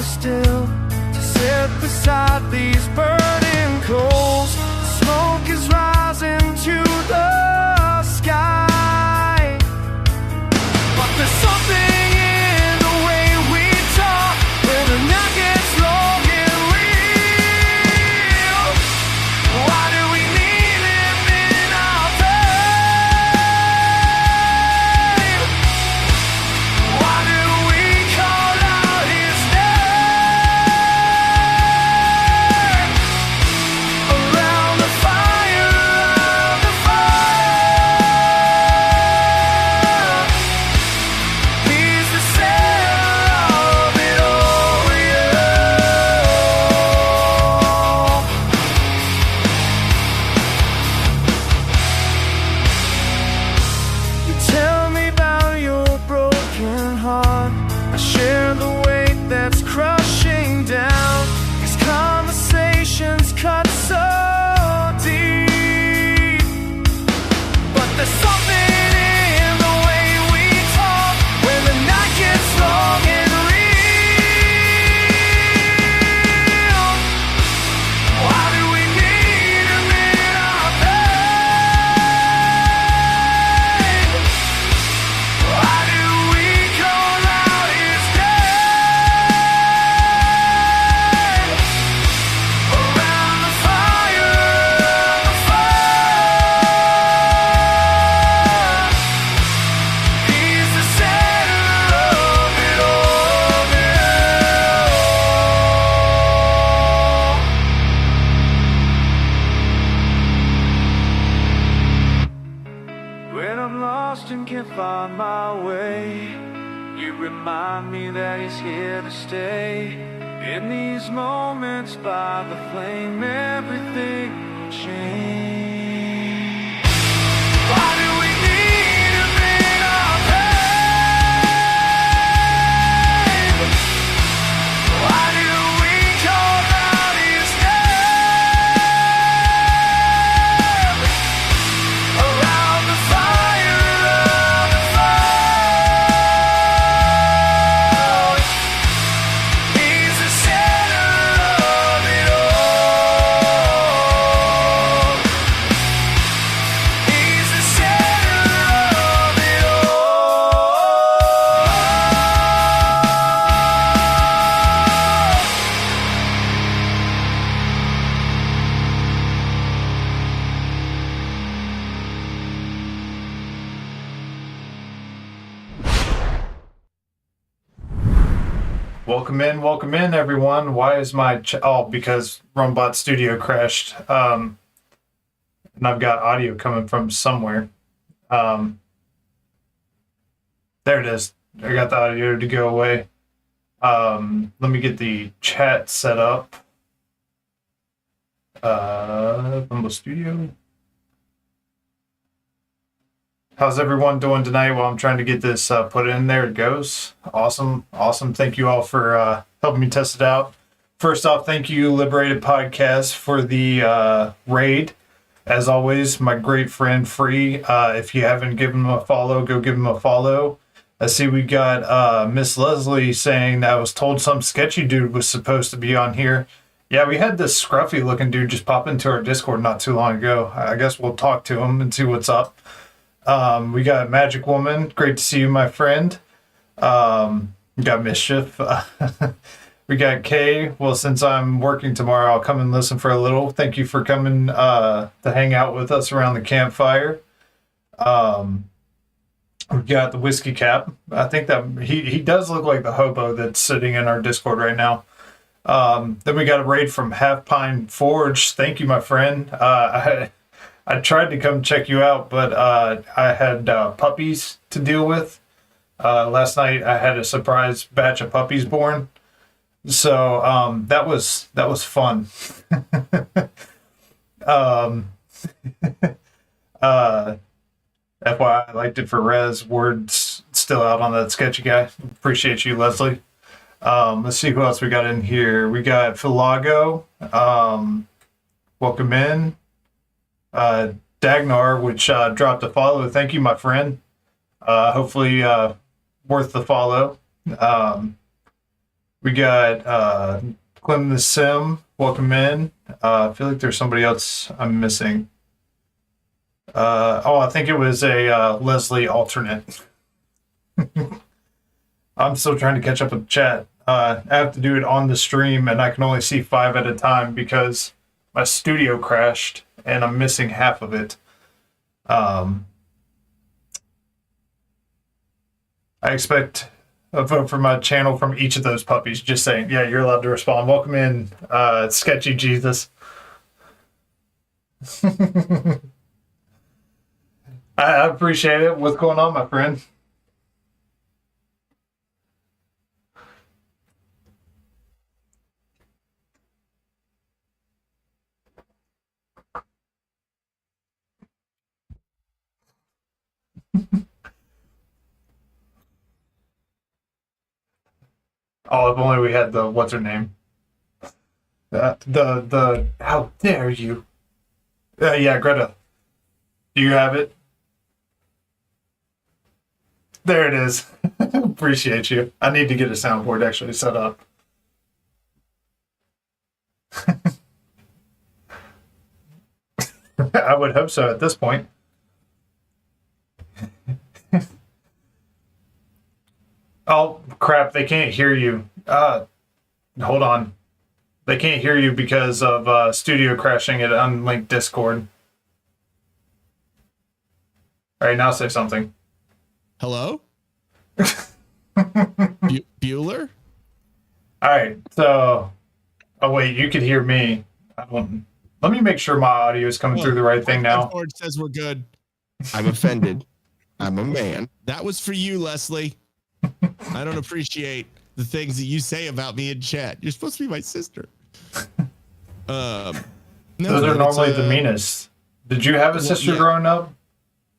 here still to sit beside these burning coals. Smoke is rising to the sky, but there's something in the way we talk when the night gets long and real. Why do we need him in our pain? Why do we call out his name? Around the fire, around the fire. He's the center of it all, yeah. You tell me about your broken heart. I share the weight that's crushing down. These conversations cut so deep, but there's something in the way we talk when the night gets long and real. Why do we need him in our pain? Why do we call out his name? Around the fire, the fire. He's the center of it all, yeah. When I'm lost and can't find my way, you remind me that he's here to stay. In these moments by the flame, everything will change. Why do we need him in our pain? Why do we call out his name? Around the fire, around the fire. He's the center of it all. He's the center of it Welcome in, everyone. Why is my because Rumbot Studio crashed, and I've got audio coming from somewhere. There it is. I got the audio to go away. Let me get the chat set up. Rumble Studio. How's everyone doing tonight while I'm trying to get this put in? There it goes. Awesome. Thank you all for helping me test it out. First off, thank you, Liberated Podcast, for the raid. As always, my great friend Free. If you haven't given him a follow, go give him a follow. I see we got Miss Leslie saying that I was told some sketchy dude was supposed to be on here. Yeah, we had this scruffy looking dude just pop into our Discord not too long ago. I guess we'll talk to him and see what's up. We got Magic Woman. Great to see you, my friend. We got Mischief. We got Kay. Well, since I'm working tomorrow, I'll come and listen for a little. Thank you for coming to hang out with us around the campfire. We got the Whiskey Cap. I think that he does look like the hobo that's sitting in our Discord right now. Then we got a raid from Half Pine Forge. Thank you, my friend. I tried to come check you out, but I had puppies to deal with. Last night I had a surprise batch of puppies born, so that was fun. FYI, I liked it for Rez. Word's still out on that sketchy guy. Appreciate you, Leslie. Let's see who else we got in here. We got Philago. Welcome in. Dagnar, which dropped a follow. Thank you, my friend. Hopefully worth the follow. We got Clem the Sim. Welcome in. I feel like there's somebody else I'm missing. I think it was a Leslie alternate. I'm still trying to catch up with chat. I have to do it on the stream, and I can only see 5 at a time because my studio crashed, and I'm missing half of it. I expect a vote for my channel from each of those puppies. Just saying, yeah, you're allowed to respond. Welcome in, Sketchy Jesus. I appreciate it. What's going on, my friend? Oh, if only we had the what's her name? The how dare you? Yeah, Greta. Do you have it? There it is. Appreciate you. I need to get a soundboard actually set up. I would hope so at this point. Oh, crap. They can't hear you. Hold on. They can't hear you because of studio crashing at unlinked Discord. All right, now say something. Hello? Bueller? All right, so... Oh, wait, you could hear me. Let me make sure my audio is coming through the right thing now. Ford says we're good. I'm offended. I'm a man. That was for you, Leslie. I don't appreciate the things that you say about me in chat. You're supposed to be my sister. No, those are normally the meanest. Did you have a sister growing up?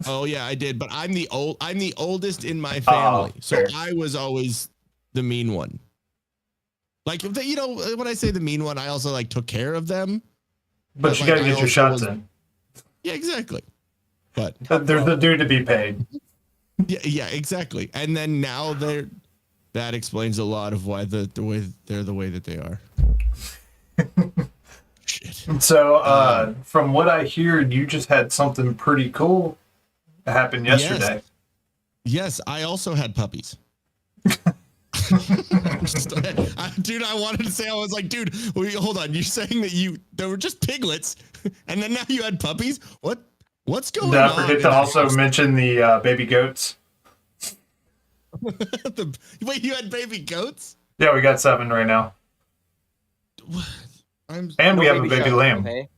Oh yeah, I did. But I'm the oldest in my family, so fair. I was always the mean one. Like you know, when I say the mean one, I also like took care of them. But you gotta get your shots in. Yeah, exactly. But there's a due to be paid. Yeah, exactly. And then now that explains a lot of why the way they're the way that they are. Shit. So, from what I hear, you just had something pretty cool happen yesterday. Yes, I also had puppies. Dude, I wanted to say, I was like, dude, wait, hold on. You're saying that they were just piglets, and then now you had puppies? What's going on? Did I forget to also mention the baby goats? Wait, you had baby goats? Yeah, we got 7 right now. And we have a baby lamb. Okay?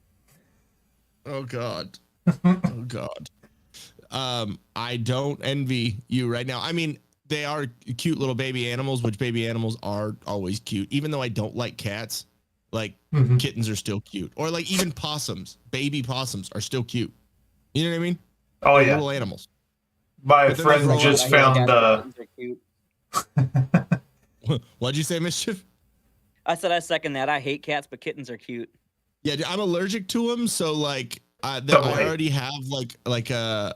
Oh God. Oh God. I don't envy you right now. I mean, they are cute little baby animals, which baby animals are always cute. Even though I don't like cats, like kittens are still cute. Or like even possums, baby possums are still cute. You know what I mean? Oh yeah. Little animals. My friend just found What'd you say, Mischief? I said I second that. I hate cats, but kittens are cute. Yeah, I'm allergic to them, so like I already have like a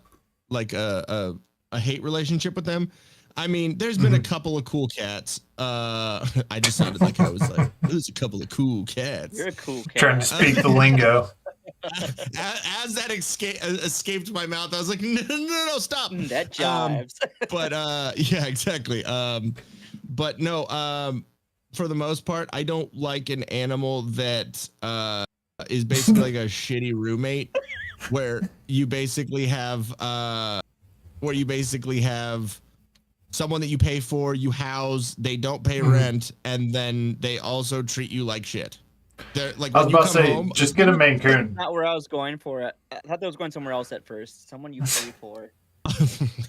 hate relationship with them. I mean, there's been a couple of cool cats. I just sounded like I was like, there's a couple of cool cats. You're a cool cat. trying to speak the lingo. As that escaped my mouth, I was like, no, stop. That jives. But yeah, exactly. But no, for the most part, I don't like an animal that is basically like a shitty roommate, where you basically have someone that you pay for, you house, they don't pay rent, and then they also treat you like shit. They're like, I was about to say, just get a Maine Coon. Not where I was going for it. I thought that was going somewhere else at first. Someone you pay for.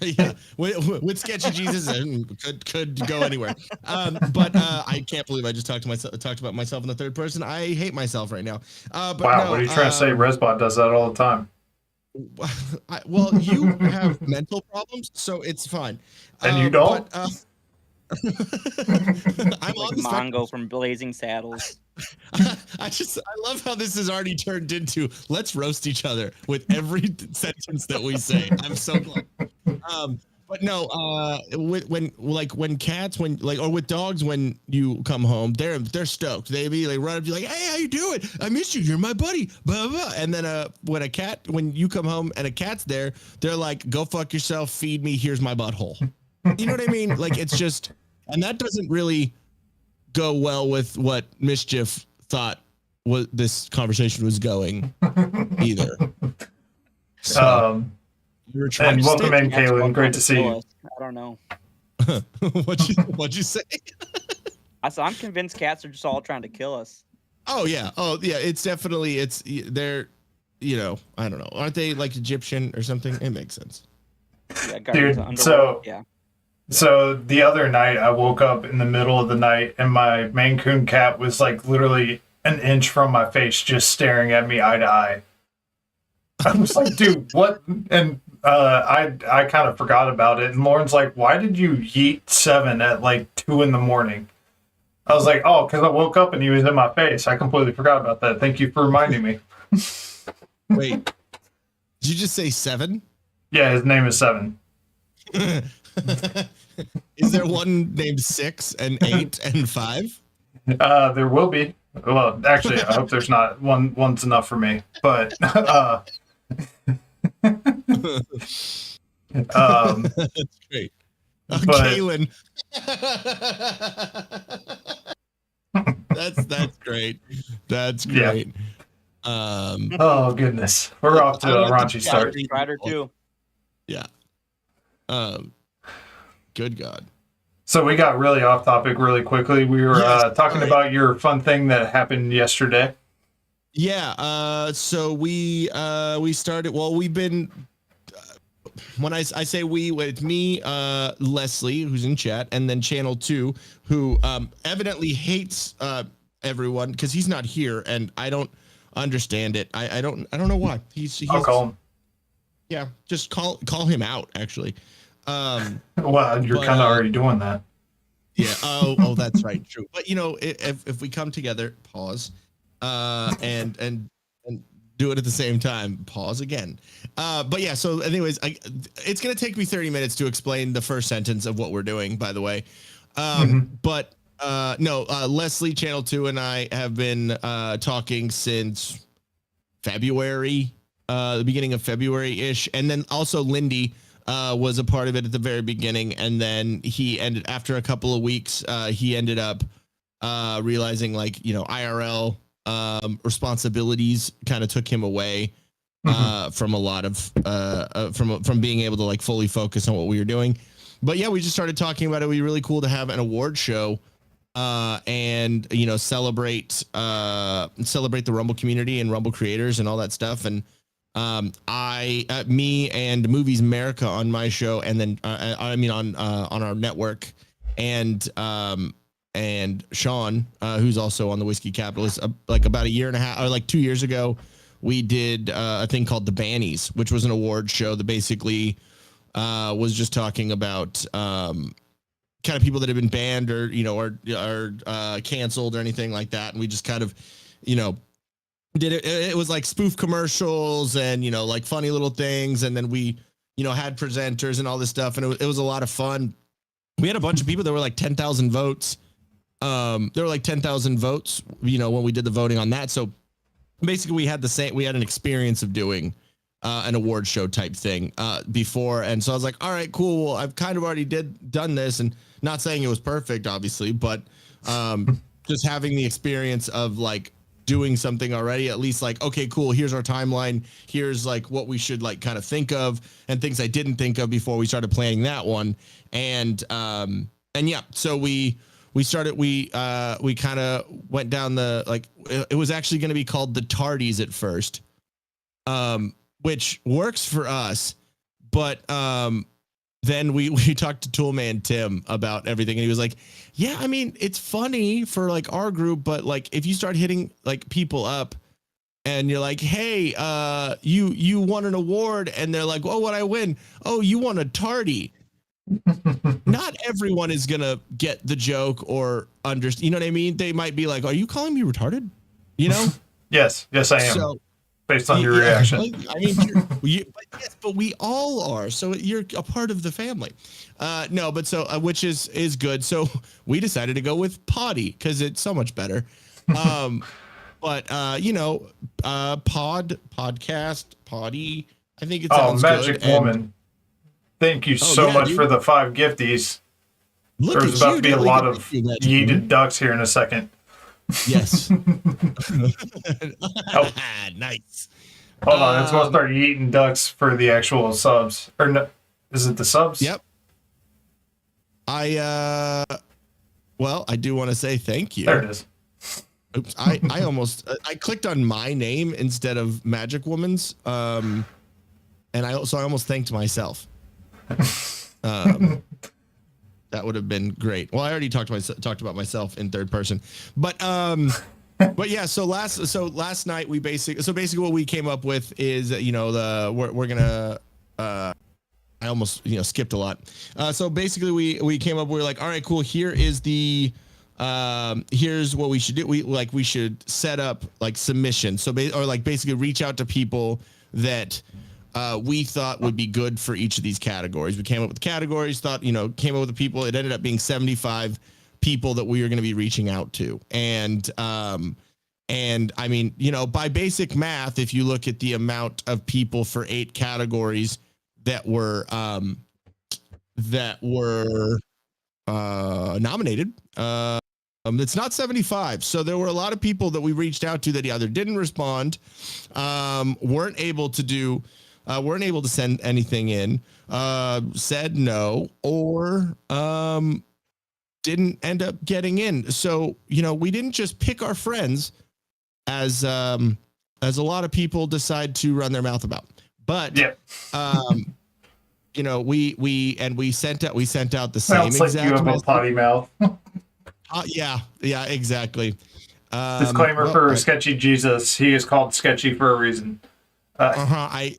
Yeah, with Sketchy Jesus, could go anywhere. But I can't believe I just talked about myself in the third person. I hate myself right now. But wow, no, what are you trying to say? Resbot does that all the time. Well, you have mental problems, so it's fine. And you don't? I'm like on Mongo from Blazing Saddles. I love how this has already turned into let's roast each other with every sentence that we say. I'm so glad. But no, when cats, or with dogs, when you come home, they're stoked. They immediately run up to you like, hey, how you doing? I miss you. You're my buddy. Blah, blah, blah. And then when you come home and a cat's there, they're like, go fuck yourself. Feed me. Here's my butthole. You know what I mean? Like, it's just, and that doesn't really go well with what Mischief thought this conversation was going either. So, and welcome in, Kaylin. Great to see you. I don't know. What'd you say? I'm convinced cats are just all trying to kill us. Oh yeah. It's definitely they're, I don't know. Aren't they like Egyptian or something? It makes sense. Yeah, dude. So the other night I woke up in the middle of the night and my Maine Coon cat was like literally an inch from my face, just staring at me eye to eye. I was like, dude, what? And I kind of forgot about it. And Lauren's like, why did you yeet 7 at like 2 a.m? I was like, oh, because I woke up and he was in my face. I completely forgot about that. Thank you for reminding me. Wait, did you just say 7? Yeah, his name is 7. Is there one named 6 and 8 and 5? There will be. Well, actually, I hope there's not. One's enough for me. But That's great. Kaylin. That's great. That's great. Yeah. Oh goodness, we're off to a raunchy start. Rider too. Yeah. Good God. So we got really off topic really quickly. We were talking about your fun thing that happened yesterday. Yeah. So we started. Well, we've been. When I say we, it's me, Leslie, who's in chat, and then Channel 2, who evidently hates everyone because he's not here, and I don't understand it. I don't know why. He's I'll call him. Yeah, just call him out. Actually. Well, you're kind of already doing that. Yeah. Oh, that's right. True. But if we come together, pause, and do it at the same time, pause again. But yeah. So, anyways, it's gonna take me 30 minutes to explain the first sentence of what we're doing. By the way, but no, Leslie, Channel 2, and I have been talking since February, the beginning of February ish, and then also Lindy. Was a part of it at the very beginning, and then after a couple of weeks, he ended up realizing IRL responsibilities kind of took him away from a lot of from being able to like fully focus on what we were doing. But yeah, we just started talking about it. It would be really cool to have an award show and celebrate the Rumble community and Rumble creators and all that stuff. And me and Movies America on my show, and then on our network, and Sean, who's also on the Whiskey Capitalist, like about a year and a half or like 2 years ago, we did a thing called the Bannies, which was an award show that basically was just talking about kind of people that have been banned or canceled or anything like that, and we just kind of did it. It was like spoof commercials and like funny little things, and then we had presenters and all this stuff, and it was a lot of fun. We had a bunch of people. There were like 10,000 votes. There were like 10,000 votes when we did the voting on that. So basically we had an experience of doing an award show type thing before, and so I was like, all right, cool, well, I've kind of already done this, and not saying it was perfect obviously, but just having the experience of like doing something already, at least like, okay, cool, here's our timeline, here's like what we should like kind of think of, and things I didn't think of before we started planning that one. And yeah, so we kind of went down the, like, it was actually going to be called the Tardies at first, which works for us, but then we talked to Toolman Tim about everything, and he was like, yeah, I mean, it's funny for like our group, but like if you start hitting like people up and you're like, hey, you won an award, and they're like, oh, what'd I win? Oh, you won a Tardy. Not everyone is gonna get the joke or understand, you know what I mean? They might be like, are you calling me retarded? Yes, I am. So based on your reaction. I mean, but we all are. So you're a part of the family. No, but so which is good. So we decided to go with Poddy because it's so much better. But podcast, Poddy. I think it sounds Magic good. Woman. Thank you so much for the 5 gifties. There's about to be a lot of yeeted ducks here in a second. Yes. Nice. Hold on, it's going to start eating ducks for the actual subs. Or no, is it the subs? Yep. I do want to say thank you. There it is. Oops, I almost I clicked on my name instead of Magic Woman's, and I almost thanked myself. That would have been great. Well, I already talked about myself in third person, but yeah. So last night we basically what we came up with is we're gonna I almost skipped a lot. So basically we came up. We're like, all right, cool. Here is the here's what we should do. We should set up like submissions. So basically reach out to people that we thought would be good for each of these categories. We came up with categories, came up with the people. It ended up being 75 people that we were going to be reaching out to. And I mean, by basic math, if you look at the amount of people for 8 categories that were nominated, it's not 75. So there were a lot of people that we reached out to that either didn't respond, weren't able to send anything in, said no, or didn't end up getting in. So, we didn't just pick our friends as a lot of people decide to run their mouth about. But yeah. we sent out the same exact like you have a potty mouth. Yeah, exactly. Disclaimer for Sketchy Jesus. He is called Sketchy for a reason. I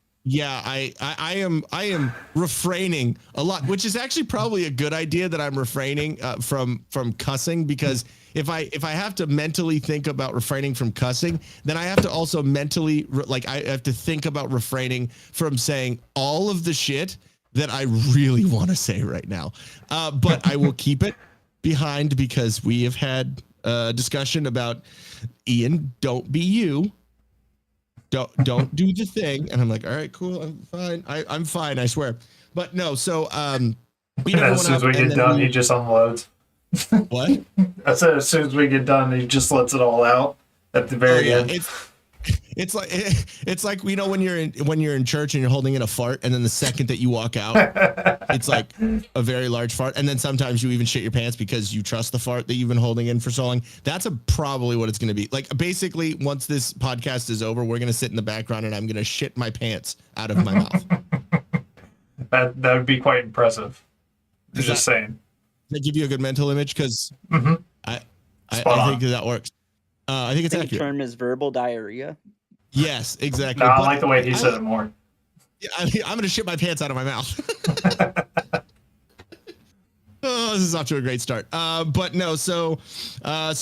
am refraining a lot, which is actually probably a good idea that I'm refraining from cussing, because if I have to mentally think about refraining from cussing, then I have to also mentally I have to think about refraining from saying all of the shit that I really want to say right now. But I will keep it behind because we have had a discussion about Ian, don't be you. Don't do the thing. And I'm like, all right, cool. I'm fine. I'm fine. I swear. But no. So, as soon as we get done, he just unloads. What? I said, as soon as we get done, he just lets it all out at the very end. It's like when you're in church and you're holding in a fart, and then the second that you walk out, it's like a very large fart, and then sometimes you even shit your pants because you trust the fart that you've been holding in for so long. That's probably what it's going to be. Like, basically, once this podcast is over, we're going to sit in the background and I'm going to shit my pants out of my mouth. That would be quite impressive. Just saying. Does that give you a good mental image? Because I think that works. I think it's accurate. The term is verbal diarrhea. Yes, exactly. No, I like the way he said it more. Yeah, I'm going to shit my pants out of my mouth. Oh, this is off to a great start. But no, so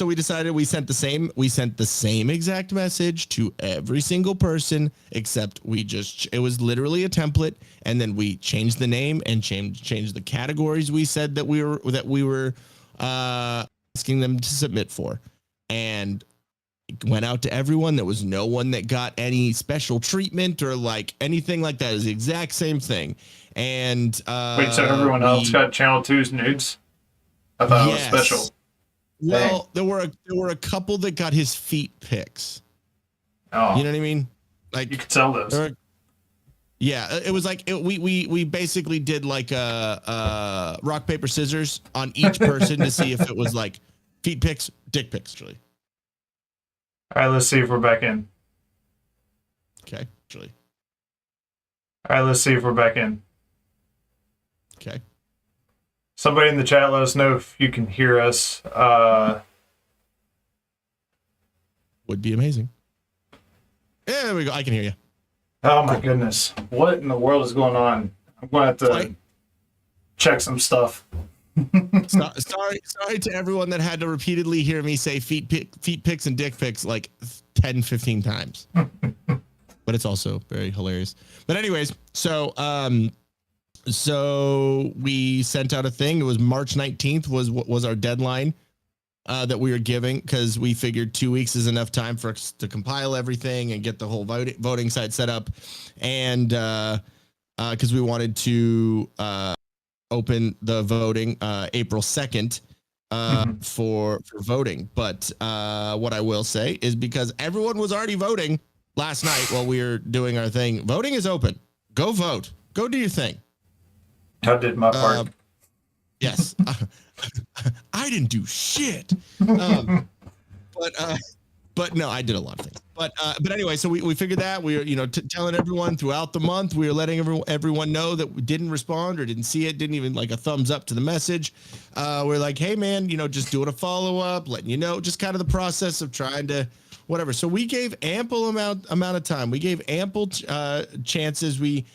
we decided we sent the same exact message to every single person, except it was literally a template, and then we changed the name and changed the categories we said that we were asking them to submit for, and it went out to everyone. There was no one that got any special treatment or like anything like that. It was the exact same thing. And wait, so everyone else got Channel 2's nudes? I thought it was special. Well, there were a couple that got his feet pics. Oh, you know what I mean? Like, you could sell those. Yeah, it was like we basically did like a rock paper scissors on each person to see if it was like feet pics, dick pics, really. All right, let's see if we're back in. Okay, actually. All right, let's see if we're back in. Okay. Somebody in the chat, let us know if you can hear us. Would be amazing. Yeah, there we go. I can hear you. Oh my goodness. What in the world is going on? I'm going to have to check some stuff. Sorry to everyone that had to repeatedly hear me say feet pics and dick pics like 10, 15 times. but it's also very hilarious. But anyways, so we sent out a thing. It was March 19th was our deadline that we were giving, because we figured 2 weeks is enough time for us to compile everything and get the whole voting site set up, and because we wanted to open the voting April 2nd for voting. But what I will say is, because everyone was already voting last night while we were doing our thing, voting is open. Go vote. Go do your thing. I did my part. Yes. I didn't do shit. But no, I did a lot of things. But anyway, so we figured that we were, telling everyone throughout the month, we were letting everyone know that we didn't respond or didn't see it, didn't even like a thumbs up to the message. We're like, hey man, just doing a follow up, letting you know, just kind of the process of trying to whatever. So we gave ample amount of time. We gave ample chances. We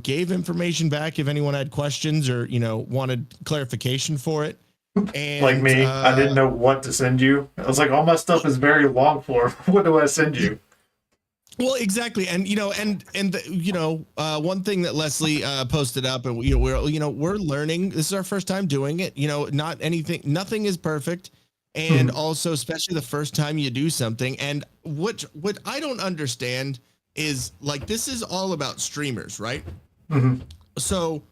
gave information back if anyone had questions or, wanted clarification for it. And, like me, I didn't know what to send you. I was like, all my stuff is very long form. What do I send you? Well, exactly. And, one thing that Leslie posted up, and, we're learning. This is our first time doing it. Nothing is perfect. And also, especially the first time you do something. And what I don't understand is, like, this is all about streamers, right? Mm-hmm. So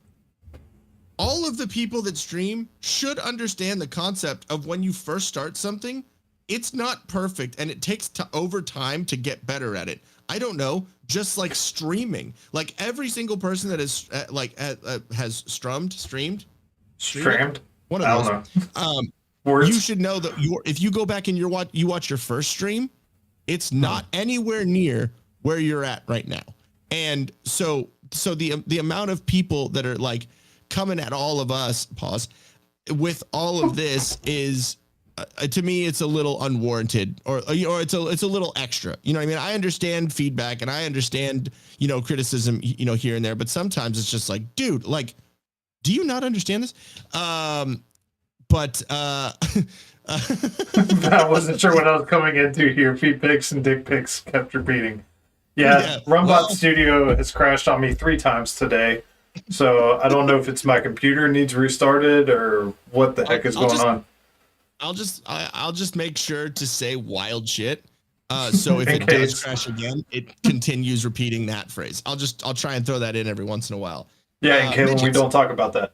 all of the people that stream should understand the concept of when you first start something, it's not perfect and it takes over time to get better at it. I don't know, just like streaming, like every single person that is has streamed, one of those. You should know that if you go back and you watch your first stream, it's not anywhere near where you're at right now. And so the amount of people that are like coming at all of us, with all of this is, to me, it's a little unwarranted, or it's a little extra. You know what I mean? I understand feedback and I understand, criticism, here and there, but sometimes it's just like, dude, like, do you not understand this? But I wasn't sure what I was coming into here. Feet pics and dick pics kept repeating. Yeah, Rumbot Studio has crashed on me 3 times today. So I don't know if it's my computer needs restarted or what the heck is going on. I'll just make sure to say wild shit. So if it does crash again, it continues repeating that phrase. I'll try and throw that in every once in a while. Yeah, and Caitlin, we don't talk about that.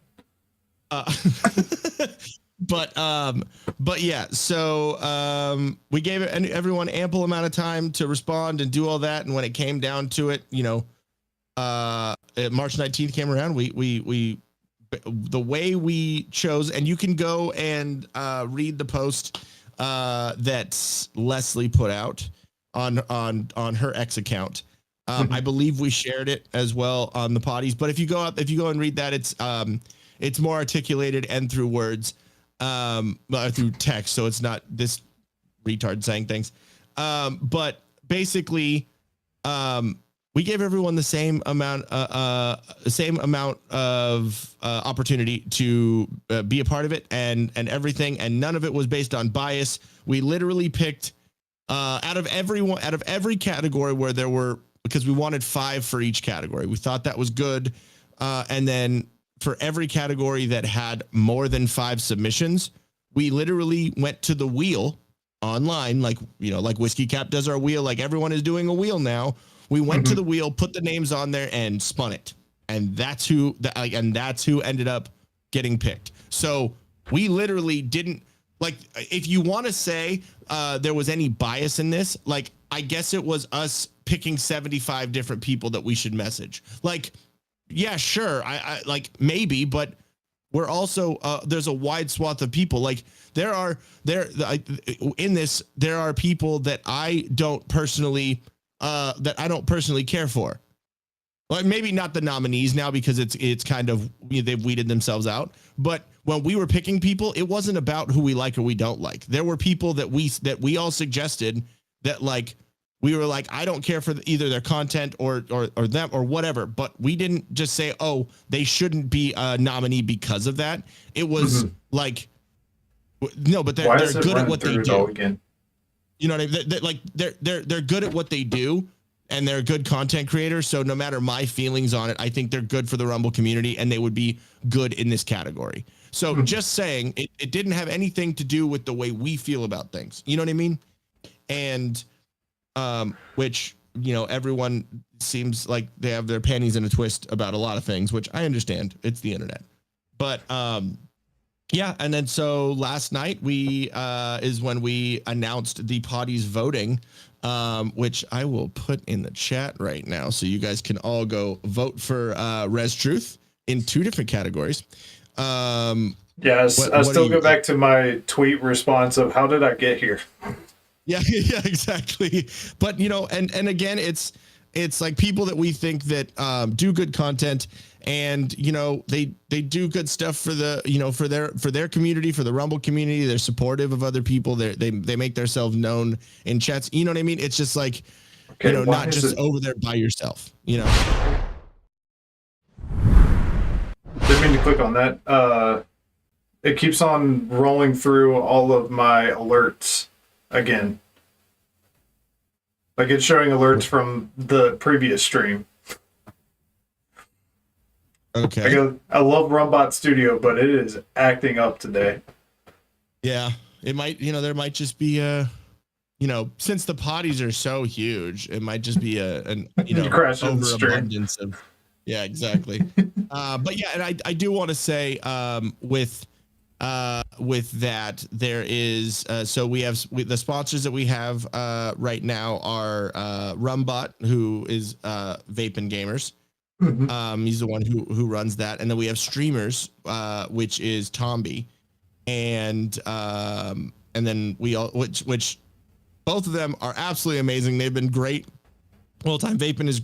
But yeah, so we gave everyone ample amount of time to respond and do all that, and when it came down to it, March 19th came around, we the way we chose, and you can go and read the post that Leslie put out on her X account. I believe we shared it as well on the Poddies, but if you go and read that, it's more articulated and through words, through text, so it's not this retard saying things. But basically, we gave everyone the same amount of opportunity to be a part of it and everything, and none of it was based on bias. We literally picked out of every category where there were, because we wanted 5 for each category. We thought that was good, and then for every category that had more than 5 submissions, we literally went to the wheel online, like Whiskey Cap does our wheel, like everyone is doing a wheel now. We went to the wheel, put the names on there, and spun it, and that's who ended up getting picked. So we literally didn't, like, if you want to say there was any bias in this, like, I guess it was us picking 75 different people that we should message. Like, yeah, sure, I like maybe, but we're also there's a wide swath of people. Like there are people that I don't personally care for. Like maybe not the nominees now, because it's kind of, they've weeded themselves out. But when we were picking people, it wasn't about who we like or we don't like. There were people that we all suggested that, like, we were like, I don't care for either their content or them or whatever. But we didn't just say, oh, they shouldn't be a nominee because of that. It was like, no, but they're good at what they do. You know what I mean? Like they're good at what they do. and they're good content creators. So no matter my feelings on it, I think they're good for the Rumble community, and they would be good in this category. So just saying, it didn't have anything to do with the way we feel about things. You know what I mean? And which, you know, everyone seems like they have their panties in a twist about a lot of things, which I understand. It's the internet. But yeah, and then so last night we is when we announced the Poddies voting, which I will put in the chat right now, so you guys can all go vote for Res Truth in 2 different categories. Yeah, I still go back to my tweet response of how did I get here? Yeah, yeah, exactly. But you know, and again, it's like people that we think that do good content, and you know, they do good stuff for the, you know, for their community, for the Rumble community. They're supportive of other people. They make themselves known in chats. You know what I mean? It's just like, okay, you know, not just over there by yourself. You know. Didn't mean to click on that. It keeps on rolling through all of my alerts again. Like it's showing alerts from the previous stream. Okay. I love Rumbot Studio, but it is acting up today. Yeah, it might, you know, there might just be a, you know, since the Poddies are so huge, it might just be an you know, overabundance of. Yeah, exactly. But yeah, and I do want to say with that there is so we have the sponsors that we have right now are Rumbot, who is Vapin Gamers. He's the one who runs that, and then we have Streamers, which is Tomby, and then we all which both of them are absolutely amazing. They've been great. Well, time Vapin is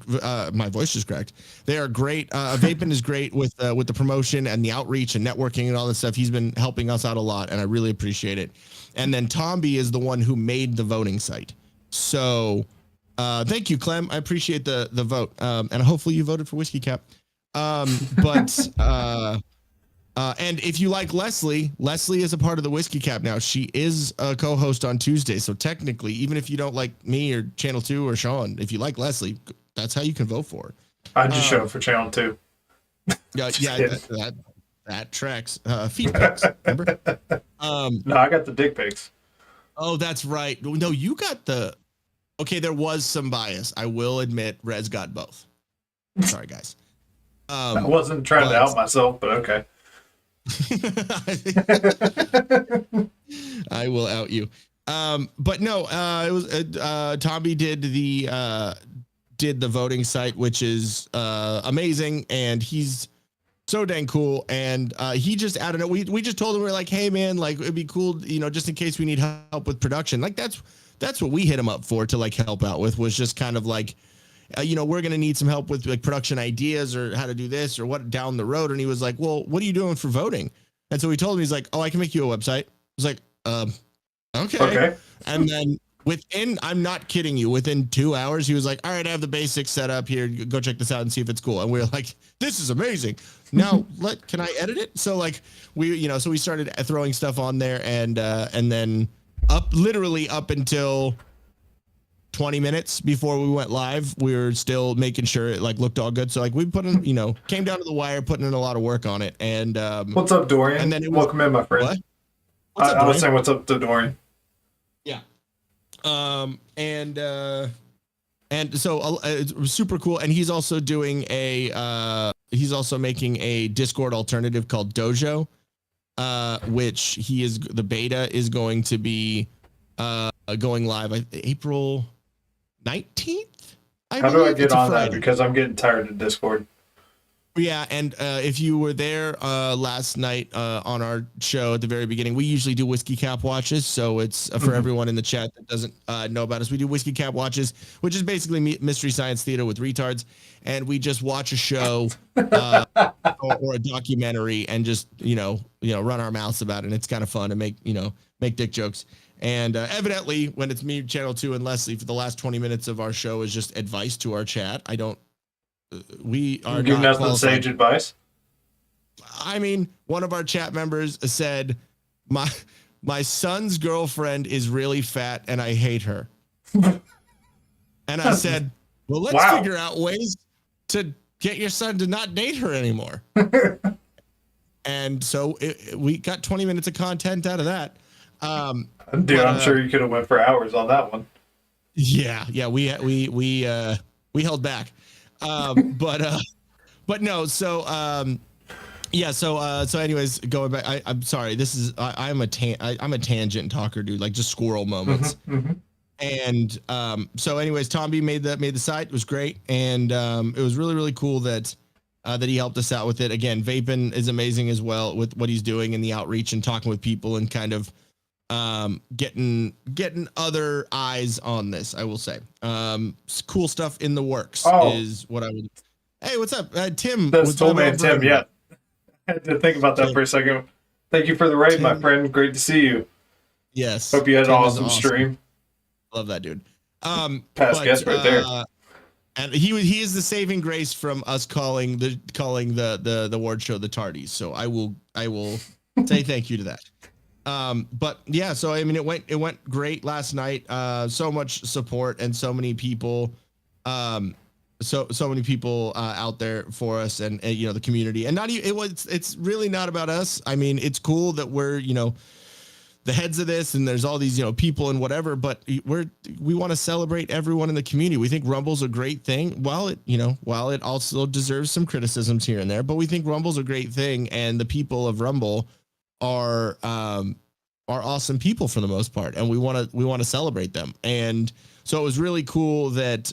my voice just cracked. They are great. Vapin is great with the promotion and the outreach and networking and all this stuff. He's been helping us out a lot, and I really appreciate it. And then Tomby is the one who made the voting site. So thank you, Clem. I appreciate the vote, and hopefully you voted for Whiskey Cap. And if you like Leslie is a part of the Whiskey Cap now. She is a co-host on Tuesday. So technically, even if you don't like me or Channel 2 or Sean, if you like Leslie, that's how you can vote for her. I just show for Channel 2. Yeah, that tracks. Feet pics, remember? No, I got the dick pics. Oh, that's right. No, you got the... Okay, there was some bias. I will admit, Rez got both. Sorry, guys. I wasn't trying to out myself, but okay. I will out you. But no, it was Tommy did the voting site, which is amazing, and he's so dang cool. And he just, I don't know, we just told him, we're like, hey man, like it'd be cool, you know, just in case we need help with production. Like that's what we hit him up for, to like help out with, was just kind of like, you know, we're going to need some help with like production ideas or how to do this or what down the road. And he was like, well, what are you doing for voting? And so we told him, he's like, oh, I can make you a website. I was like, okay. And then I'm not kidding you, within 2 hours, he was like, all right, I have the basics set up here. Go check this out and see if it's cool. And we were like, this is amazing. Now can I edit it? So like so we started throwing stuff on there, and then literally up until 20 minutes before we went live, we were still making sure it like looked all good. So like we put in, came down to the wire, putting in a lot of work on it. And what's up, Dorian? And then welcome in, my friend. What? What's up, I was saying what's up to Dorian. Yeah. And so it was super cool. And he's also doing he's also making a Discord alternative called Dojo, which the beta is going to be going live April 19th. How do I get on that? Because I'm getting tired of Discord. Yeah, and if you were there last night on our show at the very beginning, we usually do Whiskey Cap watches. So it's for everyone in the chat that doesn't know about us. We do Whiskey Cap watches, which is basically Mystery Science Theater with retards, and we just watch a show or a documentary and just run our mouths about it. And it's kind of fun to make dick jokes. And evidently, when it's me, Channel 2, and Leslie, for the last 20 minutes of our show is just advice to our chat. We are giving us the sage advice. I mean, one of our chat members said, my son's girlfriend is really fat and I hate her. And I said, well, let's figure out ways to get your son to not date her anymore. And so we got 20 minutes of content out of that. Dude, I'm sure you could have went for hours on that one. Yeah, we held back. But no, so so anyways, going back, I'm sorry. This is I'm a tangent talker, dude. Like just squirrel moments. And so anyways, Tomby made the site. It was great, and it was really, really cool that he helped us out with it. Again, Vapin is amazing as well with what he's doing and the outreach and talking with people and kind of getting other eyes on this. I will say, cool stuff in the works is what I would. Hey, what's up, Tim? That's Toll Man Tim. Yeah, I had to think about that for a second. Thank you for the raid, my friend. Great to see you. Yes. Hope you had an awesome stream. Love that dude. Past guest right there. And he is the saving grace from us calling the award show the Tardies. So I will say thank you to that. But yeah, so I mean it went great last night. So much support and so many people so many people out there for us and the community. And it's really not about us. I mean, it's cool that we're, the heads of this and there's all these, people and whatever, but we want to celebrate everyone in the community. We think Rumble's a great thing. While it also deserves some criticisms here and there, but we think Rumble's a great thing. And the people of Rumble are awesome people for the most part. And we want to celebrate them. And so it was really cool that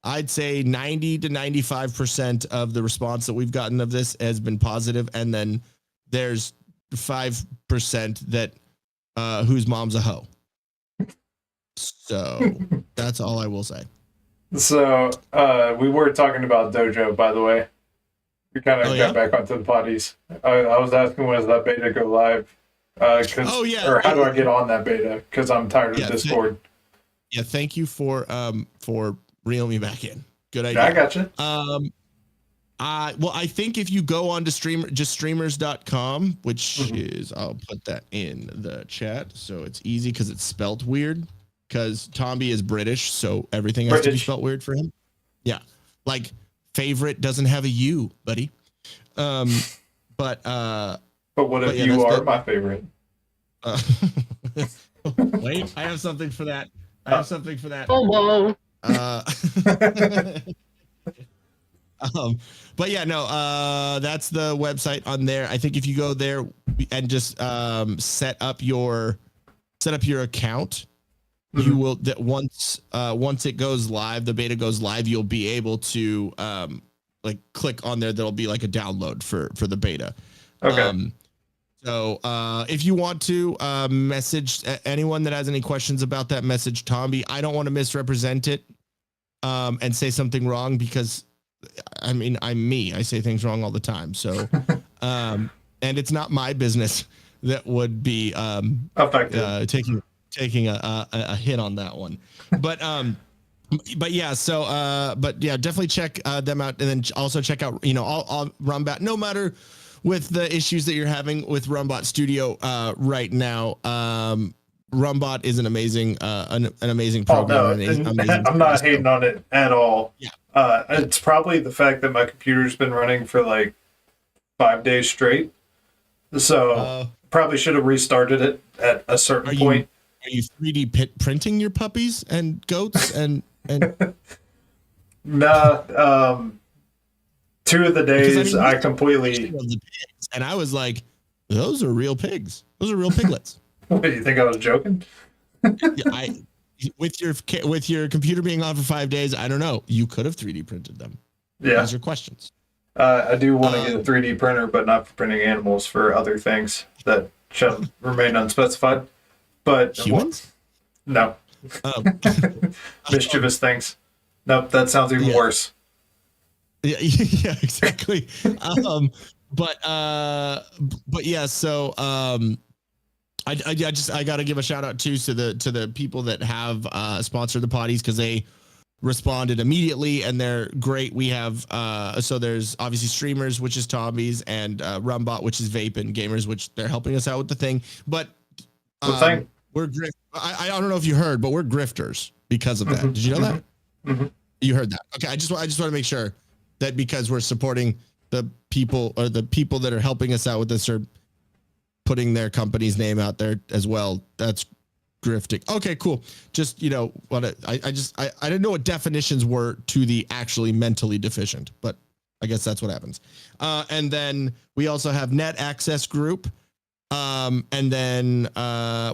I'd say 90 to 95% of the response that we've gotten of this has been positive. And then there's 5% that whose mom's a hoe. So that's all I will say. So we were talking about Dojo, by the way. We kind of got back onto the Poddies. I was asking when does that beta go live? Or how do I get on that beta? Because I'm tired of Discord. Thank you for reeling me back in. Good idea. I got you. Well, I think if you go on to streamers.com, which is, I'll put that in the chat so it's easy because it's spelt weird because Tomby is British, so everything has to be spelt weird for him. Yeah. Like favorite doesn't have a U, buddy. But what if you are my favorite? Wait, I have something for that. Hello. But yeah, no, that's the website on there. I think if you go there and just set up your account, you will that once it goes live, the beta goes live, you'll be able to click on there. There'll be like a download for the beta. Okay. So if you want to message anyone that has any questions about that, message Tomby. I don't want to misrepresent it and say something wrong because I mean, I'm me. I say things wrong all the time. So, and it's not my business that would be taking a hit on that one. But yeah, so but yeah, definitely check them out, and then also check out all Rumbot. No matter with the issues that you're having with Rumbot Studio right now, Rumbot is an amazing program. I'm not hating on it at all. Yeah. It's probably the fact that my computer's been running for like 5 days straight. So probably should have restarted it at a certain point. Are you 3D printing your puppies and goats and? Nah. 2 of the days I completely. And I was like, those are real pigs. Those are real piglets. What, do you think I was joking? With your computer being on for 5 days, I don't know. You could have 3D printed them. Yeah. These are questions. I do want to get a 3D printer, but not for printing animals, for other things that shall remain unspecified. But humans? No. Mischievous things. Nope, that sounds even worse. Yeah, exactly. But yeah, so I got to give a shout out too to the people that have sponsored the Poddies because they responded immediately and they're great. We have so there's obviously streamers, which is Tomby's, and Rumbot, which is Vapin Gamers, which they're helping us out with the thing. But we're I don't know if you heard, but we're grifters because of that. Did you know that? Mhm. You heard that. Okay. I just want to make sure that because we're supporting the people that are helping us out with this are putting their company's name out there as well. That's grifting. Okay, cool. Just, I didn't know what definitions were to the actually mentally deficient, but I guess that's what happens. And then we also have Net Access Group. And then,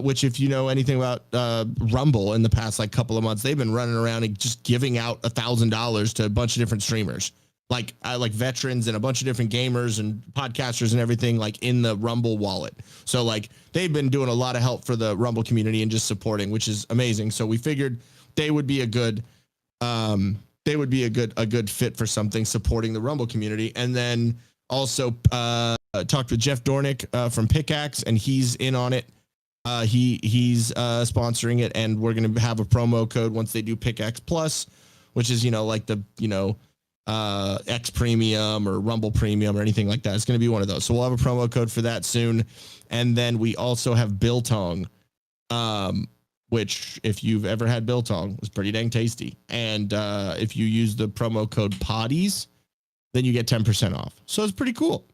which if you know anything about Rumble in the past like couple of months, they've been running around and just giving out $1,000 to a bunch of different streamers, like veterans and a bunch of different gamers and podcasters and everything, like in the Rumble wallet. So like they've been doing a lot of help for the Rumble community and just supporting, which is amazing. So we figured they would be a good fit for something supporting the Rumble community. And then also talked with Jeff Dornick from Pickaxe, and he's in on it. He's sponsoring it, and we're going to have a promo code once they do Pickaxe Plus, which is, like the, X Premium or Rumble Premium or anything like that. It's going to be one of those. So we'll have a promo code for that soon. And then we also have Biltong, which if you've ever had Biltong, is pretty dang tasty. And if you use the promo code Poddies, then you get 10% off. So it's pretty cool.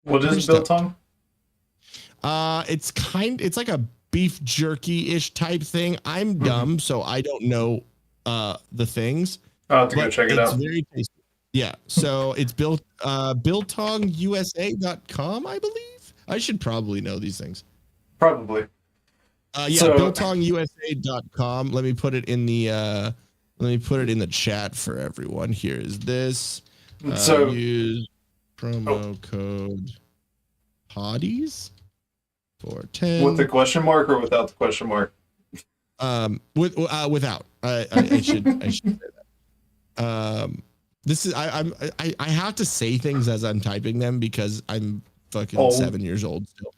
What is Biltong? It's like a beef jerky-ish type thing. I'm dumb, so I don't know the things. I'll have to go check it out. It's very tasty. Yeah. So it's biltongusa.com, I believe. I should probably know these things. Probably. Biltongusa.com. Let me put it in the chat for everyone. Here is this. Use promo code Poddies for 10. With the question mark or without the question mark? Without. I should say that. This is I have to say things as I'm typing them because I'm fucking 7 years old still.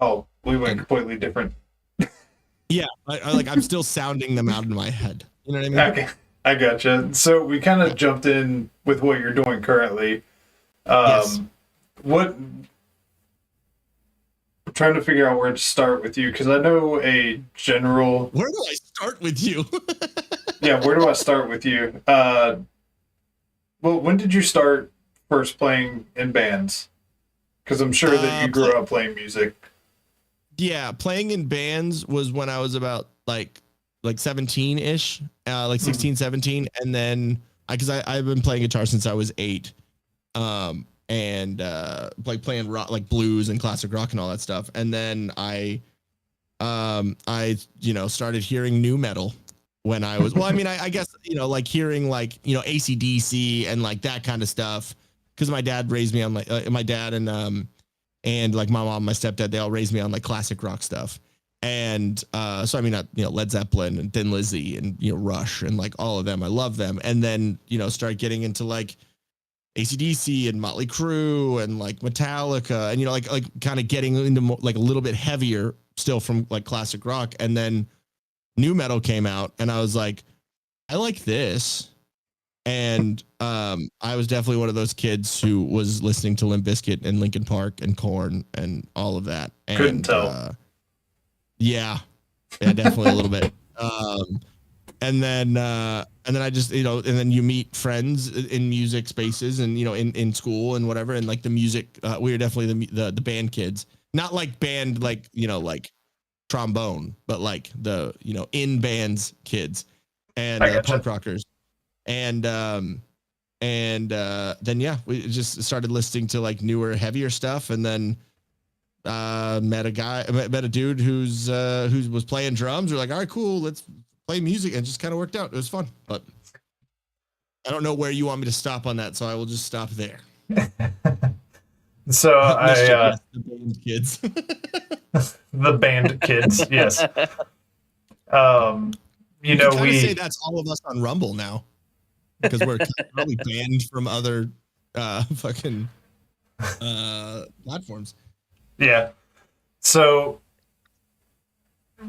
Oh, we went completely different. Yeah, I'm still sounding them out in my head. You know what I mean? Okay, I gotcha. So we kind of jumped in with what you're doing currently. Yes. I'm trying to figure out where to start with you because I know a general. Where do I start with you? Yeah, where do I start with you? Well, when did you start first playing in bands? Because I'm sure that you grew up playing music. Yeah, playing in bands was when I was about like 17-ish, like 16, 17. And then because I've been playing guitar since I was 8. And like playing rock, like blues and classic rock and all that stuff. And then I started hearing new metal when I was, I guess, like hearing like, AC/DC and like that kind of stuff. Cause my dad raised me on like my dad and like my mom, my stepdad, they all raised me on like classic rock stuff. And Led Zeppelin and Thin Lizzy and, Rush and like all of them. I love them. And then, start getting into like AC/DC and Motley Crue and like Metallica and, like kind of getting into like a little bit heavier still from like classic rock. And then new metal came out and I was like, I like this. And I was definitely one of those kids who was listening to Limp Bizkit and Linkin Park and Korn and all of that. And, couldn't tell. Yeah, definitely a little bit. And then I just, and then you meet friends in music spaces and, in school and whatever. And like the music, we were definitely the band kids, not like band, like, like trombone, but like the, in bands kids and punk rockers. And then, we just started listening to like newer, heavier stuff. And then, met a dude who was playing drums. We're like, all right, cool. Let's play music. And it just kind of worked out. It was fun, but I don't know where you want me to stop on that. So I will just stop there. So the band kids, the band kids. Yes. We say that's all of us on Rumble now because we're probably banned from other fucking platforms. Yeah. So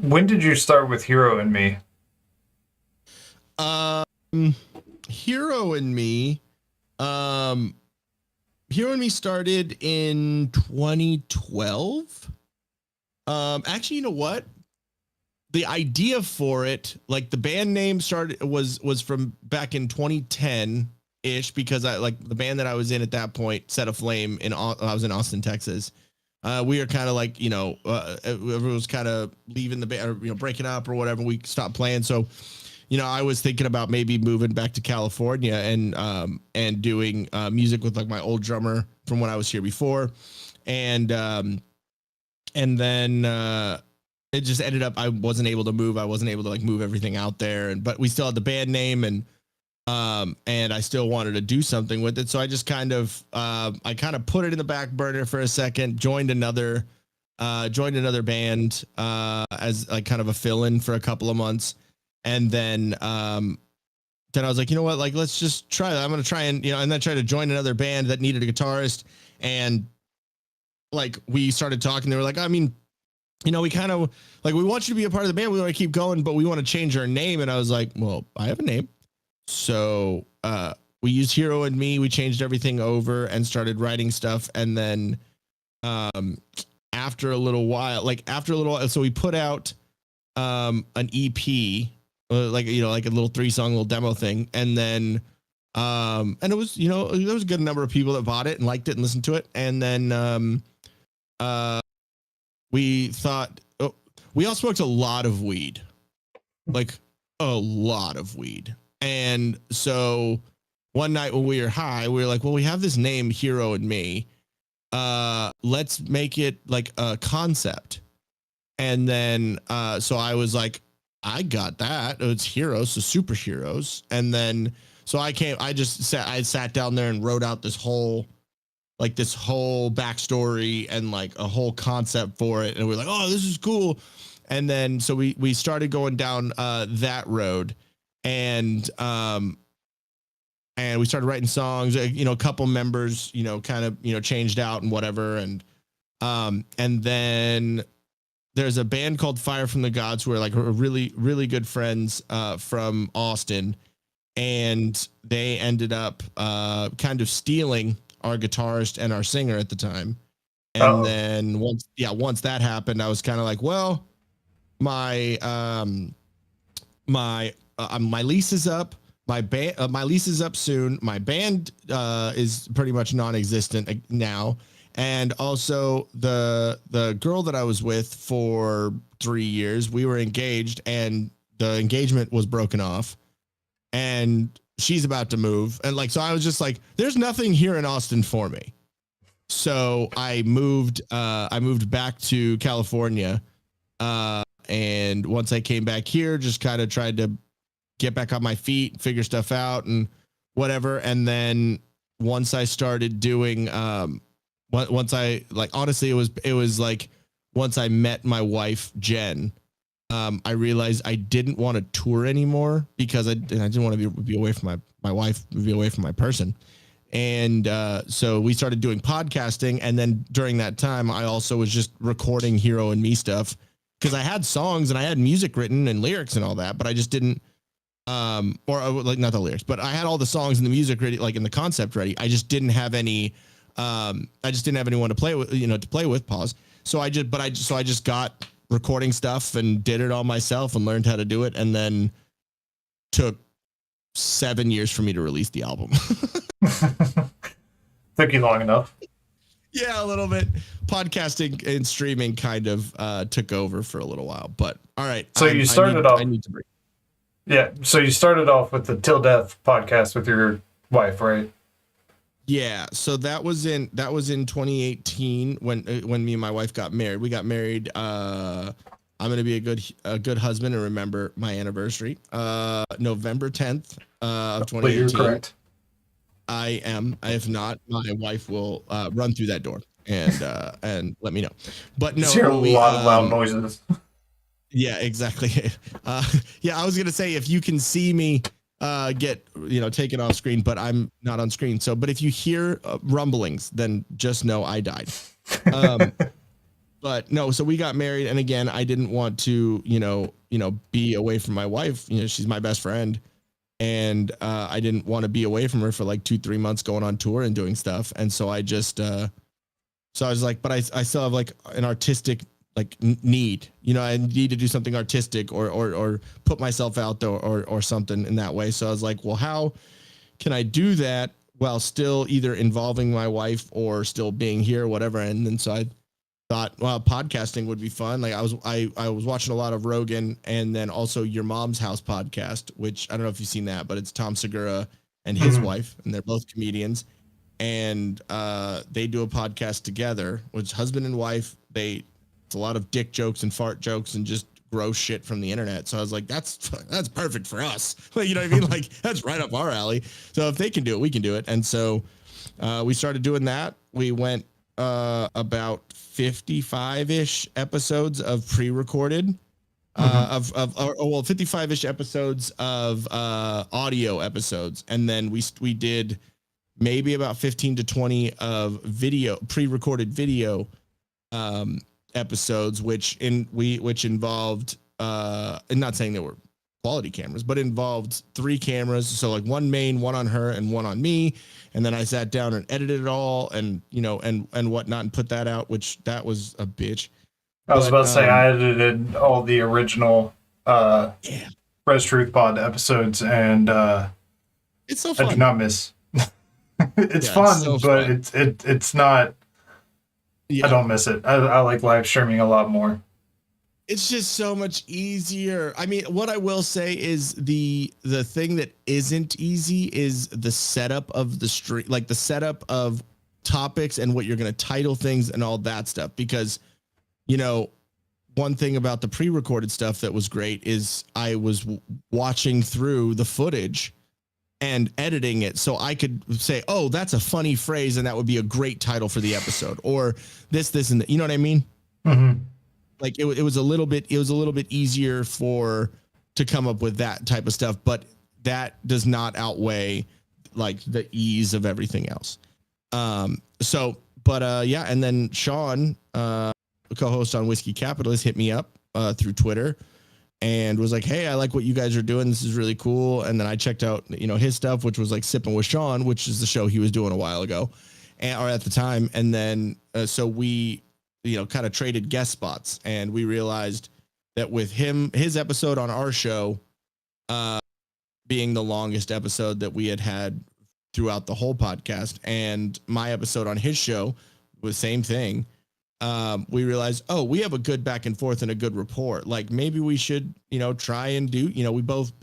when did you start with Hero and Me? Hero and Me started in 2012. Actually, you know what? the idea for it, like the band name was from back in 2010 ish, because I like the band that I was in at that point, Set Aflame, I was in Austin, Texas. We were kind of like, everyone was kind of leaving the band, or, breaking up or whatever. We stopped playing. So, I was thinking about maybe moving back to California and doing music with like my old drummer from when I was here before. And then it just ended up, I wasn't able to move. I wasn't able to like move everything out there, but we still had the band name, and I still wanted to do something with it. So I just kind of put it in the back burner for a second, joined another band as like kind of a fill-in for a couple of months. And then I was like, you know what, like, let's just try that. I'm going to try and then try to join another band that needed a guitarist. And like, we started talking, they were like, I mean, we kind of like, we want you to be a part of the band. We want to keep going, but we want to change our name. And I was like, well, I have a name. So we used Hero and Me. We changed everything over and started writing stuff. And then after a little while, so we put out an EP, like a little 3-song little demo thing. And then and it was, there was a good number of people that bought it and liked it and listened to it. And then we thought, we all smoked a lot of weed, like a lot of weed. And so one night when we were high, we were like, well, we have this name, Hero and Me. Let's make it like a concept. And then, so I was like, I got that. It's heroes, so superheroes. And then, so I sat down there and wrote out this whole backstory and like a whole concept for it. And we're like, oh, this is cool. And then, so we started going down that road. And we started writing songs, a couple members, kind of, changed out and whatever. And then there's a band called Fire from the Gods who are like really, really good friends from Austin. And they ended up kind of stealing our guitarist and our singer at the time. And then once that happened, I was kind of like, well, my lease is up. My lease is up soon. My band is pretty much non-existent now. And also the girl that I was with for 3 years, we were engaged, and the engagement was broken off, and she's about to move. And like, so I was just like, there's nothing here in Austin for me. So I moved back to California. And once I came back here, just kind of tried to get back on my feet, figure stuff out and whatever. And then once I started doing, honestly, it was like, once I met my wife, Jen, I realized I didn't want to tour anymore, because I didn't want to be away from my wife, be away from my person. And so we started doing podcasting. And then during that time, I also was just recording Hero and Me stuff, because I had songs and I had music written and lyrics and all that, but I just didn't, or like, not the lyrics, but I had all the songs and the music ready, like in the concept ready. I just didn't have any, anyone to play with, pause. So I just got recording stuff and did it all myself and learned how to do it. And then took 7 years for me to release the album. Took you long enough. Yeah, a little bit. Podcasting and streaming kind of took over for a little while, but all right. So you started off. Yeah. So you started off with the Till Death podcast with your wife, right? Yeah. So that was in 2018 when me and my wife got married. We got married. I'm gonna be a good husband and remember my anniversary. November 10th of 2018. But you're correct. I am. If not, my wife will run through that door and let me know. But no, hear a lot of loud noises. Yeah, exactly. Yeah, I was gonna say, if you can see me get taken off screen, but I'm not on screen. So, but if you hear rumblings, then just know I died. But no, so we got married, and again, I didn't want to be away from my wife. She's my best friend. And I didn't want to be away from her for like 2-3 months going on tour and doing stuff. And so I just, so I was like, but I still have like an artistic need. I need to do something artistic or put myself out there or something in that way. So I was like, well, how can I do that while still either involving my wife or still being here or whatever? And then so I thought, well, podcasting would be fun. Like I was watching a lot of Rogan, and then also Your Mom's House podcast, which I don't know if you've seen that, but it's Tom Segura and his wife, and they're both comedians. And they do a podcast together, which husband and wife. It's a lot of dick jokes and fart jokes and just gross shit from the internet. So I was like, that's perfect for us. Like, you know what I mean? Like, that's right up our alley. So if they can do it, we can do it. And so we started doing that. We went about 55-ish episodes of pre-recorded, 55-ish episodes of audio episodes. And then we did maybe about 15 to 20 of pre-recorded video episodes, which involved and not saying they were quality cameras, but involved 3 cameras. So like one main, one on her, and one on me. And then I sat down and edited it all, and and whatnot, and put that out, which that was a bitch. I was about to say I edited all the original Res Truth Pod episodes, and it's so fun. I do not miss. It's fun, so but fun. It's not. Yeah. I don't miss it. I like live streaming a lot more. It's just so much easier. I mean, what I will say is the thing that isn't easy is the setup of the stream, like the setup of topics and what you're going to title things and all that stuff. Because, one thing about the pre-recorded stuff that was great is I was watching through the footage and editing it so I could say, oh, that's a funny phrase, and that would be a great title for the episode, or this and that. You know what I mean? Mm-hmm. Like it was a little bit easier to come up with that type of stuff, but that does not outweigh like the ease of everything else. And then Sean, co-host on Whiskey Capitalist, hit me up through Twitter and was like, hey, I like what you guys are doing. This is really cool. And then I checked out, his stuff, which was like Sipping with Sean, which is the show he was doing a while ago or at the time. And then, so we, kind of traded guest spots, and we realized that with his episode on our show, being the longest episode that we had throughout the whole podcast, and my episode on his show was same thing. We realized, we have a good back and forth and a good rapport. Like maybe we should, try and do, we both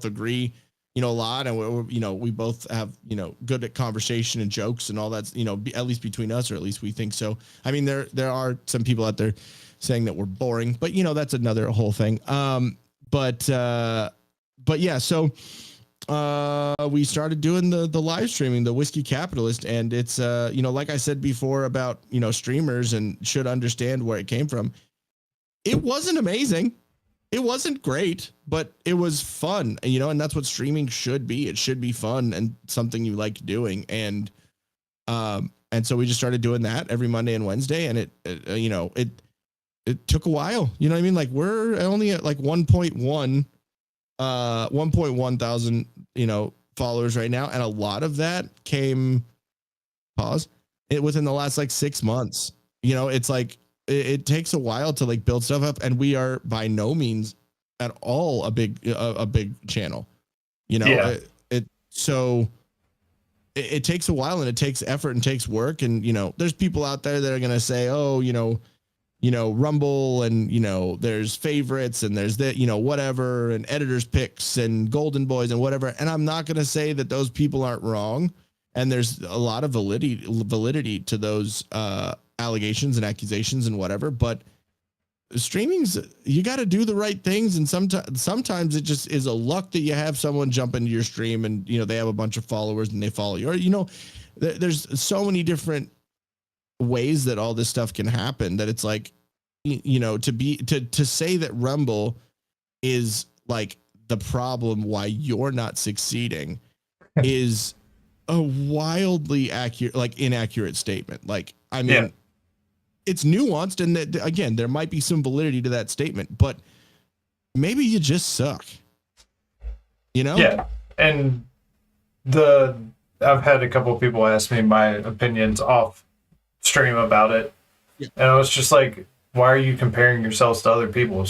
agree, a lot, and we both have, good at conversation and jokes and all that, at least between us, or at least we think so. I mean, there are some people out there saying that we're boring, but that's another whole thing. But yeah, so we started doing the live streaming, the Whiskey Capitalist, and it's like I said before about streamers and should understand where it came from. It wasn't amazing, it wasn't great, but it was fun, and that's what streaming should be. It should be fun and something you like doing, and so we just started doing that every Monday and Wednesday, and it took a while. You know what I mean? Like we're only at like 1.1 thousand, followers right now. And a lot of that came within the last like 6 months. It's like, it takes a while to like build stuff up, and we are by no means at all a big channel, so it takes a while, and it takes effort and takes work. And, there's people out there that are going to say, oh, Rumble, and, there's favorites, and there's that, whatever, and editors picks and golden boys and whatever. And I'm not going to say that those people aren't wrong. And there's a lot of validity to those allegations and accusations and whatever. But streaming's, you got to do the right things. And sometimes it just is a luck that you have someone jump into your stream and, they have a bunch of followers and they follow you. Or, there's so many different ways that all this stuff can happen that it's like, to say that Rumble is like the problem why you're not succeeding is a wildly inaccurate statement. Like, I mean, it's nuanced, and that, again, there might be some validity to that statement, but maybe you just suck, Yeah. And I've had a couple of people ask me my opinions off stream about it. Yeah. And I was just like, why are you comparing yourselves to other people?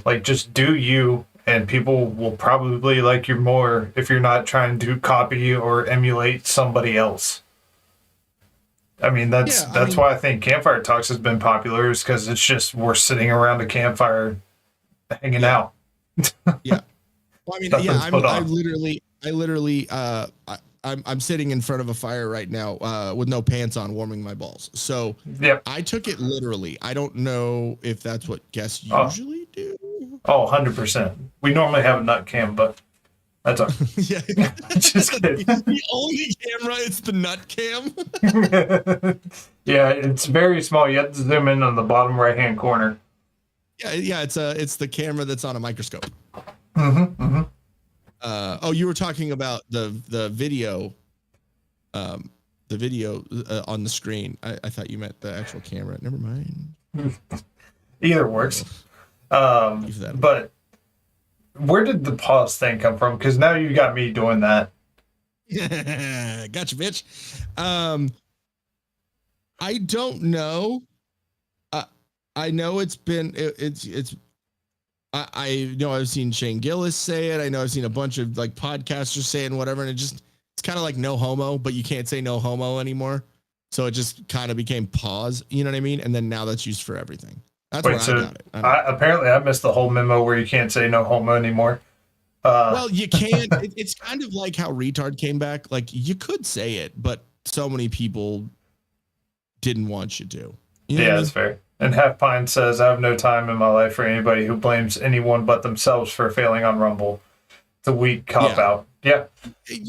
Like, just do you, and people will probably like you more if you're not trying to copy or emulate somebody else. I mean, that's why I think Campfire Talks has been popular, is because it's just we're sitting around a campfire hanging out. Yeah. Well, I mean, I'm sitting in front of a fire right now with no pants on, warming my balls. So I took it literally. I don't know if that's what guests usually do. Oh, 100%. We normally have a nut cam, but that's all. Yeah. Just kidding. The only camera is the nut cam. Yeah, it's very small. You have to zoom in on the bottom right-hand corner. Yeah, it's the camera that's on a microscope. Mm-hmm. You were talking about the video, on the screen. I thought you meant the actual camera. Never mind. Either works. But where did the pause thing come from? Because now you got me doing that. Gotcha, bitch. I don't know. I know it's been it's. I know I've seen Shane Gillis say it. I know I've seen a bunch of like podcasters say it and whatever, and it's kind of like no homo, but you can't say no homo anymore. So it just kind of became pause. You know what I mean? And then now that's used for everything. That's where I got it. Apparently, I missed the whole memo where you can't say no homo anymore. Well, you can't. It's kind of like how retard came back. Like, you could say it, but so many people didn't want you to. You know that's fair. And Half Pine says, I have no time in my life for anybody who blames anyone but themselves for failing on Rumble. It's a weak cop-out. Yeah.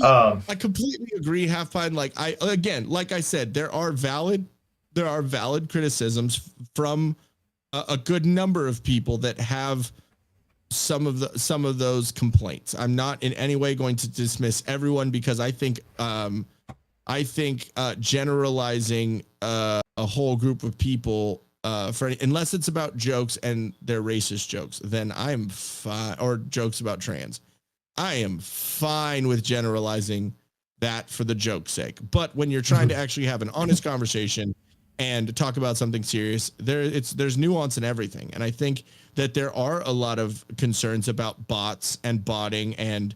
I completely agree, Half Pine. Like I said, there are valid criticisms from a good number of people that have some of those complaints. I'm not in any way going to dismiss everyone, because I think generalizing a whole group of people unless it's about jokes and they're racist jokes, then I'm fine, or jokes about trans. I am fine with generalizing that for the joke's sake. But when you're trying to actually have an honest conversation and talk about something serious, there's nuance in everything. And I think that there are a lot of concerns about bots and botting and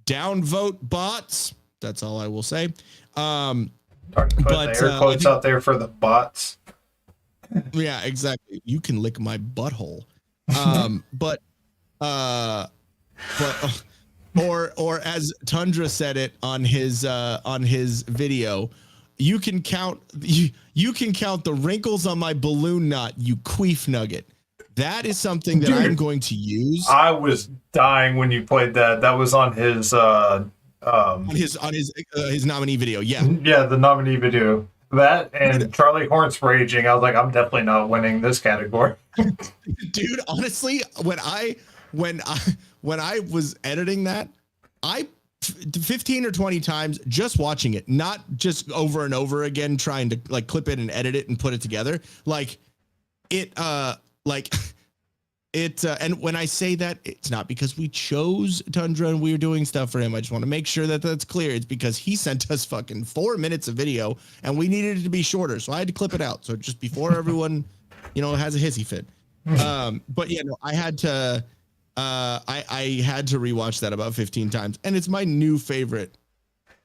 downvote bots. That's all I will say. Put air quotes out there for the bots. Yeah, exactly. You can lick my butthole. Or as Tundra said it on his video, you can count the wrinkles on my balloon knot, you queef nugget. That is something that I'm going to use. I was dying when you played that. That was on his his nominee video. Yeah, the nominee video. That and Charlie Horn's raging. I was like, I'm definitely not winning this category. Dude, honestly, when I was editing that, I 15 or 20 times just watching it, not just over and over again trying to like clip it and edit it and put it together. And when I say that, it's not because we chose Tundra and we were doing stuff for him. I just want to make sure that that's clear. It's because he sent us fucking 4 minutes of video and we needed it to be shorter. So I had to clip it out. So just before everyone, has a hissy fit. But yeah, no, I had to rewatch that about 15 times, and it's my new favorite.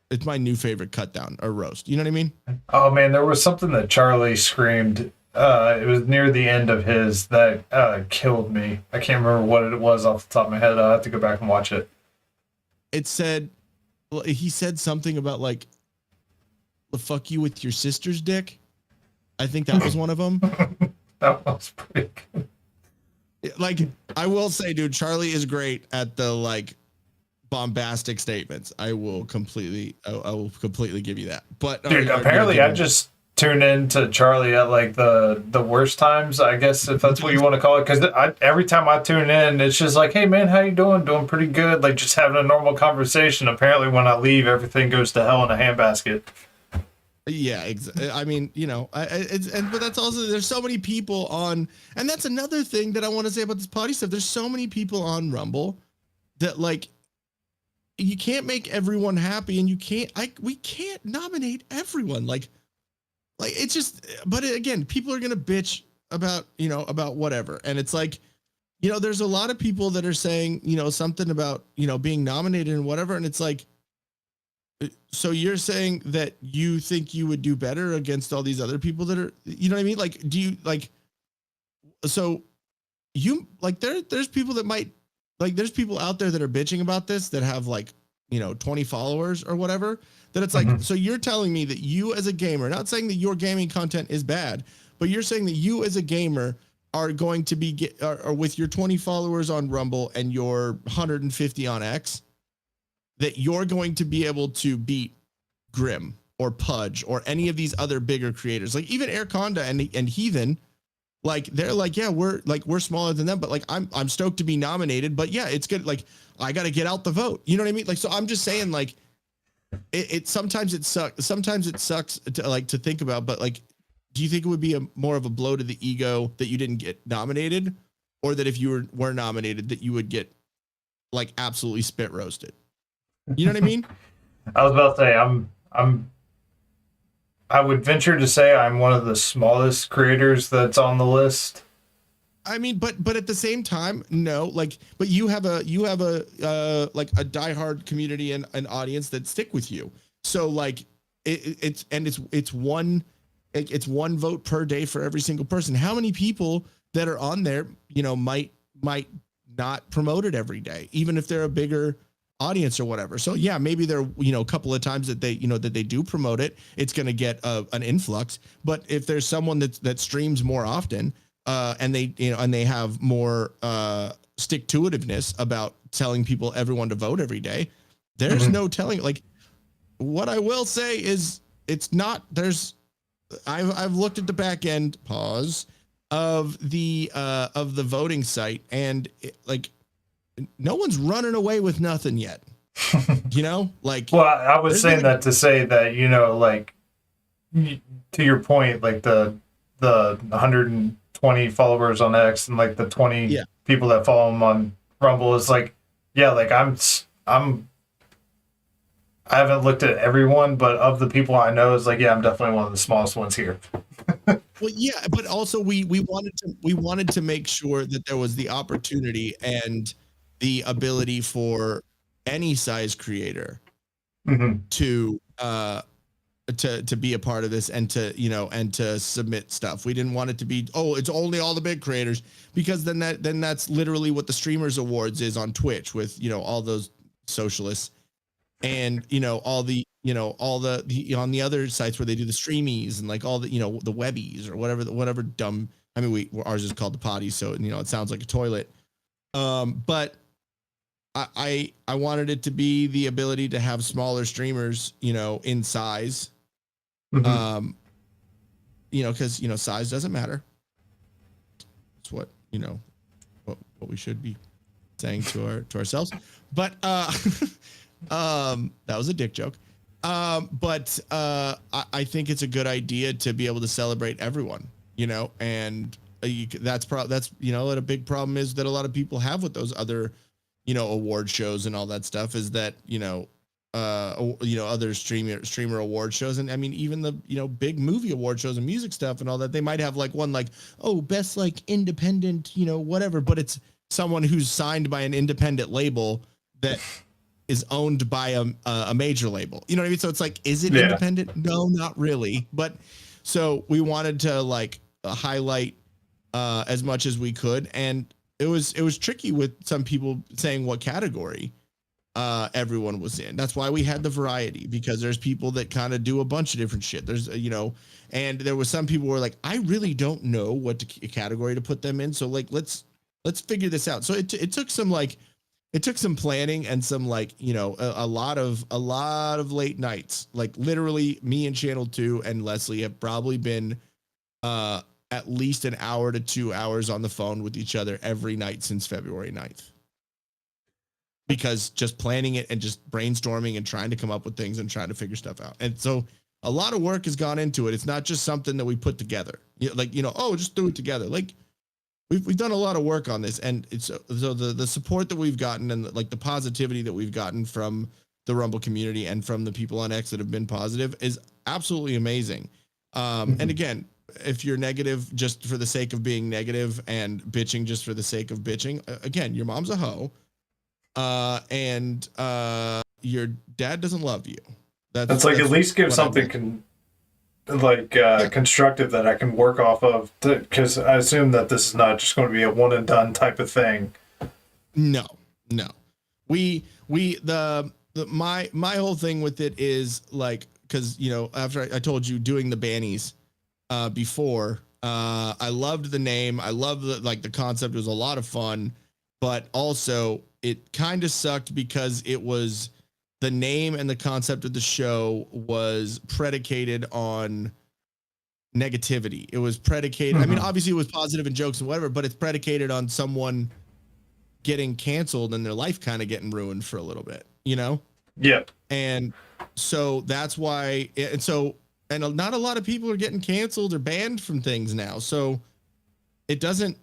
It's my new favorite cut down or roast. You know what I mean? Oh man, there was something that Charlie screamed. It was near the end of his that killed me. I can't remember what it was off the top of my head. I'll have to go back and watch it. He said something about like, fuck you with your sister's dick. I think that was one of them. That was pretty good. Like, I will say, dude, Charlie is great at the like bombastic statements. I will completely give you that. But dude, apparently I just tune in to Charlie at like the worst times, I guess, if that's what you want to call it. Because every time I tune in, it's just like, hey man, how you doing? Doing pretty good. Like just having a normal conversation. Apparently, when I leave, everything goes to hell in a handbasket. Yeah, I mean, but that's also, there's so many people on, and that's another thing that I want to say about this potty stuff. There's so many people on Rumble that like, you can't make everyone happy, and we can't nominate everyone. Like Like it's just, but again, people are gonna bitch about about whatever, and it's like, there's a lot of people that are saying something about being nominated and whatever, and it's like, so you're saying that you think you would do better against all these other people that are, you know what I mean? Like, do you like? So you like there's people that might like there's people out there that are bitching about this that have like 20 followers or whatever, that it's like, so you're telling me that you as a gamer, not saying that your gaming content is bad, but you're saying that you as a gamer are going to be or with your 20 followers on Rumble and your 150 on X, that you're going to be able to beat Grim or Pudge or any of these other bigger creators, like even Airconda and Heathen. Like they're like, yeah, we're smaller than them, but like I'm stoked to be nominated. But yeah, it's good. Like I got to get out the vote. You know what I mean? Like, so I'm just saying, like, it sometimes it sucks. Sometimes it sucks to think about. But like, do you think it would be more of a blow to the ego that you didn't get nominated, or that if you were nominated that you would get like absolutely spit roasted? You know what I mean? I was about to say I would venture to say I'm one of the smallest creators that's on the list. I mean, but at the same time, no, like, but you have a like a diehard community and an audience that stick with you. So like it's one vote per day for every single person. How many people that are on there, might not promote it every day, even if they're a bigger audience or whatever. So yeah, maybe there a couple of times that they that they do promote it, it's going to get an influx. But if there's someone that streams more often and they and they have more stick to itiveness about telling people everyone to vote every day, there's no telling. Like, what I will say is it's not, I've looked at the back end of the voting site, and like no one's running away with nothing yet. Like, well, I was saying that to say that, like, to your point, like the 120 followers on X and like the 20 people that follow him on Rumble is like, yeah, like I haven't looked at everyone, but of the people I know, is like, yeah, I'm definitely one of the smallest ones here. Well, yeah, but also we wanted to make sure that there was the opportunity and the ability for any size creator to be a part of this and to submit stuff. We didn't want it to be, it's only all the big creators, because then that's literally what the Streamers Awards is on Twitch with all those socialists and all the on the other sites where they do the streamies and like all the the webbies or whatever dumb. I mean, ours is called the Poddies, so it sounds like a toilet. But I wanted it to be the ability to have smaller streamers, in size, because size doesn't matter. It's what what we should be saying to ourselves. But that was a dick joke. But I think it's a good idea to be able to celebrate everyone, and that's a big problem is that a lot of people have with those other award shows and all that stuff, is that other streamer award shows, and I mean even the big movie award shows and music stuff and all that, they might have like one like, best like independent whatever, but it's someone who's signed by an independent label that is owned by a major label. You know what I mean? So it's like, is it independent? No, not really. But so we wanted to like highlight as much as we could, and it was tricky with some people saying what category everyone was in. That's why we had the variety, because there's people that kind of do a bunch of different shit. There's and there was some people who were like, I really don't know what category to put them in. So like let's figure this out. So it took some planning and some like a lot of late nights. Like literally me and Channel 2 and Leslie have probably been at least an hour to 2 hours on the phone with each other every night since February 9th. Because just planning it and just brainstorming and trying to come up with things and trying to figure stuff out. And so a lot of work has gone into it. It's not just something that we put together. Just do it together. Like we've done a lot of work on this, and it's so the support that we've gotten and like the positivity that we've gotten from the Rumble community and from the people on X that have been positive is absolutely amazing. And again, if you're negative just for the sake of being negative and bitching just for the sake of bitching, again, your mom's a hoe, and your dad doesn't love you. That's like, at least give something constructive that I can work off of, because I assume that this is not just going to be a one and done type of thing. No. My whole thing with it is like, because after I told you doing the bannies before, I loved the name, I loved the concept, it was a lot of fun, but also it kind of sucked because it was the name and the concept of the show was predicated on negativity. It was predicated, I mean, obviously it was positive and jokes and whatever, but it's predicated on someone getting canceled and their life kind of getting ruined for a little bit, Yep. And so that's why, and not a lot of people are getting canceled or banned from things now. So it doesn't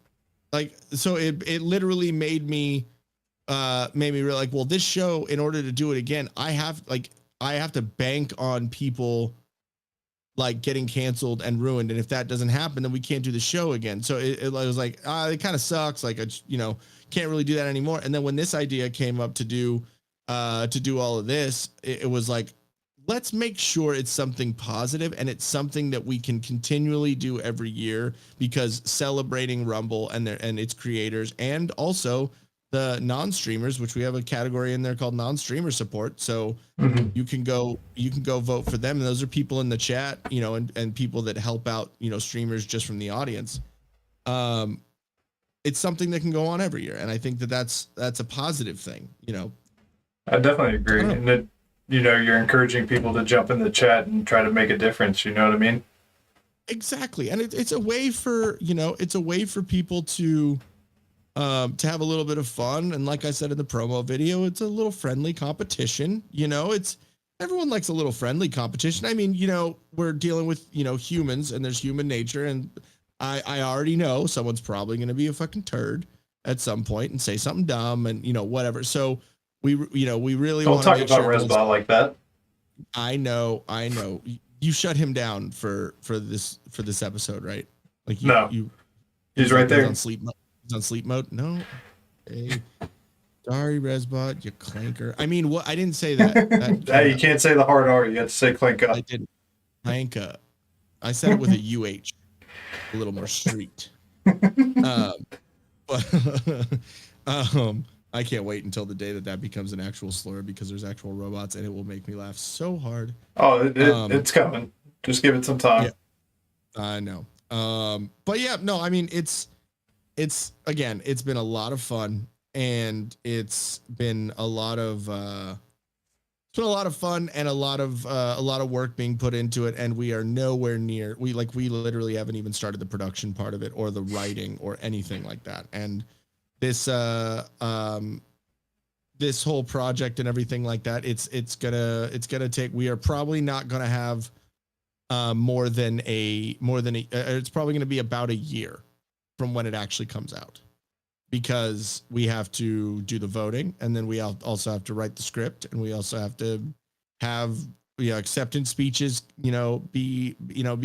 it literally made me realize, like, well, this show, in order to do it again, I have to bank on people like getting canceled and ruined. And if that doesn't happen, then we can't do the show again. So it was like, it kind of sucks. Like, I can't really do that anymore. And then when this idea came up to do all of this, it was like, let's make sure it's something positive and it's something that we can continually do every year, because celebrating Rumble and its creators, and also the non-streamers, which we have a category in there called non-streamer support. So you can go vote for them. And those are people in the chat, and people that help out, streamers just from the audience. It's something that can go on every year. And I think that's a positive thing, I definitely agree. And that, you're encouraging people to jump in the chat and try to make a difference. You know what I mean? Exactly. And it's a way for, people to have a little bit of fun. And like I said in the promo video, it's a little friendly competition. Everyone likes a little friendly competition. I mean, we're dealing with, humans, and there's human nature. And I already know someone's probably going to be a fucking turd at some point and say something dumb and, whatever. So we really don't talk about Resbot like that. I know. You shut him down for this episode, right? Like he's right there. He's on sleep mode. No. Hey, sorry, Resbot, you clanker. I mean, what? I didn't say that. Hey, you can't say the hard R. You have to say clanka. I didn't. Clanka. I said it with a UH, a little more street. I can't wait until the day that becomes an actual slur, because there's actual robots, and it will make me laugh so hard. Oh, it's coming. Just give it some time. Yeah, I know. But yeah, no, I mean, it's been a lot of fun, and it's been a lot of fun and a lot of work being put into it, and we are nowhere near. We literally haven't even started the production part of it, or the writing, or anything like that. And this whole project and everything like that, it's gonna take. We are probably not gonna have it's probably gonna be about a year from when it actually comes out, because we have to do the voting, and then we also have to write the script, and we also have to have acceptance speeches be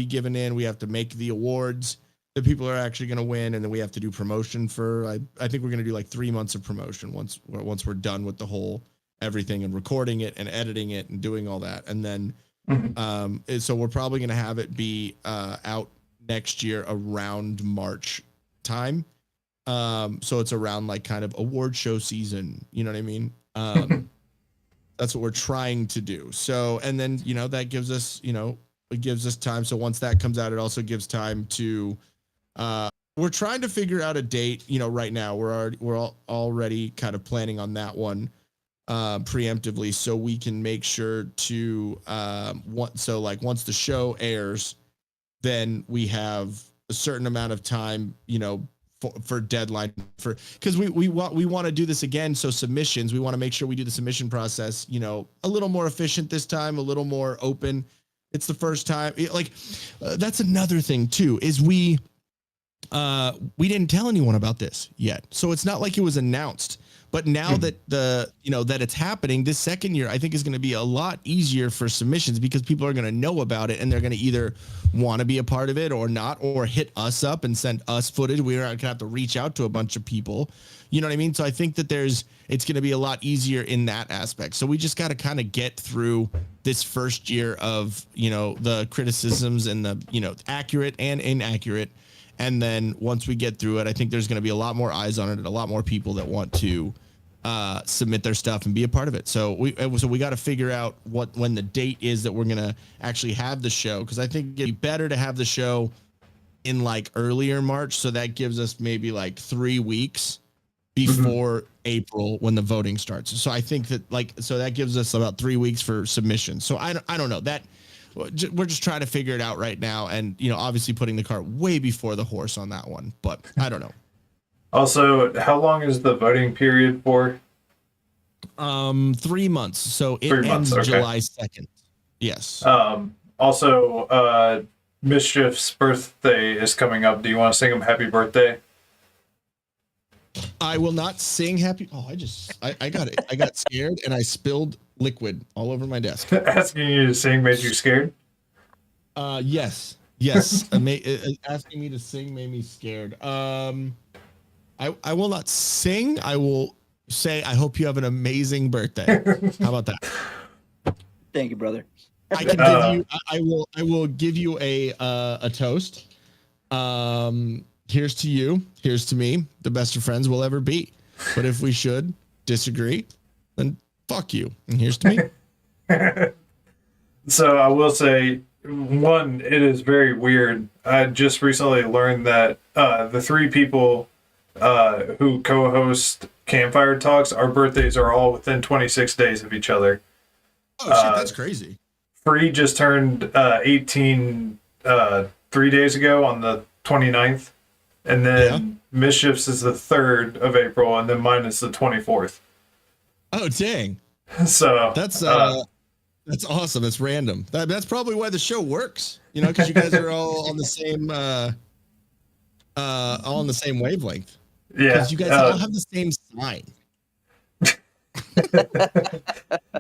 given in. We have to make the awards that people are actually going to win, and then we have to do promotion for I think we're going to do like 3 months of promotion once we're done with the whole everything, and recording it and editing it and doing all that. And then so we're probably going to have it be out next year around March time. So it's around like kind of award show season, you know what I mean? That's what we're trying to do. So, and then, that gives us, it gives us time. So once that comes out, it also gives time to, we're trying to figure out a date, right now we're already kind of planning on that one, preemptively, so we can make sure to, once the show airs, then we have a certain amount of time, for deadline, because we want to do this again. So submissions, we want to make sure we do the submission process, a little more efficient this time, a little more open. It's the first time. That's another thing too, is we didn't tell anyone about this yet. So it's not like it was announced, But now that that it's happening, this second year, I think is going to be a lot easier for submissions because people are going to know about it and they're going to either want to be a part of it or not, or hit us up and send us footage. We're not going to have to reach out to a bunch of people. You know what I mean? So I think that it's going to be a lot easier in that aspect. So we just got to kind of get through this first year of, the criticisms and the, accurate and inaccurate. And then once we get through it, I think there's going to be a lot more eyes on it and a lot more people that want to submit their stuff and be a part of it. So we got to figure out when the date is that we're going to actually have the show. Cause I think it'd be better to have the show in like earlier March. So that gives us maybe like 3 weeks before April when the voting starts. So I think that that gives us about 3 weeks for submission. So I don't know that we're just trying to figure it out right now. And, obviously putting the cart way before the horse on that one, but I don't know. Also, how long is the voting period for? 3 months. So it ends July 2nd. Yes. Also, Mischief's birthday is coming up. Do you want to sing him happy birthday? I will not sing happy. Oh, I got it. I got scared and I spilled liquid all over my desk. Asking you to sing made you scared? Yes. Asking me to sing made me scared. I will not sing. I will say, I hope you have an amazing birthday. How about that? Thank you, brother. I can give you, I will give you a toast. Here's to you. Here's to me. The best of friends we'll ever be. But if we should disagree, then fuck you. And here's to me. So I will say, one, it is very weird. I just recently learned that the 3 people who co-host Campfire Talks, our birthdays are all within 26 days of each other. Oh, shit, that's crazy. Free just turned 18 3 days ago on the 29th. And then Mischief's is the 3rd of April, and then mine is the 24th. Oh, dang. So that's awesome. It's random. That's probably why the show works. Because you guys are all on the same wavelength. Yeah. Because you guys all have the same sign.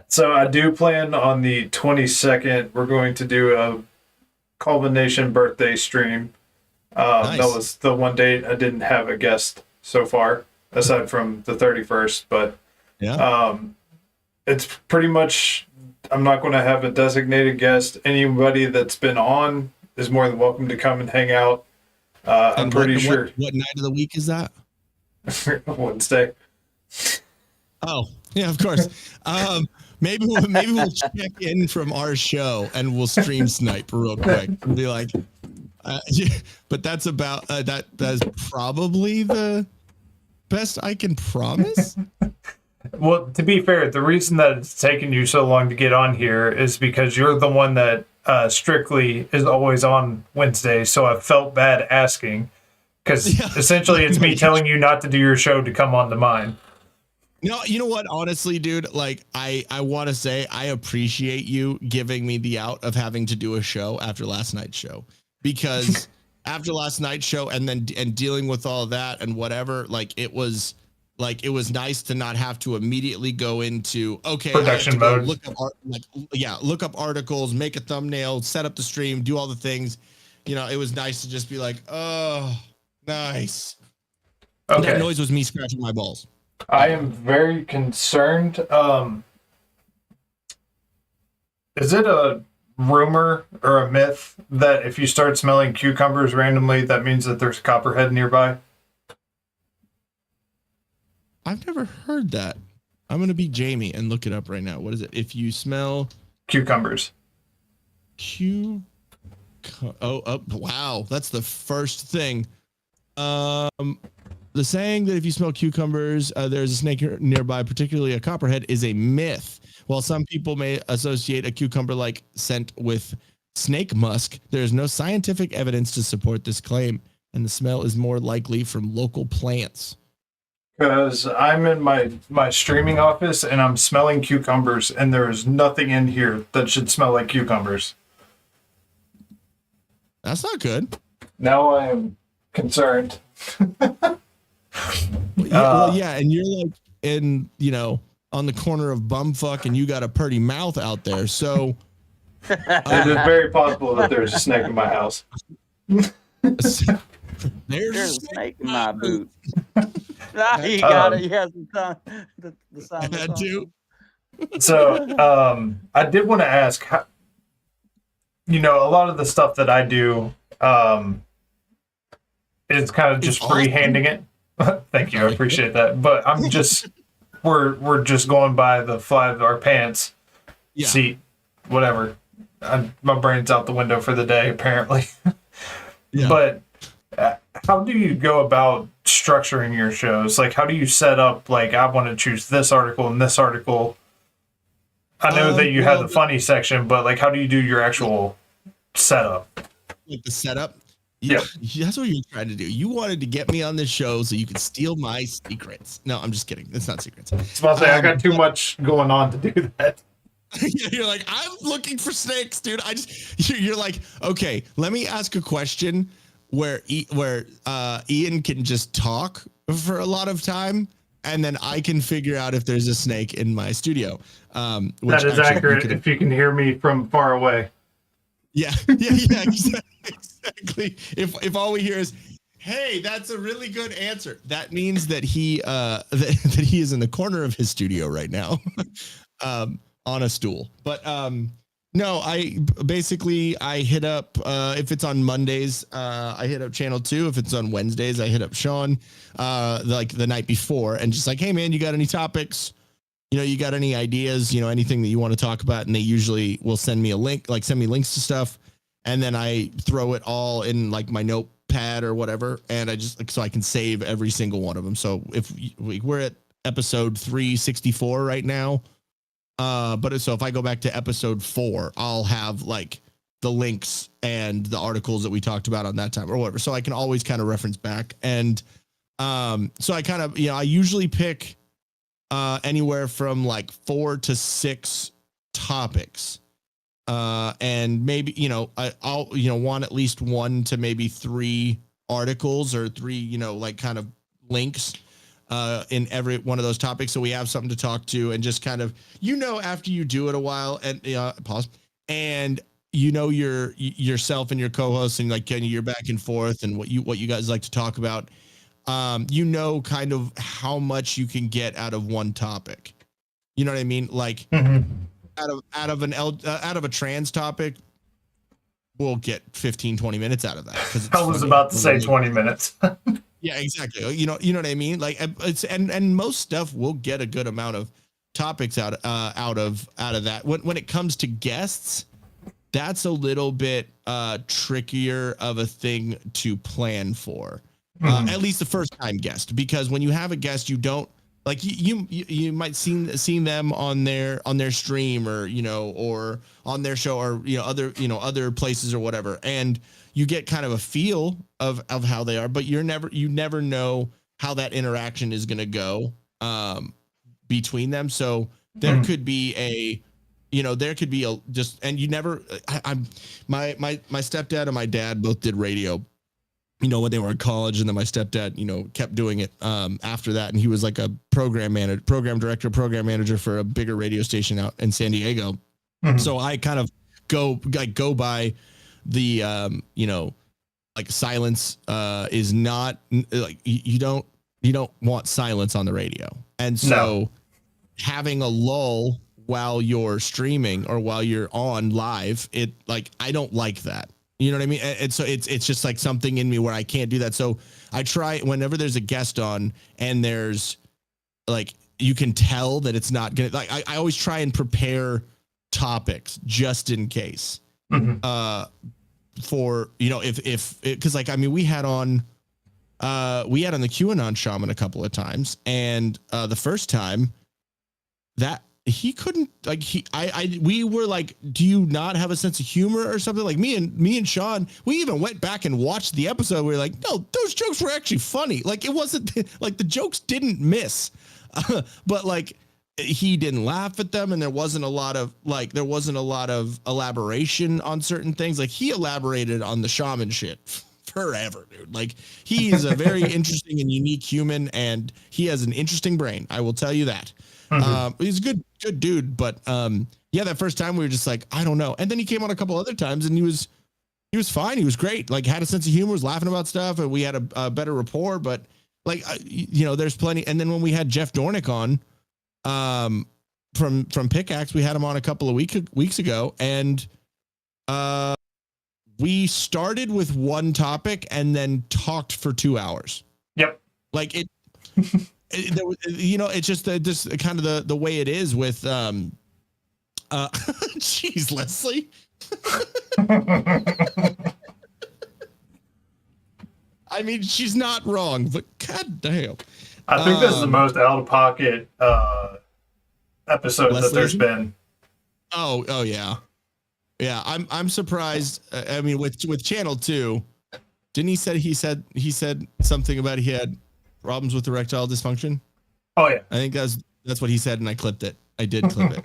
So I do plan on the 22nd. We're going to do a culmination birthday stream. Nice. That was the one date I didn't have a guest so far, aside from the 31st. But it's pretty much, I'm not going to have a designated guest. Anybody that's been on is more than welcome to come and hang out. I'm pretty sure. What night of the week is that? Wednesday. Oh, yeah, of course. Maybe we'll check in from our show and we'll stream snipe real quick and be like, but that's about that's probably the best I can promise. Well, to be fair, the reason that it's taken you so long to get on here is because you're the one that strictly is always on Wednesday. So I felt bad asking because essentially it's me telling you not to do your show to come on to mine. No, you know what? Honestly, dude, I want to say I appreciate you giving me the out of having to do a show after last night's show. Because after last night's show and dealing with all that and whatever, it was nice to not have to immediately go into production mode. Look up articles, make a thumbnail, set up the stream, do all the things. It was nice to just be like, oh, nice. Okay. That noise was me scratching my balls. I am very concerned. Is it a rumor or a myth that if you start smelling cucumbers randomly, that means that there's a copperhead nearby? I've never heard that. I'm going to be Jamie and look it up right now. What is it? If you smell cucumbers. Wow. That's the first thing. The saying that if you smell cucumbers, there's a snake nearby, particularly a copperhead, is a myth. While some people may associate a cucumber-like scent with snake musk, there is no scientific evidence to support this claim, and the smell is more likely from local plants. Because I'm in my streaming office and I'm smelling cucumbers, and there is nothing in here that should smell like cucumbers. That's not good. Now I am concerned. Yeah, and you're like, in, you know, on the corner of bumfuck and you got a pretty mouth out there. So it is very possible that there's a snake in my house. there's There's a snake in my boot. You got it. You have the sound. The sound. I had to. So I did want to ask, how, you know, a lot of the stuff that I do is kind of just freehanding it. Thank you, I appreciate that. But I'm just we're just going by the fly of our pants seat, whatever. My brain's out the window for the day, apparently. Yeah. But how do you go about structuring your shows? Like, how do you set up, like, I want to choose this article and this article? I know that you have the funny section, but, like, how do you do your actual setup? Like the setup? Yeah. That's what you're trying to do. You wanted to get me on this show so you could steal my secrets. No, I'm just kidding. It's not secrets. I was about to say, I got too much going on to do that. You're like, I'm looking for snakes, dude. You're like, okay, let me ask a question where Ian can just talk for a lot of time, and then I can figure out if there's a snake in my studio. That is accurate if you can hear me from far away. Yeah, exactly. If all we hear is, "Hey, that's a really good answer," that means that he that he is in the corner of his studio right now, on a stool. But no, I hit up if it's on Mondays, I hit up channel 2. If it's on Wednesdays, I hit up Sean like the night before and just like, hey man, you got any topics? You know, you got any ideas, you know, anything that you want to talk about? And they usually will send me a link, like send me links to stuff. And then I throw it all in like my notepad or whatever. And I just, like, so I can save every single one of them. So if we're at episode 364 right now, but so if I go back to episode 4, I'll have like the links and the articles that we talked about on that time or whatever. So I can always kind of reference back. And so I kind of, you know, I usually pick anywhere from like 4 to 6 topics. And maybe, you know, I'll, you know, want at least 1 to maybe 3 articles or 3, you know, like kind of links in every one of those topics. So we have something to talk to and just kind of, you know, after you do it a while and pause and you know, yourself and your co-host and like you're back and forth and what you guys like to talk about. You know, kind of how much you can get out of one topic. You know what I mean? Like out of a trans topic, we'll get 15-20 minutes out of that. I was about to say 20 minutes. Yeah, exactly. You know what I mean? Like it's and most stuff will get a good amount of topics out of that. When it comes to guests, that's a little bit trickier of a thing to plan for. At least the first time guest, because when you have a guest, you don't like you might seen them on their stream or, you know, or on their show or, you know, other places or whatever. And you get kind of a feel of how they are, but you never know how that interaction is going to go between them. So there could be and you never, my stepdad and my dad both did radio, you know, when they were in college, and then my stepdad, you know, kept doing it after that. And he was like a program director for a bigger radio station out in San Diego. So I kind of go by the, you know, like silence is not like, you don't want silence on the radio. And so having a lull while you're streaming or while you're on live, it like, I don't like that. You know what I mean? And so it's just like something in me where I can't do that. So I try whenever there's a guest on and there's like, you can tell that it's not gonna, like, I always try and prepare topics just in case. For, you know, if cause like, I mean, we had on the QAnon shaman a couple of times, and the first time that he couldn't, like, we were like, do you not have a sense of humor or something? Like me and Sean, we even went back and watched the episode. We were like, no, those jokes were actually funny. Like, it wasn't like the jokes didn't miss, but like he didn't laugh at them. And there wasn't a lot of elaboration on certain things. Like he elaborated on the shaman shit forever, dude. Like, he is a very interesting and unique human, and he has an interesting brain. I will tell you that. He's a good dude, but yeah, that first time we were just like, I don't know. And then he came on a couple other times, and he was fine. He was great. Like, had a sense of humor, was laughing about stuff, and we had a better rapport. But like, you know, there's plenty. And then when we had Jeff Dornick on, from Pickaxe, we had him on a couple of weeks ago, and we started with one topic and then talked for 2 hours. Yep. Like it, you know, it's just this kind of the way it is with jeez, Leslie. I mean, she's not wrong, but god damn. I think this is the most out of pocket episode Leslie? That there's been. Oh yeah. Yeah, I'm surprised. I mean, with Channel 2, didn't he said something about he had problems with erectile dysfunction? Oh yeah, I think that's what he said, and I clipped it. I did clip it.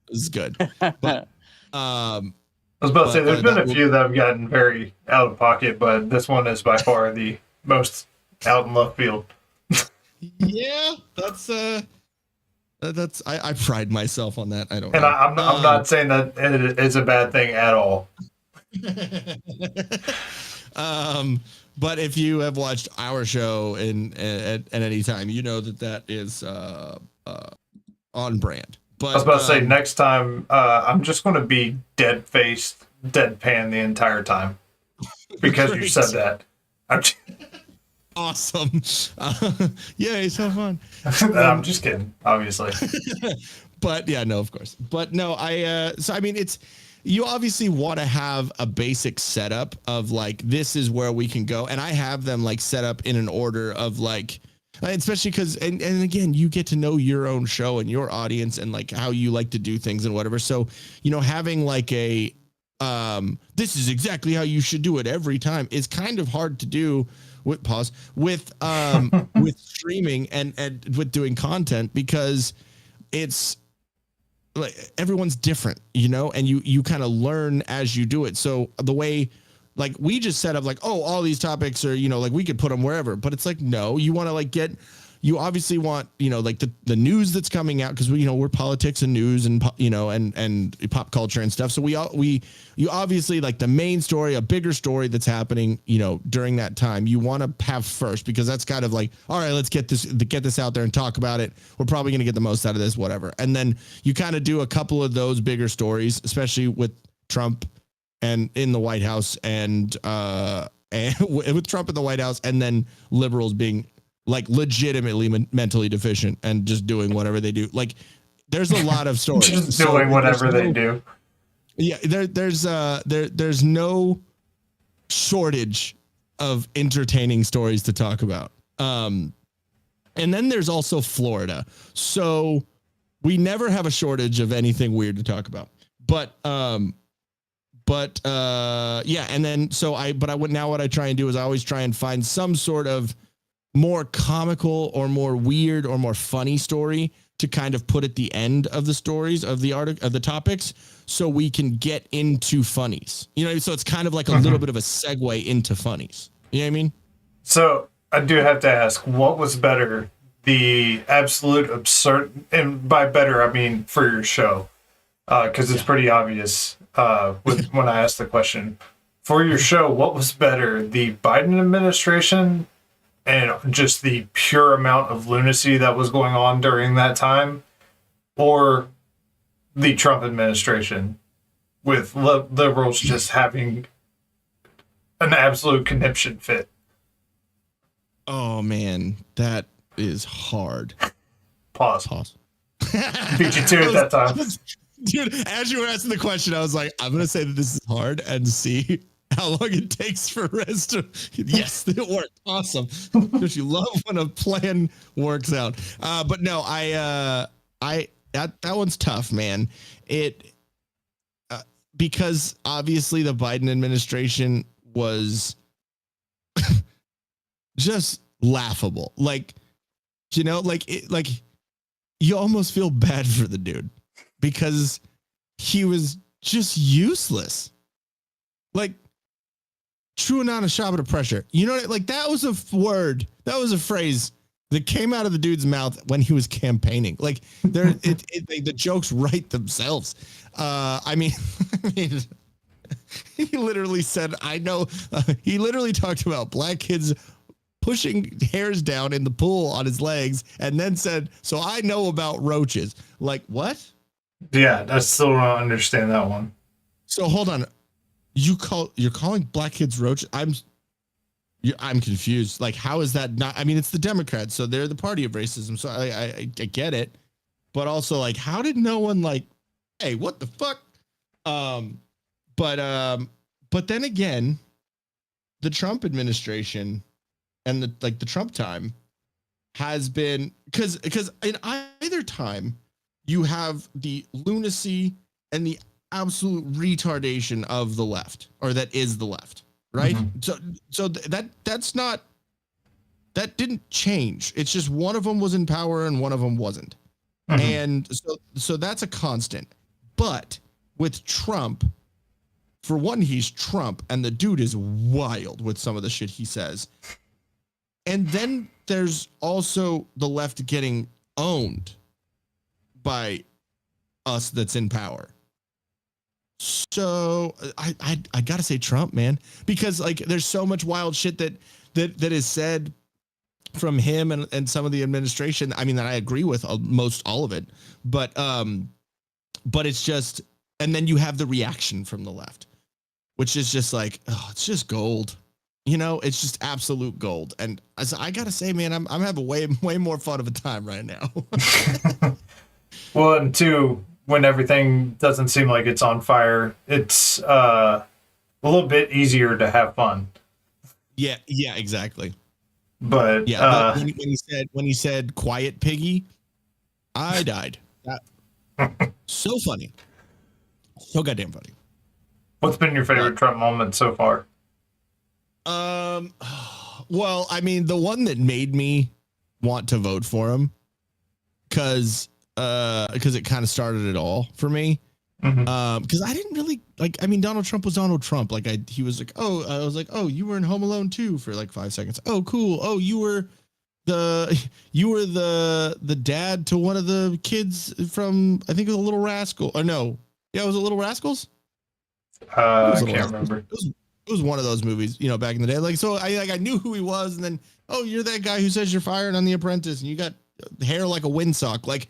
This is good. But, I was about to say there's been a few that have gotten very out of pocket, but this one is by far the most out in left field. Yeah, that's I pride myself on that. I don't know. And I'm not saying that it is a bad thing at all. But if you have watched our show at any time, you know that is on brand. But I was about to say next time I'm just going to be deadpan the entire time because you said that. Awesome. Yay, so fun. I'm just kidding, obviously. But yeah, no, of course. But no, so I mean, you obviously want to have a basic setup of like, this is where we can go. And I have them like set up in an order of like, especially because, and again, you get to know your own show and your audience and like how you like to do things and whatever. So, you know, having like this is exactly how you should do it every time is kind of hard to do with with streaming and with doing content, because it's like everyone's different, you know, and you kind of learn as you do it. So the way, like, we just set up like, oh, all these topics are, you know, like we could put them wherever, but it's like, no, you want to like you obviously want, you know, like the news that's coming out, because we're politics and news and, you know, and pop culture and stuff. So you obviously like the main story, a bigger story that's happening, you know, during that time, you want to have first, because that's kind of like, all right, let's get this out there and talk about it. We're probably going to get the most out of this, whatever. And then you kind of do a couple of those bigger stories, especially with Trump and in the White House and with Trump in the White House, and then liberals being like legitimately mentally deficient and just doing whatever they do. Like, there's a lot of stories. Just doing whatever they do. Yeah, there's no shortage of entertaining stories to talk about. And then there's also Florida. So we never have a shortage of anything weird to talk about. But yeah, and then what I try and do is I always try and find some sort of more comical or more weird or more funny story to kind of put at the end of the stories of the article of the topics, so we can get into funnies. You know, so it's kind of like a little bit of a segue into funnies. You know what I mean? So I do have to ask, what was better, the absolute absurd, and by better I mean for your show, because it's pretty obvious when I asked the question. For your show, what was better, the Biden administration and just the pure amount of lunacy that was going on during that time, or the Trump administration with liberals just having an absolute conniption fit? Oh man, that is hard. Pause. Beat you to it that time. Dude, as you were asking the question, I was like, I'm going to say that this is hard and see how long it takes for rest to. Yes, it worked. Awesome. Because you love when a plan works out. But no, that one's tough, man. Because obviously the Biden administration was just laughable. Like, you know, like you almost feel bad for the dude because he was just useless. Like, True not a shot of pressure. You know, like that was a word. That was a phrase that came out of the dude's mouth when he was campaigning. Like the jokes write themselves. I mean, he literally said, I know. He literally talked about black kids pushing hairs down in the pool on his legs and then said, so I know about roaches. Like, what? Yeah, I still don't understand that one. So hold on. You're calling black kids roaches? I'm confused. Like, how is that not? I mean, it's the Democrats, so they're the party of racism. So I get it, but also like, how did no one like, hey, what the fuck? But then again, the Trump administration and the Trump time has been because in either time you have the lunacy and the absolute retardation of the left, or that is the left, right? So that's not, that didn't change. It's just one of them was in power and one of them wasn't. And so that's a constant. But with Trump, for one, he's Trump, and the dude is wild with some of the shit he says. And then there's also the left getting owned by us that's in power. So I gotta say Trump, man, because like there's so much wild shit that is said from him and some of the administration. I mean, that I agree with most all of it, but it's just, and then you have the reaction from the left, which is just like, oh, it's just gold, you know, it's just absolute gold. And as I gotta say, man, I'm having way more fun of a time right now. Well, and two, when everything doesn't seem like it's on fire, it's a little bit easier to have fun. Yeah, exactly. But yeah, when he said "quiet piggy," I died. So funny, so goddamn funny. What's been your favorite Trump moment so far? Well, I mean, the one that made me want to vote for him, because it kind of started it all for me. Because I didn't really like, I mean, Donald Trump was Donald Trump. Like he was like, I was like, oh, you were in Home Alone 2 for like 5 seconds. Oh, cool. Oh, you were the dad to one of the kids from, I think it was a Little Rascal. Or no. Yeah, was it Little Rascals? I can't remember. It was one of those movies, you know, back in the day. Like, so I knew who he was, and then, oh, you're that guy who says you're fired on The Apprentice, and you got hair like a windsock. Like,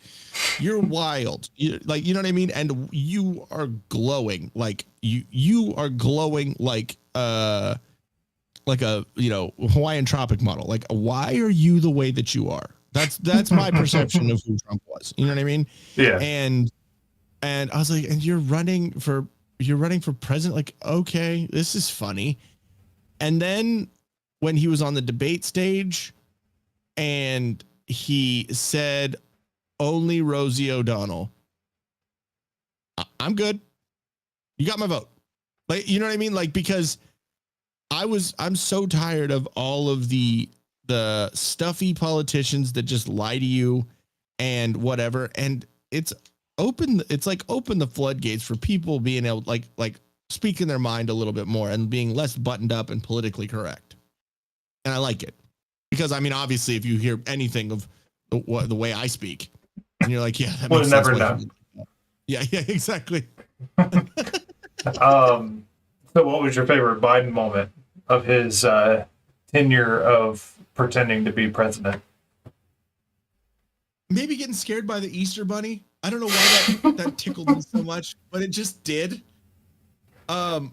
you're wild. You know what I mean? And you are glowing. Like you are glowing like a, you know, Hawaiian tropic model. Like, why are you the way that you are? That's my perception of who Trump was. You know what I mean? Yeah. And I was like, and you're running for president. Like, okay, this is funny. And then when he was on the debate stage and he said only Rosie O'Donnell, I'm good. You got my vote. Like, you know what I mean? Like, because I'm so tired of all of the stuffy politicians that just lie to you and whatever. And it's like open the floodgates for people being able like speaking their mind a little bit more and being less buttoned up and politically correct. And I like it. Because, I mean, obviously, if you hear anything of the way I speak, and you're like, yeah, that makes sense. We'll never know. Yeah, exactly. So what was your favorite Biden moment of his tenure of pretending to be president? Maybe getting scared by the Easter Bunny. I don't know why that tickled me so much, but it just did. Him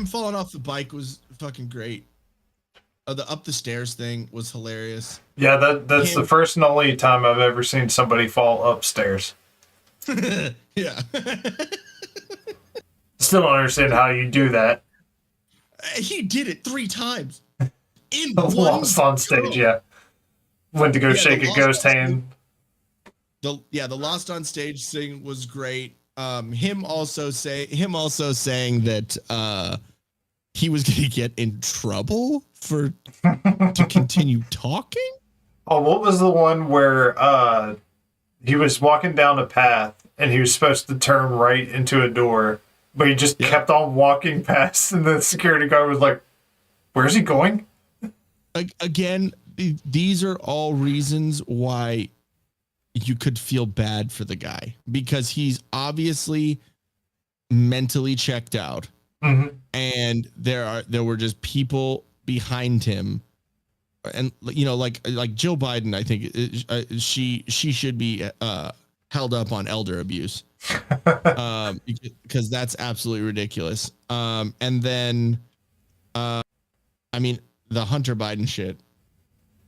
falling off the bike was fucking great. The up the stairs thing was hilarious. Yeah, that's the first and only time I've ever seen somebody fall upstairs. Yeah. Still don't understand how you do that. He did it 3 times. In Lost on stage, yeah. Went to go shake a ghost hand. The Lost on Stage thing was great. Him also saying that he was going to get in trouble to continue talking. Oh, what was the one where he was walking down a path and he was supposed to turn right into a door, but he just kept on walking past, and the security guard was like, Where's he going? Again, these are all reasons why you could feel bad for the guy, because he's obviously mentally checked out. Mm-hmm. And there were just people behind him, and like Jill Biden, I think she should be held up on elder abuse, because that's absolutely ridiculous. And then I mean, the Hunter Biden shit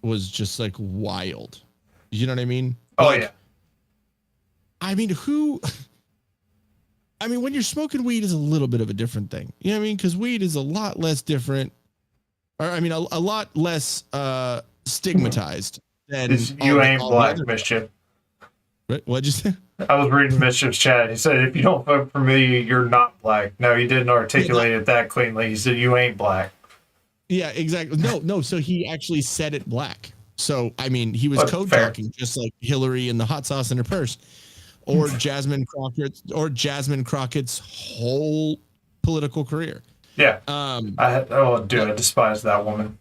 was just like wild. You know what I mean? Oh, like, yeah. I mean, when you're smoking weed is a little bit of a different thing. You know what I mean? Because weed is a lot less different, or I mean, a lot less stigmatized than You ain't black, Mischief. Right? What'd you say? I was reading Mischief's chat. He said, if you don't vote for me, you're not black. No, he didn't articulate it that cleanly. He said, you ain't black. Yeah, exactly. No. So he actually said it black. So, I mean, he was code fair. talking, just like Hillary and the hot sauce in her purse, or Jasmine Crockett's whole political career. Yeah. I despise that woman.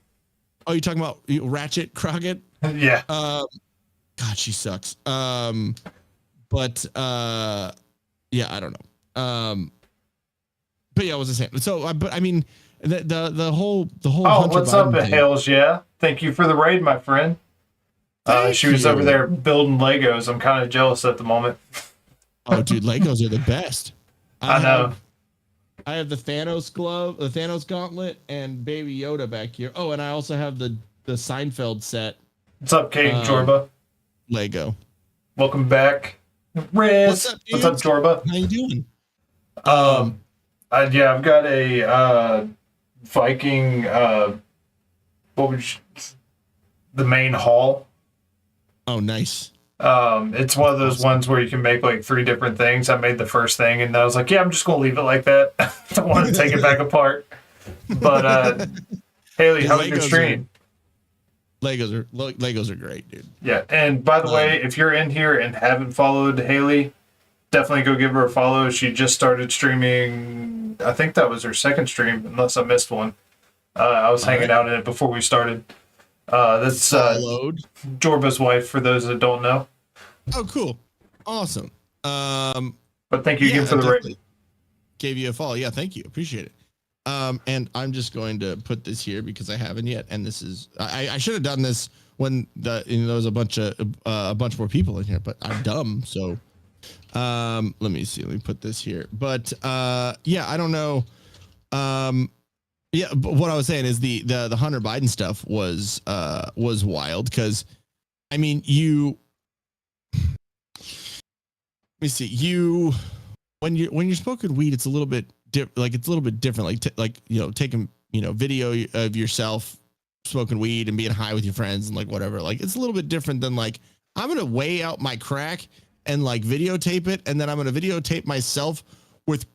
Oh, you're talking about Ratchet Crockett? Yeah. God, she sucks. But yeah, I don't know. But yeah, I was saying. So, but I mean, the whole. Oh, Hunter what's Biden up, thing. Hales? Yeah. Thank you for the raid, my friend. She was over there building Legos. I'm kind of jealous at the moment. Oh, dude, Legos are the best. I know. I have the Thanos glove, the Thanos gauntlet, and Baby Yoda back here. Oh, and I also have the Seinfeld set. What's up, Kate Jorba? Lego. Welcome back, Riz. What's up, Jorba? How you doing? I've got a Viking. The main hall. Oh, nice. It's one of those ones where you can make like 3 different things. I made the first thing, and I was like, yeah, I'm just gonna leave it like that. Don't want to take it back apart. But Haley, how was your stream? Legos are great, dude. Yeah, and by the way, if you're in here and haven't followed Haley, definitely go give her a follow. She just started streaming. I think that was her second stream, unless I missed one. I was hanging out in it before we started. That's Jorba's wife, for those that don't know. Oh, cool. Awesome. But thank you again for the rating. Gave you a follow. Yeah, thank you. Appreciate it. And I'm just going to put this here because I haven't yet. And this is, I should have done this when there was a bunch more people in here, but I'm dumb. So, let me see. Let me put this here. But, yeah, I don't know. Yeah, but what I was saying is the Hunter Biden stuff was wild, because I mean, let me see, when you're smoking weed, it's a little bit different, taking video of yourself smoking weed and being high with your friends and like whatever, like it's a little bit different than like I'm gonna weigh out my crack and like videotape it, and then I'm gonna videotape myself with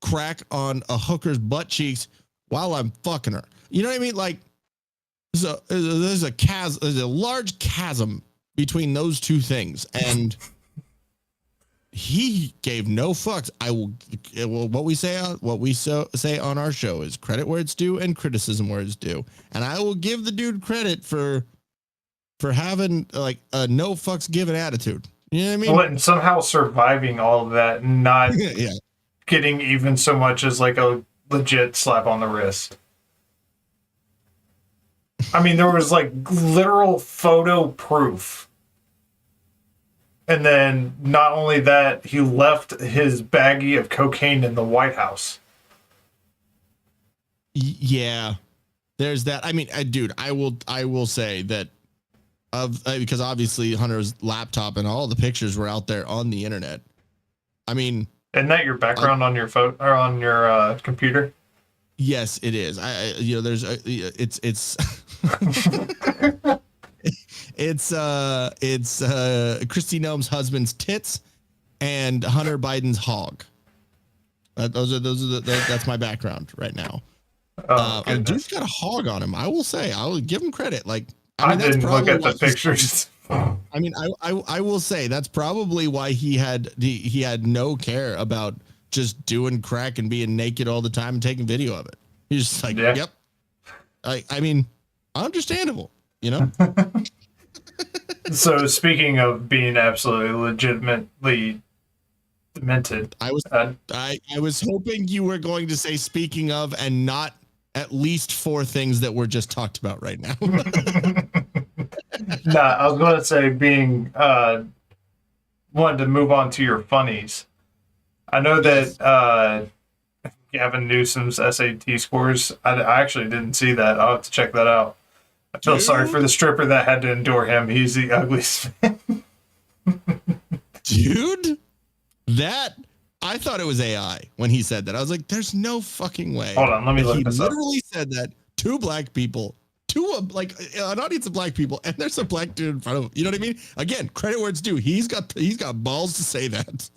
crack on a hooker's butt cheeks while I'm fucking her. You know what I mean? Like, there's a large chasm between those two things, and he gave no fucks. What we say on our show is credit where it's due and criticism where it's due, and I will give the dude credit for having like a no fucks given attitude. You know what I mean? Well, and somehow surviving all of that, and not yeah. getting even so much as like a legit slap on the wrist. I mean, there was like literal photo proof. And then not only that, he left his baggie of cocaine in the White House. Yeah, there's that. I mean, dude, I will say that because obviously Hunter's laptop and all the pictures were out there on the internet. I mean, isn't that your background on your phone or on your computer? Yes, it is. There's it's it's Kristi Noem's husband's tits and Hunter Biden's hog. That's my background right now. And dude's got a hog on him. I will say, I will give him credit. Like, I didn't look at the pictures. I mean, I will say that's probably why he had no care about just doing crack and being naked all the time and taking video of it. He's just like, yep. I mean, understandable, you know. So speaking of being absolutely legitimately demented, I was hoping you were going to say speaking of and not at least 4 things that were just talked about right now. nah, I was going to say being wanted to move on to your funnies. I know that Gavin Newsom's SAT scores. I actually didn't see that. I'll have to check that out. I feel sorry for the stripper that had to endure him. He's the ugliest man. Dude, that I thought it was AI when he said that. I was like, there's no fucking way. Hold on, let me look this up. He literally said that to black people, to like an audience of black people, and there's a black dude in front of him. You know what I mean? Again, credit where it's due. He's got balls to say that.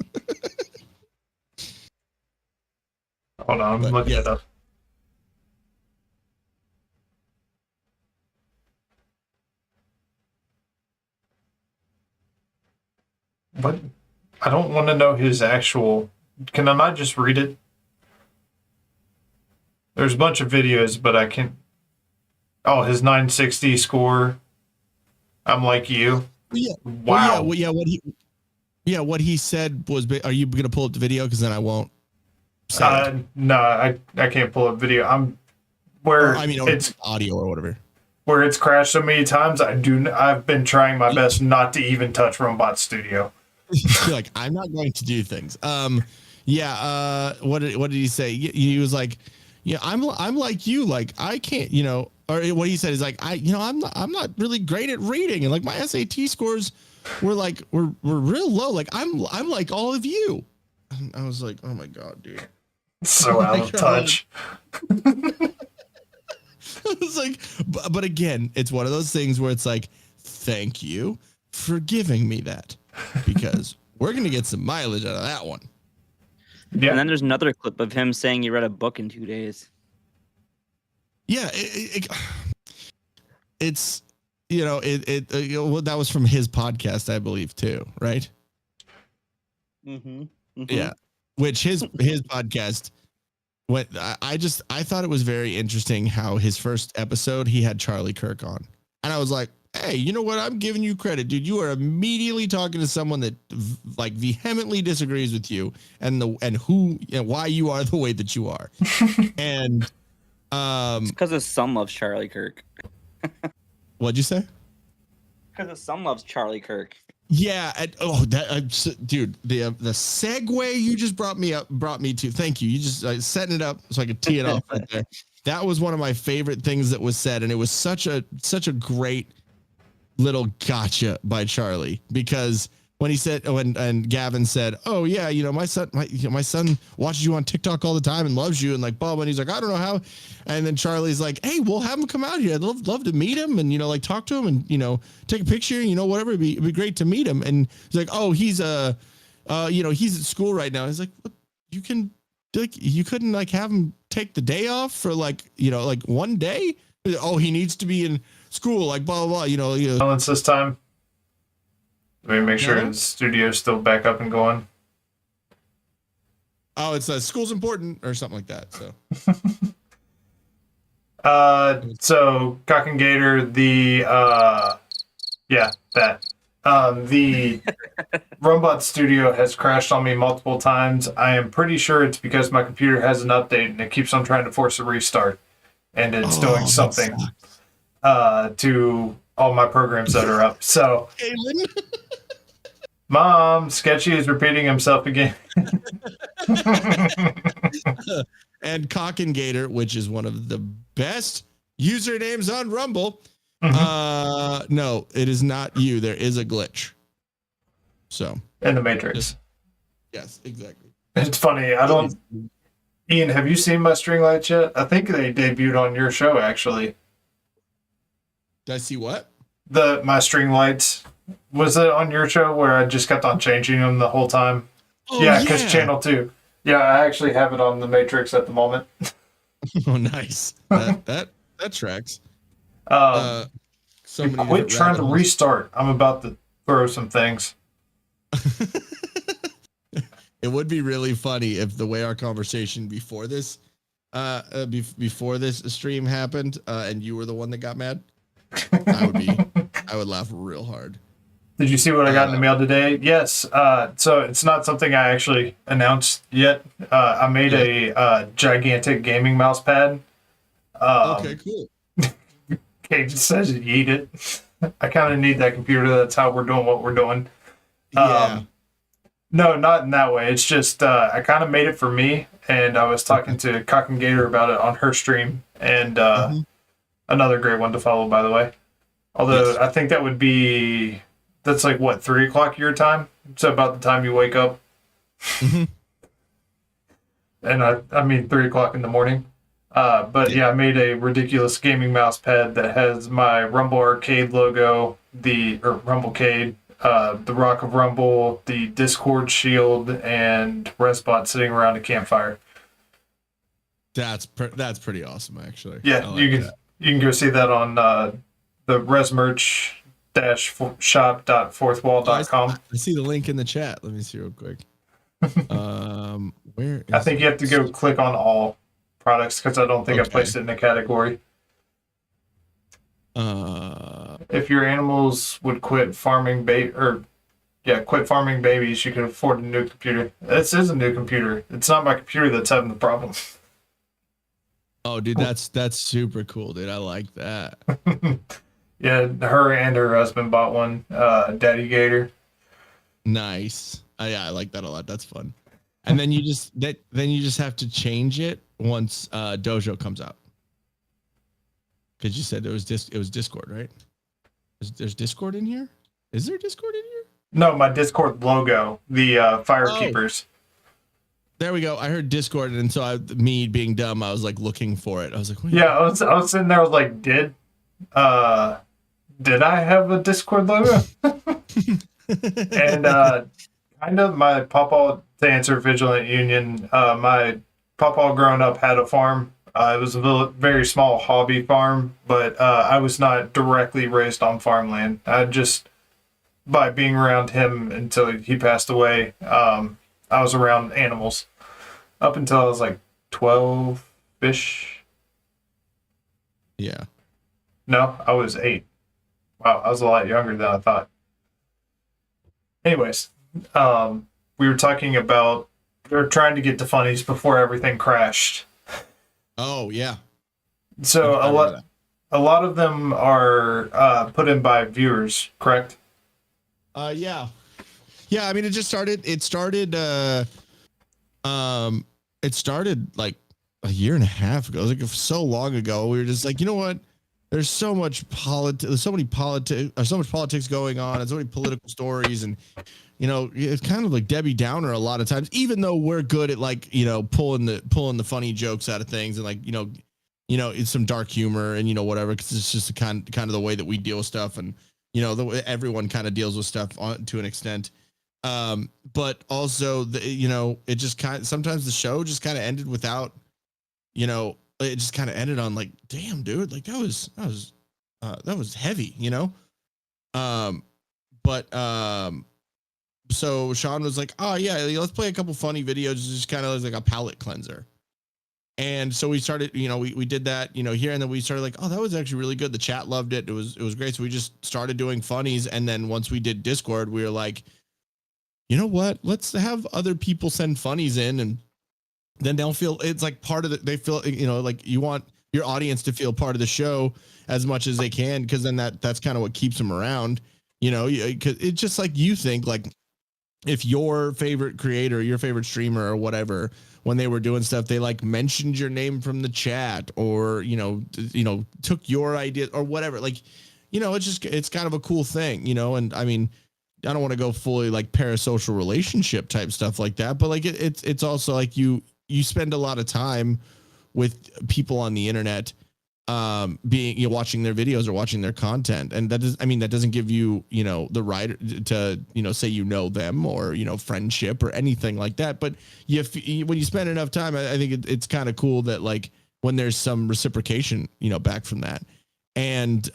Hold on, I'm looking it up. What? I don't want to know his actual. Can I not just read it? There's a bunch of videos, but I can't. Oh, his 960 score. I'm like you. Yeah. Wow. What he said was. Are you gonna pull up the video? Because then I won't. No, I can't pull up video. I'm where it's audio or whatever. Where it's crashed so many times. I've been trying my best not to even touch Robot Studio. Like, I'm not going to do things. What did he say? He was like, yeah, I'm like you. Like, I can't, or what he said is like, I'm not really great at reading, and like my SAT scores were real low. Like I'm like all of you. And I was like, oh my God, dude. So out of touch. It's like, but again, it's one of those things where it's like, thank you for giving me that, because we're gonna get some mileage out of that one. Yeah. And then there's another clip of him saying he read a book in 2 days. Yeah, it's that was from his podcast, I believe, too, right? Mm-hmm. Yeah, which his podcast. I thought it was very interesting how his first episode he had Charlie Kirk on, and I was like, hey, you know what? I'm giving you credit, dude. You are immediately talking to someone that like vehemently disagrees with you and why you are the way that you are. And it's because his son loves Charlie Kirk. What'd you say? Because his son loves Charlie Kirk. Yeah. Dude, the segue you just brought me to. Thank you. You just setting it up so I could tee it off right there. That was one of my favorite things that was said, and it was such a great little gotcha by Charlie, because when he said, and Gavin said, oh yeah, my son watches you on TikTok all the time and loves you, and like blah, and he's like, I don't know how. And then Charlie's like, hey, we'll have him come out here. I'd love to meet him and like talk to him and take a picture, whatever. It'd be great to meet him. And he's like, oh, he's he's at school right now. He's like, what? You couldn't like have him take the day off for like one day? Oh, he needs to be in school, like blah blah blah. Balance this time. Let me make sure the studio's still back up and going. Oh, it's school's important or something like that. So. So Cock and Gator, the Robot Studio has crashed on me multiple times. I am pretty sure it's because my computer has an update and it keeps on trying to force a restart, and it's doing something to all my programs that are up. So, Mom, Sketchy is repeating himself again. And Cock and Gator, which is one of the best usernames on Rumble. No, it is not you. There is a glitch. So in the Matrix. Yes, exactly. It's funny. Ian, have you seen my string lights yet? I think they debuted on your show, actually. Did I see what? My string lights. Was it on your show where I just kept on changing them the whole time? Oh, yeah, because channel 2. Yeah, I actually have it on the Matrix at the moment. Oh, nice. That tracks. Quit trying to restart. I'm about to throw some things. It would be really funny if the way our conversation before this before this stream happened, and you were the one that got mad, I would laugh real hard. Did you see what I got in the mail today? Yes. So it's not something I actually announced yet. I made a gigantic gaming mouse pad. Okay, cool. Kate just says eat it. I kind of need that computer. That's how we're doing what we're doing. Yeah. No, not in that way. It's just I kind of made it for me, and I was talking to Cock and Gator about it on her stream, and another great one to follow, by the way. Although I think that would be that's like what 3 o'clock your time, so about the time you wake up. And I mean 3 o'clock in the morning. But yeah, I made a ridiculous gaming mouse pad that has my RumbleCade logo, RumbleCade, the Rock of Rumble, the Discord shield, and Resbot sitting around a campfire. That's pretty awesome, actually. Yeah, like you can go see that on the resmerch-shop.fourthwall.com. I see the link in the chat. Let me see real quick. Where? I think you have to go click on all products because I don't think I placed it in a category. If your animals would quit farming babies, you can afford a new computer. This is a new computer. It's not my computer that's having the problem. Oh, dude, that's super cool, dude. I like that. Yeah, her and her husband bought one. Daddy Gator. Nice. Yeah, I like that a lot. That's fun. And then you just have to change it once Dojo comes out. Because you said it was Discord, right? There's Discord in here? Is there Discord in here? No, my Discord logo, the Firekeepers. There we go. I heard Discord, and so me being dumb, I was like looking for it. I was like, wait. Yeah, I was sitting there. I was like, did I have a Discord logo? And kind of my pawpaw, to answer Vigilant Union, my pawpaw growing up had a farm. It was a very small hobby farm, but I was not directly raised on farmland. I just, by being around him until he passed away, I was around animals up until I was like 12-ish. Yeah. No, I was 8. Wow, I was a lot younger than I thought. Anyways, we were talking about we were trying to get to Funnies before everything crashed. Oh yeah. So a lot of them are put in by viewers, correct? Yeah. I mean, it started like a year and a half ago. It was like so long ago. We were just like, you know what? There's so much politics going on, and so many political stories, and it's kind of like Debbie Downer a lot of times. Even though we're good at like pulling the funny jokes out of things, and like it's some dark humor and whatever, because it's just the kind of the way that we deal with stuff, and the way everyone kind of deals with stuff to an extent. But also it just sometimes the show just kind of ended without it just kind of ended on like, damn, dude, like that was heavy, so Sean was like, oh yeah, let's play a couple funny videos, just kind of like a palate cleanser. And so we started, we did that, here, and then we started like, oh, that was actually really good. The chat loved it. It was great. So we just started doing funnies. And then once we did Discord, we were like, you know what, let's have other people send funnies in, and then they'll feel it's like part of they feel, like you want your audience to feel part of the show as much as they can. Because then that's kind of what keeps them around, because it's just like, you think like if your favorite creator, your favorite streamer or whatever, when they were doing stuff, they like mentioned your name from the chat, or, took your idea or whatever, like, it's kind of a cool thing, and I mean, I don't want to go fully like parasocial relationship type stuff like that, but like it's also like you spend a lot of time with people on the internet, being watching their videos or watching their content, and that doesn't give you the right to say them or friendship or anything like that. But when you spend enough time, I think it's kind of cool that like when there's some reciprocation back from that, and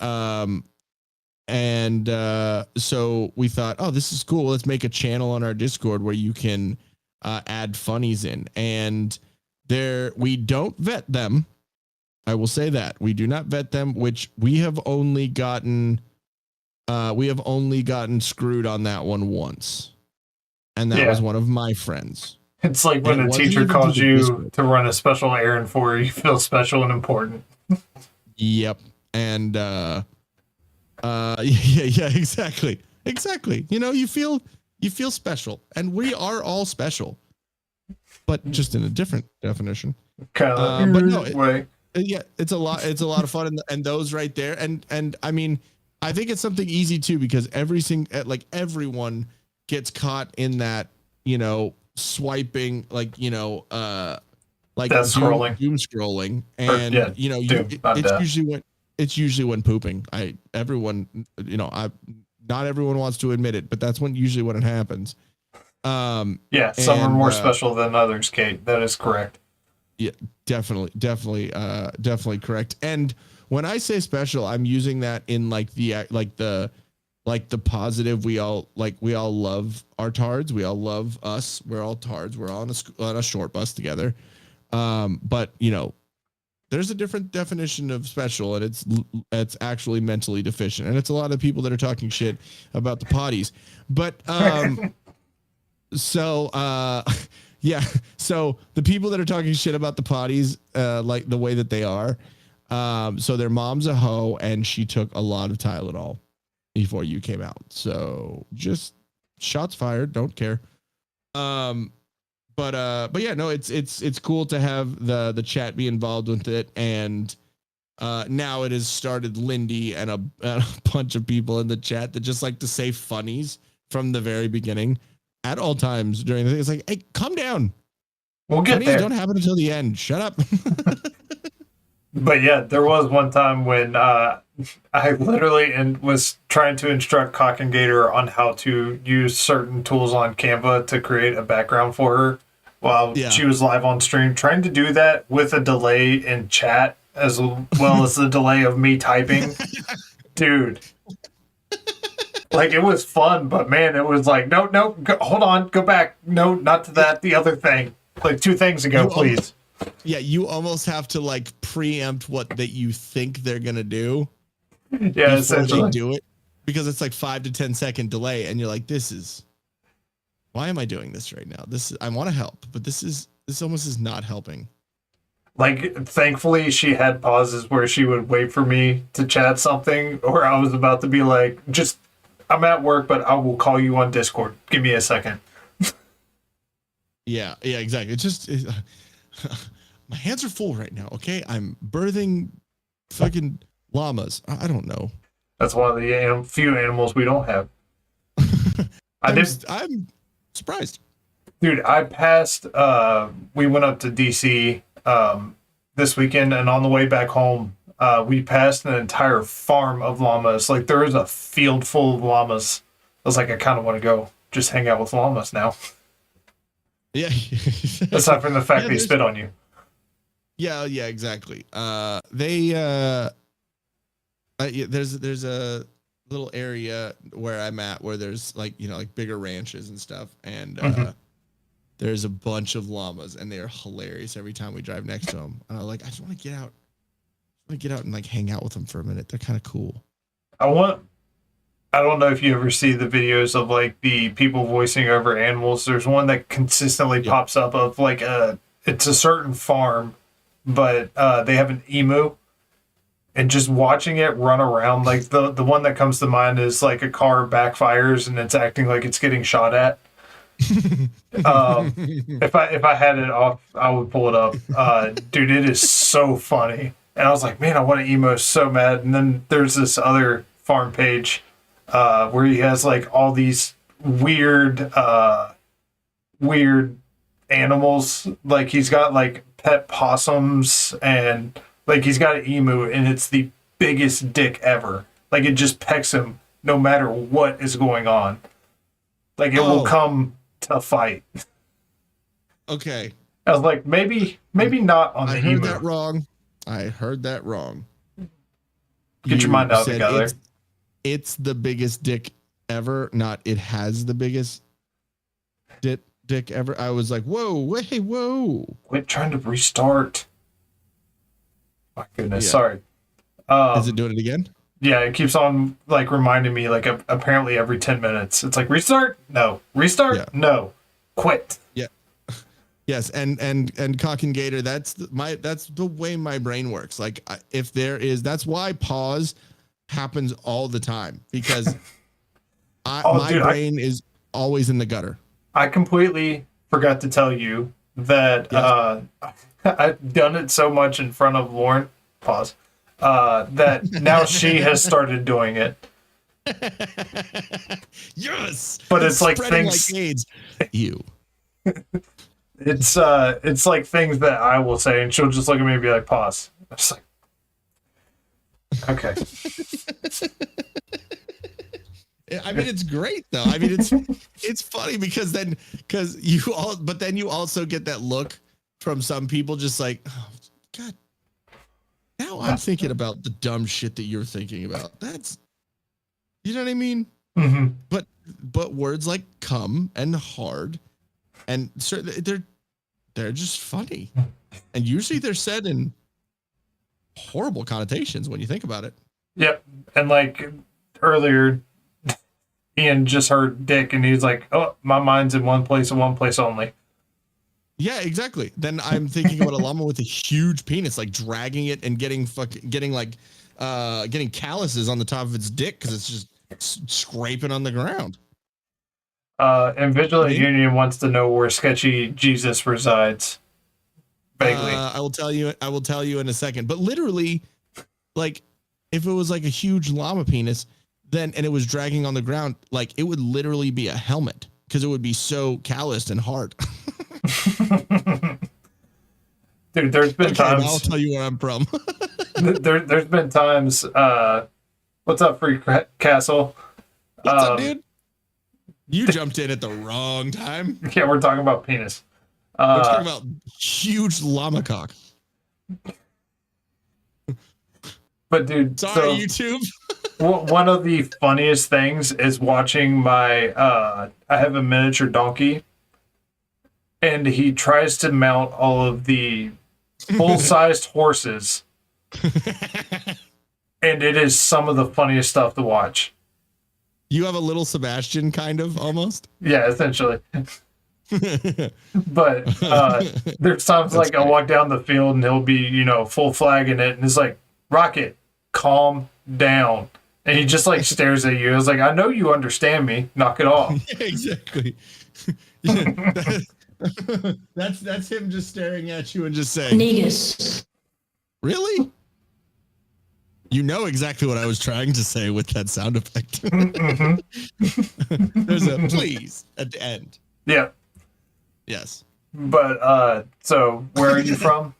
so we thought, oh, this is cool. Let's make a channel on our Discord where you can add funnies in. And We don't vet them. I will say that we do not vet them, which we have only gotten screwed on that one once. And that was one of my friends. It's like when a teacher calls you to run a special errand for you, you feel special and important. Yep. And yeah, exactly. You feel special, and we are all special, but just in a different definition. Kind of but no, way. It's a lot of fun, and those right there, and I mean, I think it's something easy too, because everyone gets caught in that, swiping, doom scrolling, and it's usually when pooping. Not everyone wants to admit it, but that's usually when it happens. Some are more special than others, Kate. That is correct. Yeah, definitely correct. And when I say special, I'm using that in the positive. We all love our tards. We all love us. We're all tards. We're all on a short bus together. But there's a different definition of special, and it's actually mentally deficient. And it's a lot of people that are talking shit about the Poddies. But so the people that are talking shit about the Poddies, like the way that they are, so their mom's a hoe, and she took a lot of Tylenol before you came out. So just shots fired, don't care. But yeah, no, it's cool to have the chat be involved with it, and now it has started Lindy and a bunch of people in the chat that just like to say funnies from the very beginning at all times during the thing. It's like, hey, calm down. We'll get funnies there. Don't happen until the end. Shut up. But yeah, there was one time when I literally was trying to instruct Cock and Gator on how to use certain tools on Canva to create a background for her while she was live on stream, trying to do that with a delay in chat as well as the delay of me typing. Dude. Like, it was fun, but man, it was like, no, hold on, go back. No, not to that, the other thing. Like 2 things ago, please. You almost have to preempt what that you think they're gonna do. Yeah, before they do it, because it's like 5 to 10 second delay, and you're like, why am I doing this right now? I want to help, but this almost is not helping. Like, thankfully, she had pauses where she would wait for me to chat something, or I was about to be like, I'm at work, but I will call you on Discord. Give me a second. Yeah, exactly. It's just my hands are full right now. Okay, I'm birthing fucking llamas. I don't know. That's one of the few animals we don't have. I'm surprised. Dude, I passed, we went up to DC this weekend, and on the way back home, we passed an entire farm of llamas. Like, there is a field full of llamas. I was like, I kind of want to go just hang out with llamas now. Yeah. Aside from the fact they spit on you. Yeah, exactly. There's a little area where I'm at where there's bigger ranches and stuff, and there's a bunch of llamas, and they are hilarious every time we drive next to them. And I just want to get out. And hang out with them for a minute. They're kind of cool. I don't know if you ever see the videos of the people voicing over animals. There's one that consistently pops up of it's a certain farm, but they have an emu, and just watching it run around, the one that comes to mind is a car backfires and it's acting like it's getting shot at. If I had it off, I would pull it up. Dude, it is so funny. And I was like, man, I want to emo so mad. And then there's this other farm page where he has all these weird animals. He's got pet possums, and he's got an emu, and it's the biggest dick ever. It just pecks him no matter what is going on. It will come to fight. Okay. I was like, maybe not on the emu. I heard that wrong. Get your mind out together. It's the biggest dick ever, not it has the biggest dick dick ever. I was like, whoa, hey, whoa. Quit trying to restart. My goodness, Yeah. sorry. Is it doing it again? Yeah, it keeps on like reminding me like apparently every 10 minutes. It's like restart? No. Restart? Yeah. No. Quit. Yeah. Yes, and Cock and Gator, that's the way my brain works. Like if there is, that's why pause happens all the time, because my brain is always in the gutter. I completely forgot to tell you that I've done it so much in front of Lauren. Pause. That now she has started doing it. Yes, but it's like spreading things. Like AIDS. You. It's like things that I will say, and she'll just look at me and be like, "Pause." I'm just like, okay. I mean, it's great though. I mean, it's funny because you also get that look from some people, just like, oh, God. Now I'm thinking about the dumb shit that you're thinking about. That's, you know what I mean? Mm-hmm. But words like "come" and "hard" and they're just funny, and usually they're said in horrible connotations when you think about it. Yep, and like earlier, Ian just heard "dick" and he's like, "Oh, my mind's in one place and one place only." Yeah, exactly. Then I'm thinking about a llama with a huge penis, like dragging it and getting calluses on the top of its dick because it's just scraping on the ground. And Vigilant Union wants to know where Sketchy Jesus resides. Vaguely. I will tell you in a second. But literally, like, if it was like a huge llama penis, and it was dragging on the ground, like it would literally be a helmet because it would be so calloused and hard. Dude, there's been times. I'll tell you where I'm from. There's been times. What's up, Free Castle? What's up, dude? You jumped in at the wrong time. Yeah, we're talking about penis. We're talking about huge llama cock. But dude, sorry, YouTube. One of the funniest things is watching my. I have a miniature donkey. And he tries to mount all of the full-sized horses. And it is some of the funniest stuff to watch. You have a little Sebastian, kind of, almost? Yeah, essentially. But there's times like I walk down the field and he'll be, full flagging it. And it's like, Rocket, calm down. And he just like stares at you. I was like, I know you understand me. Knock it off. Yeah, exactly. That's him just staring at you and just saying, Negus. Really? You know exactly what I was trying to say with that sound effect. There's a please at the end. Yeah. Yes. But so where are you from?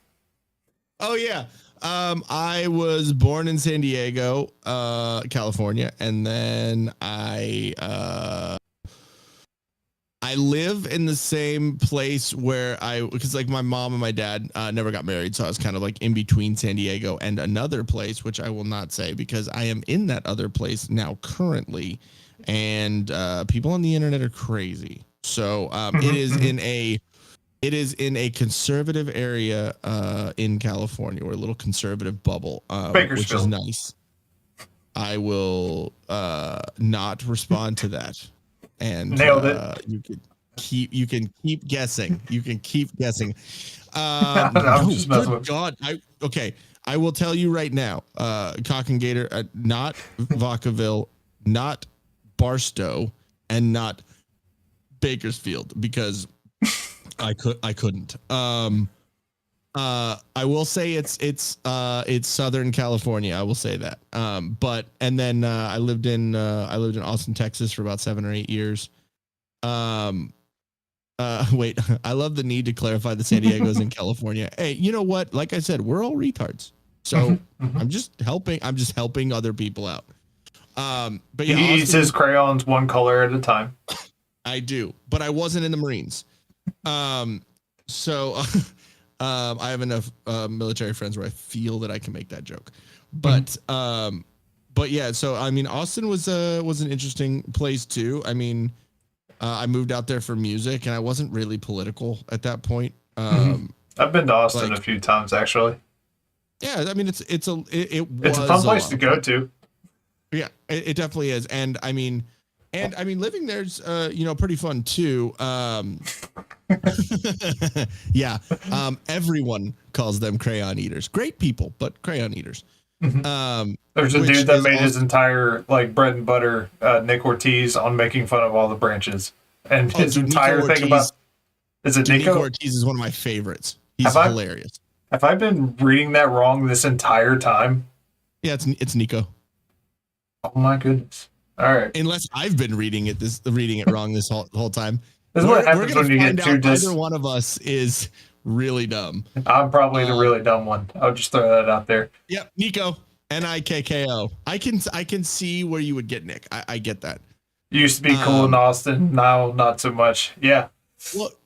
Oh yeah. I was born in San Diego, California, and then I live in the same place where because like my mom and my dad never got married, so I was kind of like in between San Diego and another place, which I will not say because I am in that other place now currently, and people on the internet are crazy. So it is in a conservative area in California, or a little conservative bubble, which is nice. I will not respond to that. And nailed it. You can keep guessing. You can keep guessing. I'm just messing with God. I will tell you right now, Cock and Gator, not Vacaville, not Barstow, and not Bakersfield, because I couldn't. I will say it's Southern California. I will say that. And then I lived in Austin, Texas for about 7 or 8 years. Wait, I love the need to clarify the San Diego's in California. Hey, you know what? Like I said, we're all retards. So I'm just helping other people out. But yeah, he eats his crayons one color at a time. I do, but I wasn't in the Marines. So I have enough military friends where I feel that I can make that joke. But yeah, so I mean, Austin was an interesting place too. I mean, I moved out there for music, and I wasn't really political at that point. I've been to Austin a few times actually. Yeah, I mean it's a fun place to go to. Yeah, it definitely is, and I mean living there's pretty fun too. Yeah, everyone calls them crayon eaters. Great people, but crayon eaters. There's a dude that made his entire like bread and butter, Nick Ortiz, on making fun of all the branches, and his entire thing about Nico Ortiz is one of my favorites. He's hilarious. Have I been reading that wrong this entire time? Yeah, it's Nico. Oh my goodness! All right, unless I've been reading it wrong this whole time. This is what happens when you get too either one of us is really dumb. I'm probably the really dumb one. I'll just throw that out there. Yep, Nico. Nikko. I can see where you would get Nick. I get that. Used to be cool in Austin, now not so much. Yeah.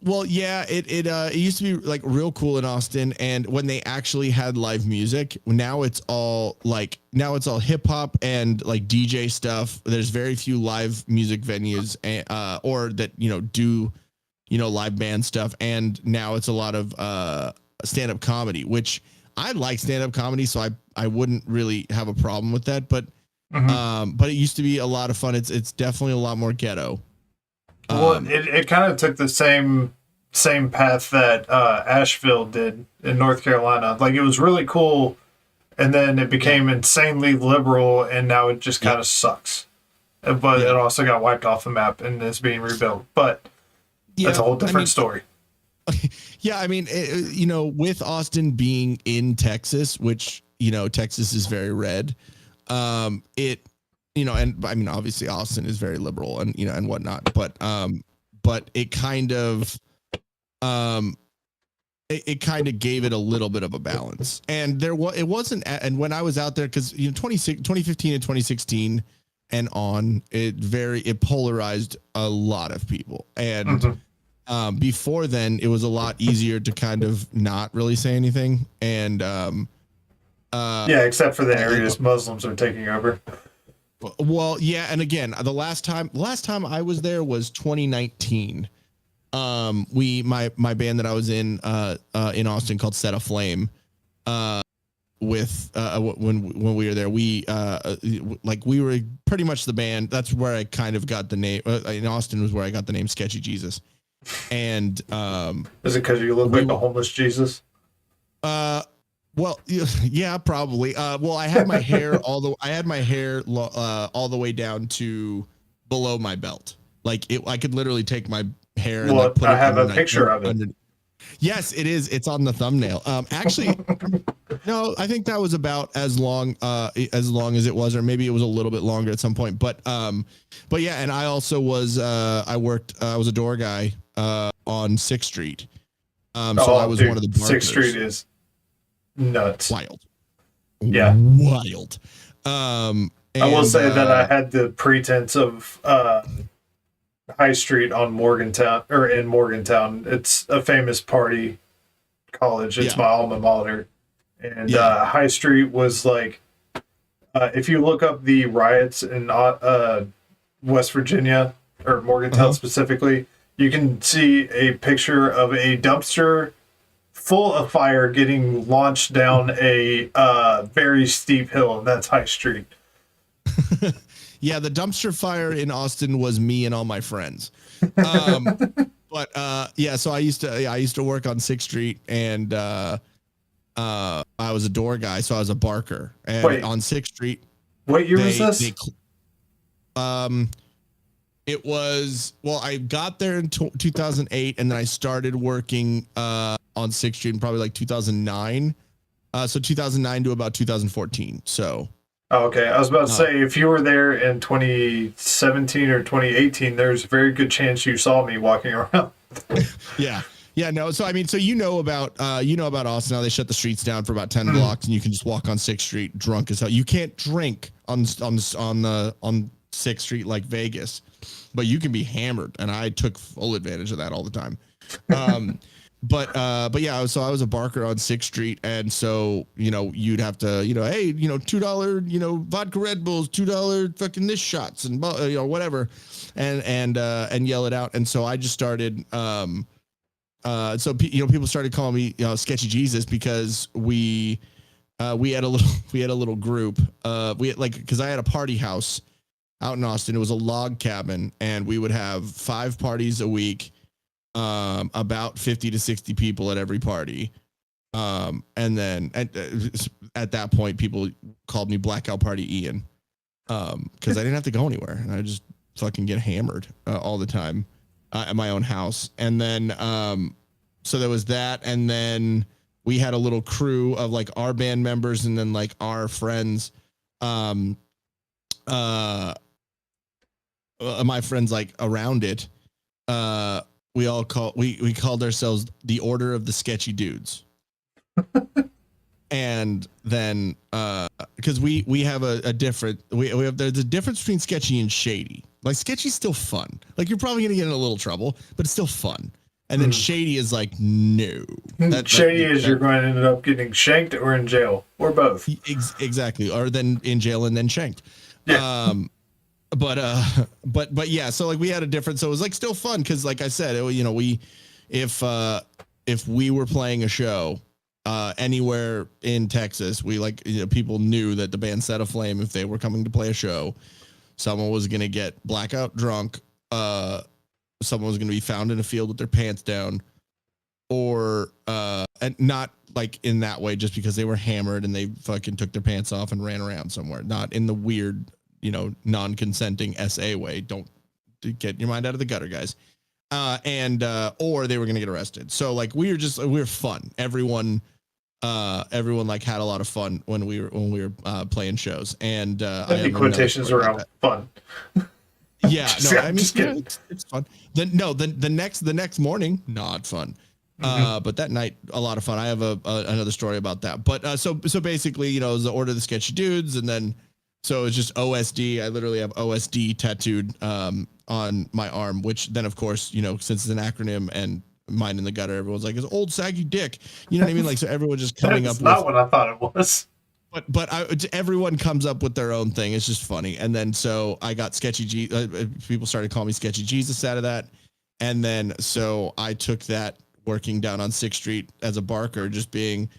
Well, yeah. It used to be like real cool in Austin, and when they actually had live music, now it's all hip hop and like DJ stuff. There's very few live music venues, or that do live band stuff, and now it's a lot of stand up comedy, which I like stand up comedy, so I wouldn't really have a problem with that, but it used to be a lot of fun. It's definitely a lot more ghetto. Well, it kind of took the same path that Asheville did in North Carolina. Like, it was really cool, and then it became insanely liberal, and now it just kind of sucks. But it also got wiped off the map and is being rebuilt. But that's a whole different story. Yeah, I mean, with Austin being in Texas, which Texas is very red, and I mean, obviously Austin is very liberal and and whatnot, but it kind of it kind of gave it a little bit of a balance, and it wasn't, and when I was out there, because 2015 and 2016 and on, it polarized a lot of people, and before then it was a lot easier to kind of not really say anything, and except for the areas Muslims are taking over. Well, yeah, and again, the last time I was there was 2019. My band that I was in Austin called Set Aflame, when we were there, we were pretty much the band. That's where I kind of got the name. In Austin was where I got the name Sketchy Jesus. And is it because you look like a homeless Jesus? Well, yeah, probably. Well, I had my hair all the way down to below my belt. Like I could literally take my hair. Well, and put I have a picture of it. Yes, it is. It's on the thumbnail. Actually, no, I think that was about as long as it was, or maybe it was a little bit longer at some point. But yeah, and I also was I was a door guy on 6th Street. So I was one of the barkers. 6th Street is nuts. Wild. Yeah. Wild. I will say that I had the pretense of High Street on Morgantown, or in Morgantown. It's a famous party college. It's my alma mater. And High Street was like, if you look up the riots in West Virginia, or Morgantown specifically, you can see a picture of a dumpster full of fire getting launched down a very steep hill, and that's High Street. Yeah, the dumpster fire in Austin was me and all my friends. But so I used to work on 6th Street, and I was a door guy, so I was a barker. And on 6th Street. What year was this? It was, I got there in 2008, and then I started working on 6th Street in probably like 2009. So 2009 to about 2014. So. Oh, okay. I was about to say, if you were there in 2017 or 2018, there's a very good chance you saw me walking around. Yeah. Yeah, no. So, I mean, so about Austin, now they shut the streets down for about 10 blocks, and you can just walk on 6th Street drunk as hell. You can't drink on 6th Street like Vegas, but you can be hammered, and I took full advantage of that all the time. but yeah, so I was a barker on 6th Street, and so you'd have to hey $2 vodka Red Bulls, $2 fucking this shots and whatever, and yell it out. And so I just started so people started calling me Sketchy Jesus because we had a little group because I had a party house out in Austin. It was a log cabin, and we would have 5 parties a week. About 50 to 60 people at every party. And then at that point, people called me Blackout Party Ian. Cause I didn't have to go anywhere, and I just fucking get hammered all the time at my own house. And then, so there was that. And then we had a little crew of like our band members and then like our friends, my friends like around it, we called ourselves the Order of the Sketchy Dudes. And then because we have a different there's a difference between sketchy and shady. Like sketchy's still fun. Like you're probably gonna get in a little trouble, but it's still fun. And then shady is like no. Shady is you're going to end up getting shanked or in jail or both. Exactly, or then in jail and then shanked. Yeah. But yeah, so like we had a different, so it was like still fun because like I said, if we were playing a show anywhere in Texas, we people knew that the band Set Aflame, if they were coming to play a show, someone was gonna get blackout drunk, someone was gonna be found in a field with their pants down, or and not like in that way just because they were hammered and they fucking took their pants off and ran around somewhere, not in the weird non-consenting SA way. Don't get your mind out of the gutter, guys. Or they were going to get arrested. So like we were fun. Everyone like had a lot of fun when we were playing shows. And I have quotations around fun. Yeah, no, I mean it's fun. The next morning, not fun. But that night, a lot of fun. I have another story about that. But so basically, it was the Order of the Sketchy Dudes, and then so it's just OSD. I literally have OSD tattooed on my arm, which then, of course, since it's an acronym and mine in the gutter, everyone's like, it's old saggy dick. You know what I mean? Like, so everyone just coming up with. That's not what I thought it was. But everyone comes up with their own thing. It's just funny. And then so I got Sketchy people started calling me Sketchy Jesus out of that. And then so I took that working down on 6th Street as a barker, just being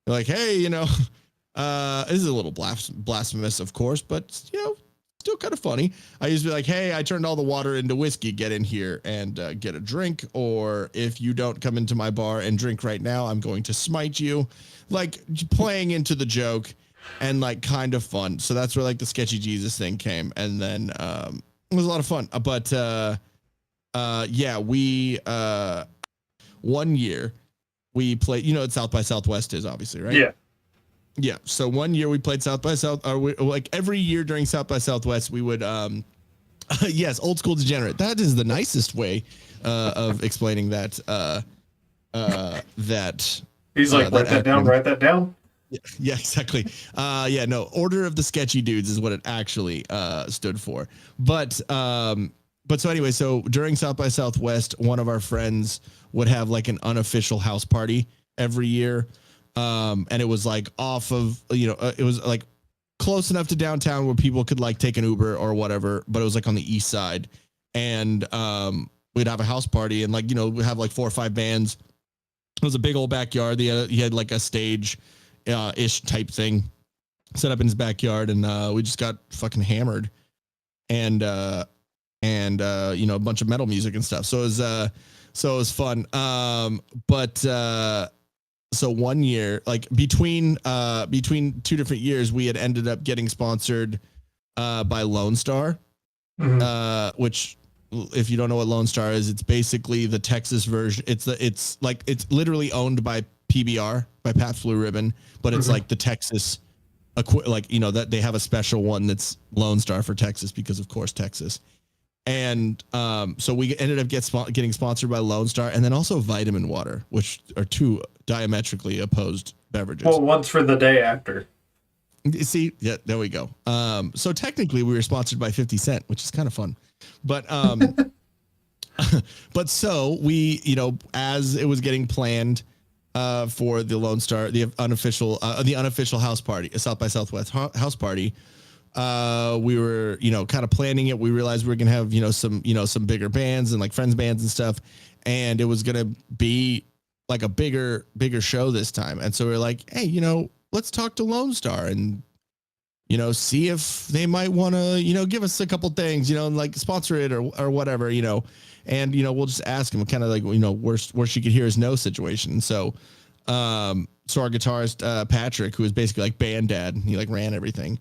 like, hey, this is a little blasphemous, of course, but still kind of funny. I used to be like, hey, I turned all the water into whiskey. Get in here and get a drink. Or if you don't come into my bar and drink right now, I'm going to smite you. Like playing into the joke and like kind of fun. So that's where like the Sketchy Jesus thing came. And then it was a lot of fun. But yeah, we 1 year we played, it's South by Southwest is obviously, right? Yeah. Yeah. So 1 year we played South by South, like every year during South by Southwest, we would, yes, old school degenerate. That is the nicest way of explaining that. That he's like, write that down. Write that down. Yeah, exactly. Yeah, no, Order of the Sketchy Dudes is what it actually stood for. But so anyway, so during South by Southwest, one of our friends would have like an unofficial house party every year. And it was like off of, it was like close enough to downtown where people could like take an Uber or whatever, but it was like on the east side. And we'd have a house party and like, we'd have like 4 or 5 bands. It was a big old backyard. He had like a stage ish type thing set up in his backyard. And we just got fucking hammered and a bunch of metal music and stuff. So it was fun. So 1 year, like between 2 different years, we had ended up getting sponsored by Lone Star, which, if you don't know what Lone Star is, it's basically the Texas version. It's literally owned by PBR, by Pabst Blue Ribbon, but it's like the Texas, that they have a special one that's Lone Star for Texas because, of course, Texas. And so we ended up getting sponsored by Lone Star, and then also Vitamin Water, which are 2 diametrically opposed beverages. Well, one's for the day after. See, yeah, there we go. So technically, we were sponsored by 50 Cent, which is kind of fun. But But so we, as it was getting planned for the Lone Star, the unofficial house party, South by Southwest house party, we were, kind of planning it. We realized we were going to have, some bigger bands and like friends bands and stuff. And it was going to be like a bigger show this time. And so we we're like, hey, let's talk to Lone Star and, see if they might want to, give us a couple things, and like sponsor it or whatever, and, we'll just ask him kind of like, where she could hear his no situation. And so our guitarist, Patrick, who was basically like band dad, he like ran everything.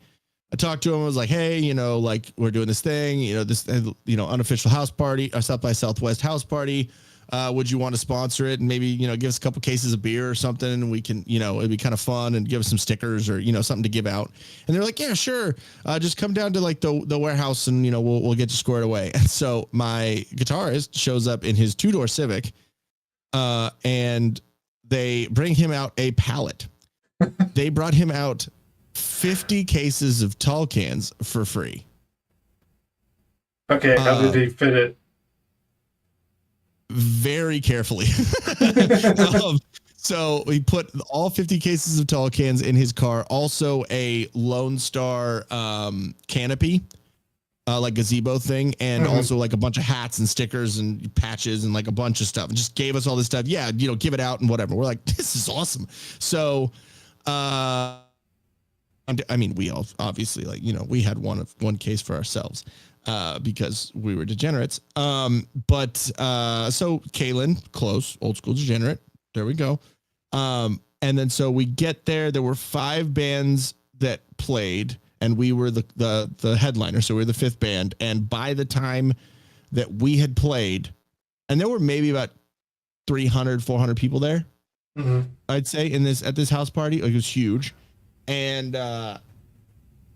I talked to him. I was like, hey, like we're doing this thing, this, unofficial house party, or South by Southwest house party. Would you want to sponsor it and maybe, give us a couple cases of beer or something, and we can, it'd be kind of fun, and give us some stickers or, something to give out. And they're like, yeah, sure. Just come down to like the warehouse and, we'll get you squared away. And so my guitarist shows up in his 2-door Civic, and they bring him out a pallet. They brought him out 50 cases of tall cans for free. Okay. How did he fit it? Very carefully. So we put all 50 cases of tall cans in his car. Also a Lone Star canopy, like gazebo thing, and also like a bunch of hats and stickers and patches and like a bunch of stuff. And just gave us all this stuff. Yeah, give it out and whatever. We're like, this is awesome. So we all obviously like, we had one case for ourselves. Because we were degenerates. But so Kaylin, close, old school degenerate. There we go. And then so we get there. There were 5 bands that played, and we were the headliner. So we were the 5th band. And by the time that we had played, and there were maybe about 300, 400 people there, I'd say at this house party. Like, it was huge. And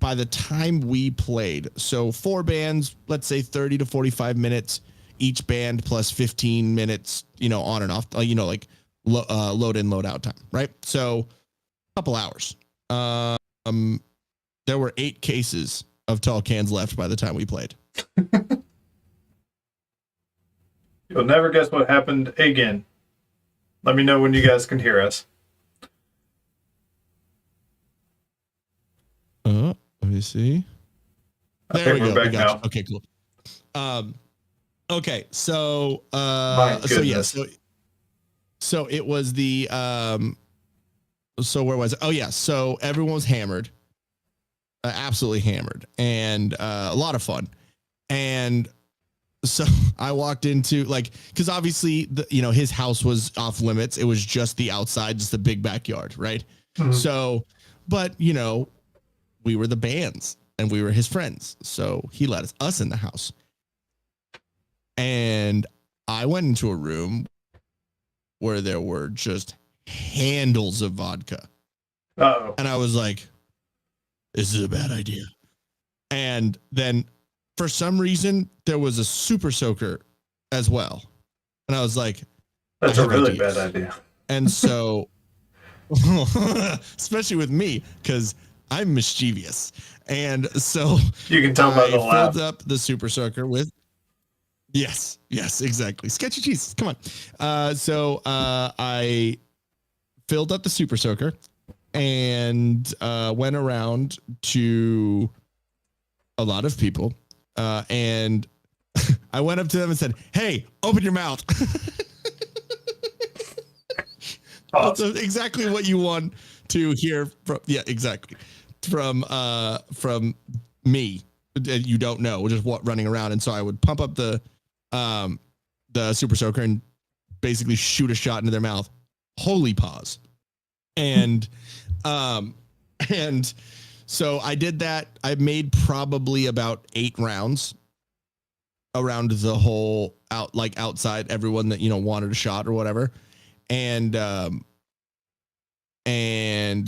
by the time we played, so 4 bands, let's say 30 to 45 minutes each band, plus 15 minutes, on and off, like load in, load out time, right? So a couple hours. There were 8 cases of tall cans left by the time we played. You'll never guess what happened again. Let me know when you guys can hear us. Let me see. There we go. We got you. Okay, cool. Okay, so yeah, so it was the so where was it? Oh yeah, so everyone was hammered, absolutely hammered, and a lot of fun. And so I walked into, like, because obviously his house was off limits. It was just the outside, just the big backyard, right? So, but we were the bands and we were his friends. So he let us in the house. And I went into a room where there were just handles of vodka. Uh-oh. And I was like, this is a bad idea. And then for some reason, there was a super soaker as well. And I was like, that's a really bad idea. And so, especially with me, because I'm mischievous. And so you can tell by the laugh. Filled up the super soaker with, yes, exactly. Sketchy cheese. Come on. So I filled up the super soaker and went around to a lot of people. And I went up to them and said, hey, open your mouth. Awesome. That's exactly what you want to hear from. Yeah, exactly. From me, you don't know, just running around. And so I would pump up the super soaker and basically shoot a shot into their mouth. Holy pause. And so I did that. I made probably about 8 rounds around the whole outside, everyone that, wanted a shot or whatever. And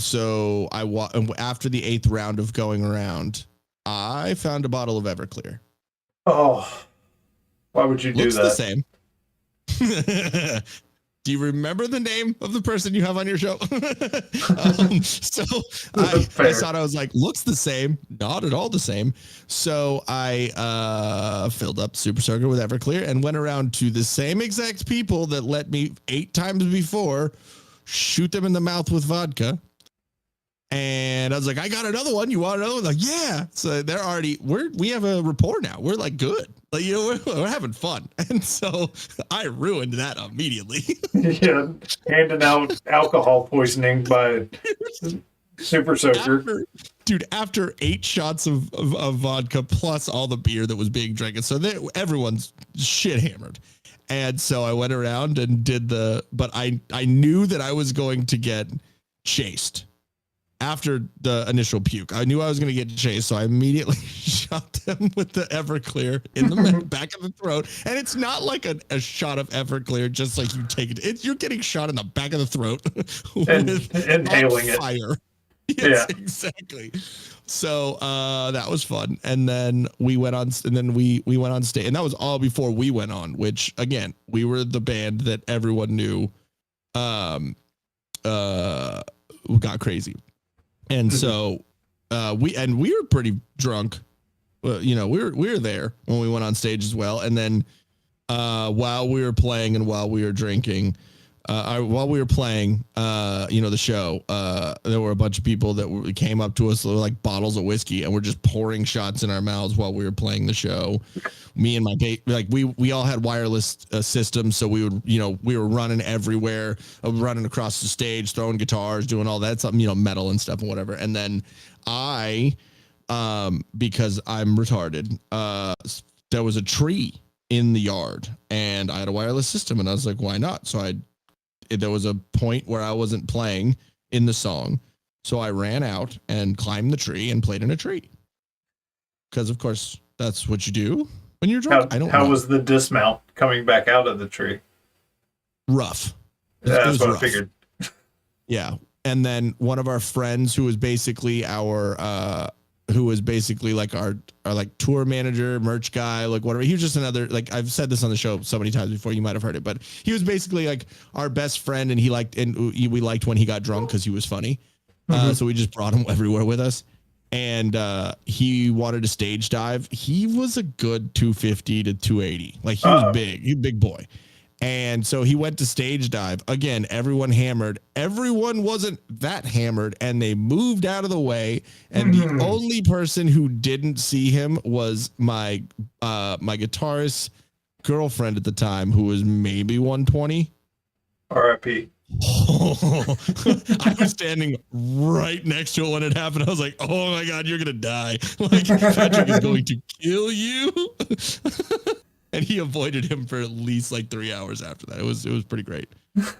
so after the 8th round of going around, I found a bottle of Everclear. Oh, why would you do Looks that? the same. Do you remember the name of the person you have on your show? So I thought, I was like, looks the same, not at all the same. So I filled up Super Soaker with Everclear and went around to the same exact people that let me 8 times before shoot them in the mouth with vodka. And I was like, I got another one. You want another one? Like, yeah. So they're already, we have a rapport now. We're like good. Like, you know, we're having fun. And so I ruined that immediately. Yeah. Handing out alcohol poisoning by Super Soaker. After 8 shots of vodka plus all the beer that was being drinking. So everyone's shit hammered. And so I went around and but I knew that I was going to get chased. After the initial puke, I knew I was going to get chased, so I immediately shot them with the Everclear in the back of the throat. And it's not like a shot of Everclear, just like you take it. You're getting shot in the back of the throat and inhaling it. Fire. Yes, yeah, exactly. So that was fun. And then we went on, we went on stage, and that was all before we went on. Which again, we were the band that everyone knew. Got crazy. And so we were pretty drunk. You know, we were there when we went on stage as well. And then while we were playing and while we were drinking, while we were playing, the show, there were a bunch of people that came up to us with like bottles of whiskey and were just pouring shots in our mouths while we were playing the show. Me and my we all had wireless systems, so we would, we were running everywhere, running across the stage, throwing guitars, doing all that stuff, metal and stuff and whatever. And then I, because I'm retarded, there was a tree in the yard and I had a wireless system and I was like, why not? So there was a point where I wasn't playing in the song. So I ran out and climbed the tree and played in a tree. Because of course that's what you do when you're drunk. How was the dismount coming back out of the tree? Rough. Yeah, that's what rough. I figured. Yeah. And then one of our friends who was basically like our like tour manager, merch guy, like whatever. He was just another, like I've said this on the show so many times before, you might have heard it, but he was basically like our best friend, and we liked when he got drunk because he was funny. So we just brought him everywhere with us. And he wanted to stage dive. He was a good 250 to 280. Like he was big, he big boy. And so he went to stage dive. Again, everyone hammered. Everyone wasn't that hammered, and they moved out of the way. And the only person who didn't see him was my guitarist's girlfriend at the time, who was maybe 120. R.I.P. I was standing right next to it when it happened. I was like, "Oh my God, you're gonna die! Like Patrick is going to kill you." And he avoided him for at least like 3 hours after that. It was pretty great.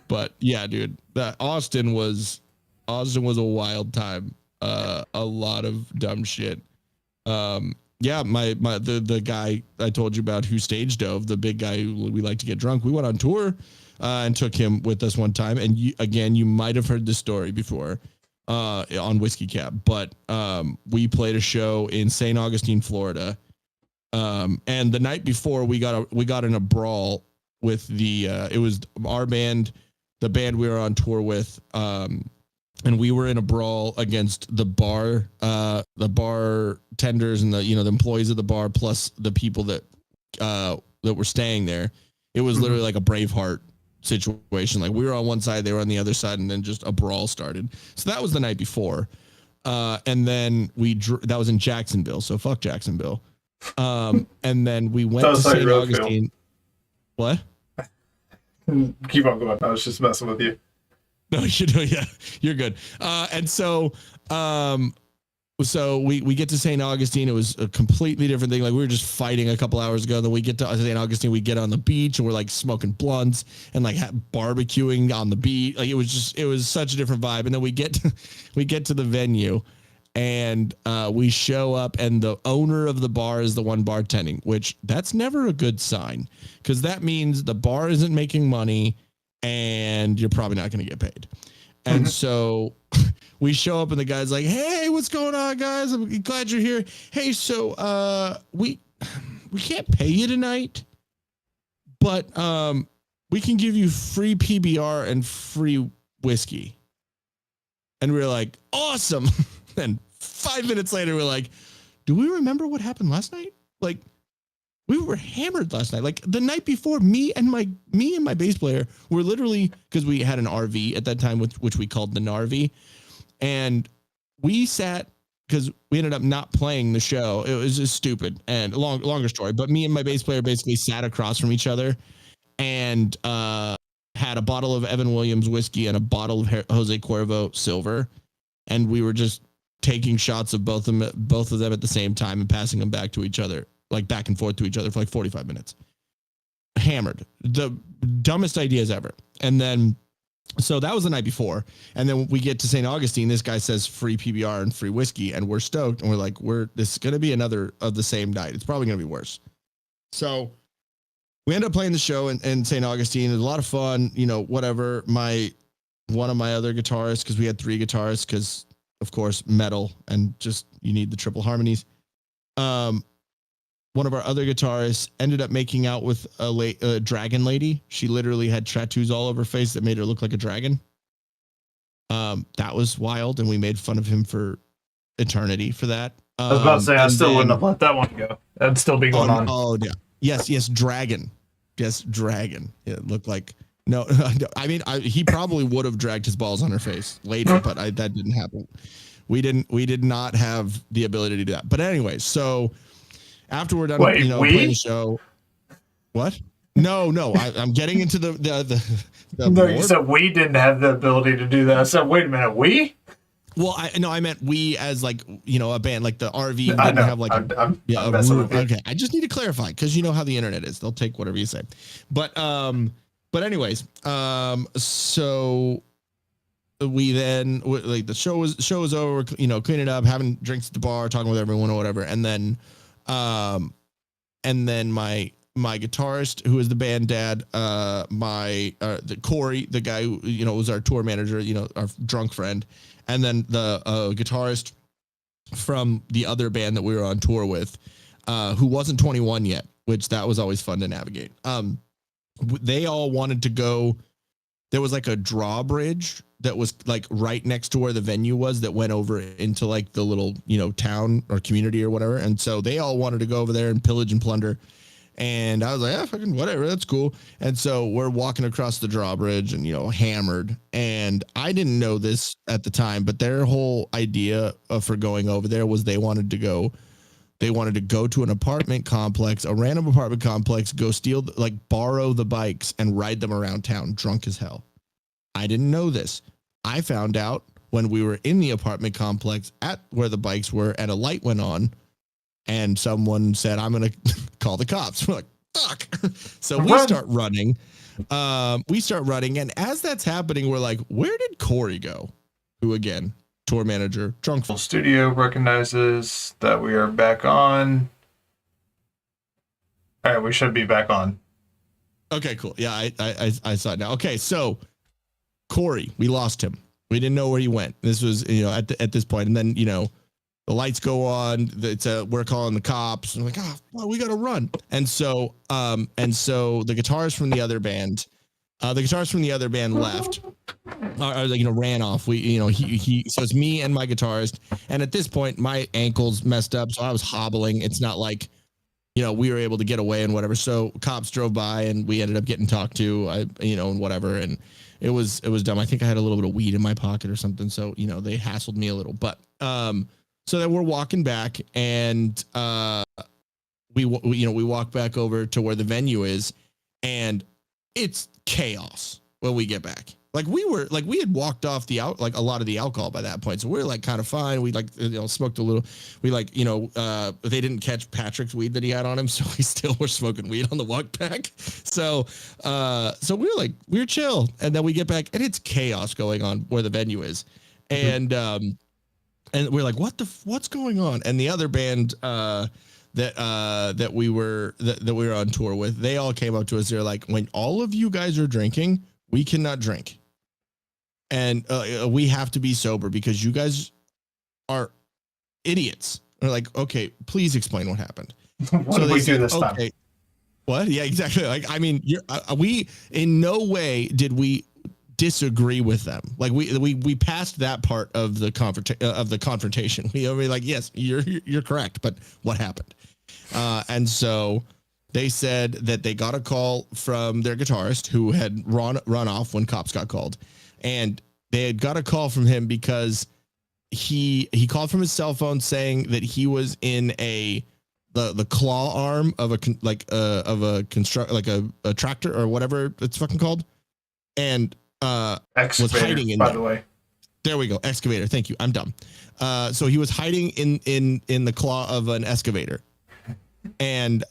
But yeah, dude, that Austin was a wild time. A lot of dumb shit. Yeah, the guy I told you about who stage dove, the big guy who we like to get drunk. We went on tour and took him with us one time. And you might have heard this story before on Whiskey Cap, but we played a show in St. Augustine, Florida. And the night before we got in a brawl with it was our band, the band we were on tour with. And we were in a brawl against the bartenders and the employees of the bar, plus the people that were staying there. It was literally like a Braveheart situation. Like we were on one side, they were on the other side, and then just a brawl started. So that was the night before. And then that was in Jacksonville. So fuck Jacksonville. And then we went to St. Augustine. What? Keep on going. I was just messing with you. No, you're good. And so we get to St. Augustine. It was a completely different thing. Like we were just fighting a couple hours ago. Then we get to St. Augustine. We get on the beach and we're like smoking blunts and like barbecuing on the beach. Like it was such a different vibe. And then we get to the venue. And we show up and the owner of the bar is the one bartending, which that's never a good sign because that means the bar isn't making money and you're probably not going to get paid. And so we show up and the guy's like, "Hey, what's going on, guys? I'm glad you're here. Hey, so we can't pay you tonight, but we can give you free PBR and free whiskey. And we were like, awesome. And 5 minutes later, we're like, do we remember what happened last night? Like, we were hammered last night. Like the night before, me and my bass player were literally, because we had an RV at that time, which we called the Narvi, and we sat, because we ended up not playing the show. It was just stupid and longer story. But me and my bass player basically sat across from each other and had a bottle of Evan Williams whiskey and a bottle of Jose Cuervo silver, and we were just taking shots of both of them at the same time and passing them back to each other, like back and forth to each other for like 45 minutes. Hammered. The dumbest ideas ever. And then, so that was the night before. And then we get to St. Augustine. This guy says free PBR and free whiskey. And we're stoked. And we're like, this is going to be another of the same night. It's probably going to be worse. So we end up playing the show in St. Augustine. It was a lot of fun, whatever. One of my other guitarists, because we had 3 guitarists, because of course, metal, and just, you need the triple harmonies. One of our other guitarists ended up making out with a dragon lady. She literally had tattoos all over her face that made her look like a dragon. That was wild, and we made fun of him for eternity for that. I was about to say, I still wouldn't have let that one go. That'd still be going on. Oh, yeah. Yes, dragon. Yes, dragon. It looked like... No, I mean, he probably would have dragged his balls on her face later, but that didn't happen. We did not have the ability to do that. But anyway, so after we're done, playing the show. What? No, I'm getting into the No, you said we didn't have the ability to do that. I said, wait a minute, we? Well, I meant we as like, a band, like the RV didn't have like I'm messing with you. Okay, I just need to clarify, because you know how the internet is. They'll take whatever you say. But anyways, so we then, like, the show was over, cleaning up, having drinks at the bar, talking with everyone or whatever. And then my guitarist, who is the band dad, the Corey, the guy who, was our tour manager, our drunk friend. And then the guitarist from the other band that we were on tour with, who wasn't 21 yet, which that was always fun to navigate. They all wanted to go. There was like a drawbridge that was like right next to where the venue was, that went over into like the little, town or community or whatever. And so they all wanted to go over there and pillage and plunder. And I was like, fucking whatever, that's cool. And so we're walking across the drawbridge and, hammered. And I didn't know this at the time, but their whole idea for going over there was they wanted to go to an apartment complex, a random apartment complex, go steal, like borrow the bikes and ride them around town drunk as hell. I didn't know this. I found out when we were in the apartment complex at where the bikes were, and a light went on and someone said, I'm going to call the cops. We're like, fuck. So we start running. And as that's happening, we're like, where did Corey go? Who, again, tour manager, drunk. Studio recognizes that we are back on. All right, we should be back on. Okay, cool. Yeah, I saw it now. Okay, so Corey, we lost him. We didn't know where he went. This was, at this point, and then, the lights go on. We're calling the cops. And we're like, we got to run. And so the guitarist from the other band, left. Ran off. So it's me and my guitarist. And at this point, my ankle's messed up, so I was hobbling. It's not like, we were able to get away and whatever. So cops drove by and we ended up getting talked to, and whatever. And it was dumb. I think I had a little bit of weed in my pocket or something. So, they hassled me a little, but, so then we're walking back and, we walk back over to where the venue is, and it's chaos when we get back. Like we had walked off a lot of the alcohol by that point. So we're like kind of fine. We smoked a little, they didn't catch Patrick's weed that he had on him. So we still were smoking weed on the walk back. So we were chill. And then we get back and it's chaos going on where the venue is. And we're like, what's going on? And the other band, that we were on tour with, they all came up to us. They're like, when all of you guys are drinking, we cannot drink. And we have to be sober because you guys are idiots. We're like, okay, please explain what happened. What did we do this time? What? Yeah, exactly. Like, I mean, we in no way did we disagree with them. Like we passed that part of the confrontation. We were like, yes, you're correct, but what happened? And so they said that they got a call from their guitarist who had run off when cops got called, and they had got a call from him because he called from his cell phone saying that he was in the claw arm of a tractor or whatever it's fucking called, and excavator, was hiding in by there. the way. There we go, excavator. Thank you. I'm dumb. So he was hiding in the claw of an excavator, and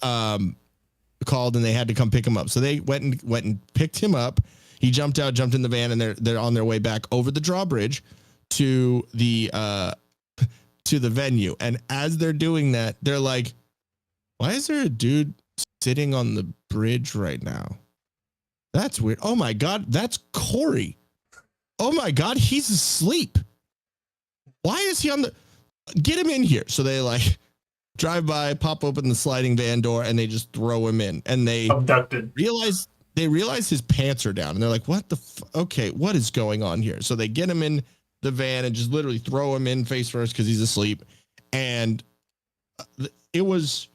called, and they had to come pick him up. So they went and picked him up. He jumped in the van, and they're on their way back over the drawbridge to the venue. And as they're doing that, they're like, why is there a dude sitting on the bridge right now? That's weird. Oh my God, that's Corey. Oh my God, he's asleep. Why is he on the... Get him in here. So they like drive by, pop open the sliding van door, and they just throw him in. And they abducted. realize his pants are down. And they're like, what the... Okay, what is going on here? So they get him in the van and just literally throw him in face first because he's asleep. And it was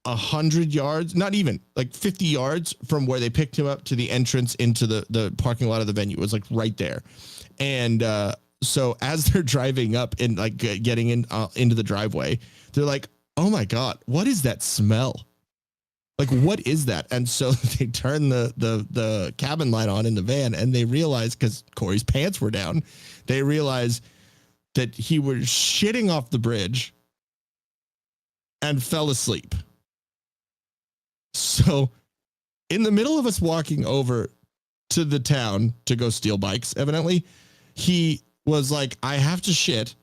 100 yards, not even, like 50 yards from where they picked him up to the entrance into the parking lot of the venue. It was like right there. And so as they're driving up and like getting into the driveway, they're like, oh my God, what is that smell? Like, what is that? And so they turn the cabin light on in the van, and they realize, because Corey's pants were down, they realize that he was shitting off the bridge and fell asleep. So in the middle of us walking over to the town to go steal bikes, evidently, he was like, I have to shit,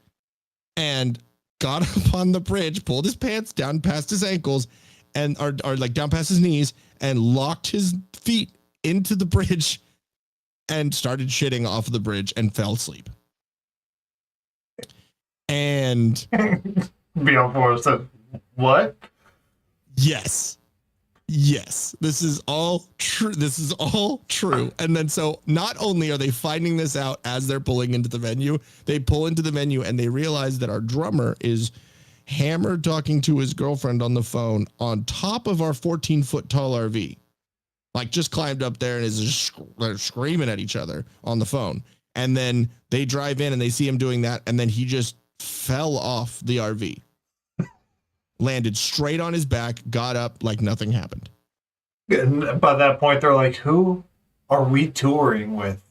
and got up on the bridge, pulled his pants down past his ankles and or like down past his knees, and locked his feet into the bridge and started shitting off the bridge and fell asleep. And Beyond Forest said, what? Yes, this is all true. And then so not only are they finding this out as they're pulling into the venue, they pull into the venue and they realize that our drummer is hammered talking to his girlfriend on the phone on top of our 14-foot tall RV. Like, just climbed up there and is just screaming at each other on the phone. And then they drive in and they see him doing that, and then he just fell off the RV. Landed straight on his back, got up like nothing happened. And by that point, they're like, who are we touring with?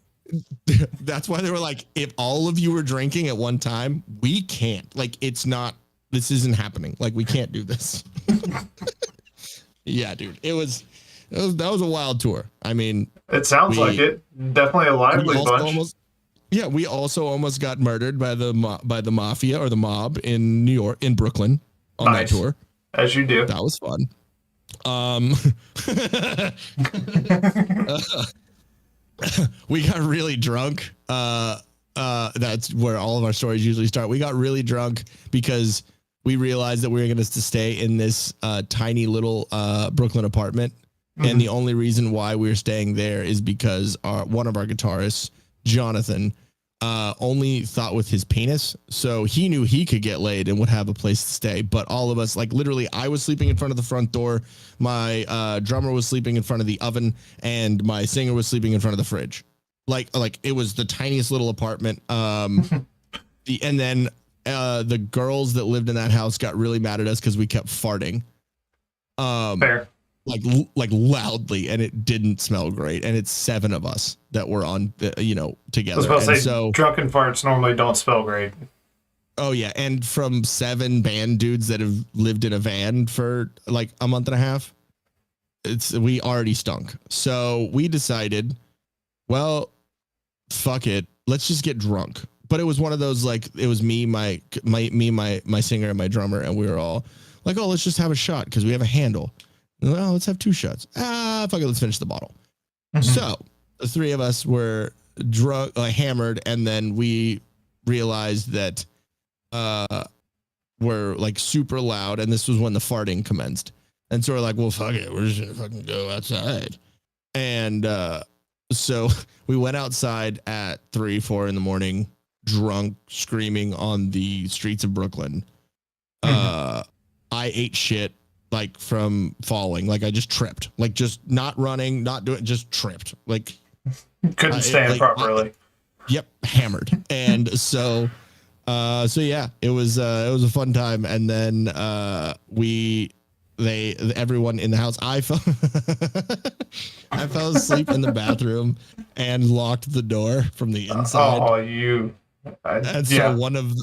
That's why they were like, if all of you were drinking at one time, we can't. Like, this isn't happening. Like, we can't do this. Yeah, dude. That was a wild tour. I mean, it sounds like it. Definitely a lively bunch. We also almost got murdered by the mafia or the mob in New York, in Brooklyn, on that tour. As you do. That was fun. We got really drunk. That's where all of our stories usually start. We got really drunk because we realized that we were going to stay in this tiny little Brooklyn apartment. Mm-hmm. And the only reason why we were staying there is because one of our guitarists, Jonathan, only thought with his penis. So he knew he could get laid and would have a place to stay. But all of us, like, literally, I was sleeping in front of the front door. My drummer was sleeping in front of the oven, and my singer was sleeping in front of the fridge. Like it was the tiniest little apartment. And then the girls that lived in that house got really mad at us because we kept farting. Fair. Like loudly, and it didn't smell great. And it's 7 of us that were on, together. I was about to say, so drunken farts normally don't smell great. Oh yeah, and from 7 band dudes that have lived in a van for like a month and a half, we already stunk. So we decided, well, fuck it, let's just get drunk. But it was one of those, like, it was me, my singer, and my drummer, and we were all like, oh, let's just have a shot because we have a handle. Well, let's have 2 shots. Fuck it, let's finish the bottle. Mm-hmm. So the 3 of us were drunk, hammered, and then we realized that we're like super loud, and this was when the farting commenced. And so we're like, well, fuck it. We're just going to fucking go outside. And so we went outside at 3, 4 in the morning, drunk, screaming on the streets of Brooklyn. I ate shit like from falling. Like I just tripped, like just not running, not doing, just tripped. Like couldn't stand properly. Yep. Hammered. And so yeah, it was a fun time. And then everyone in the house, I fell asleep in the bathroom and locked the door from the inside. So one of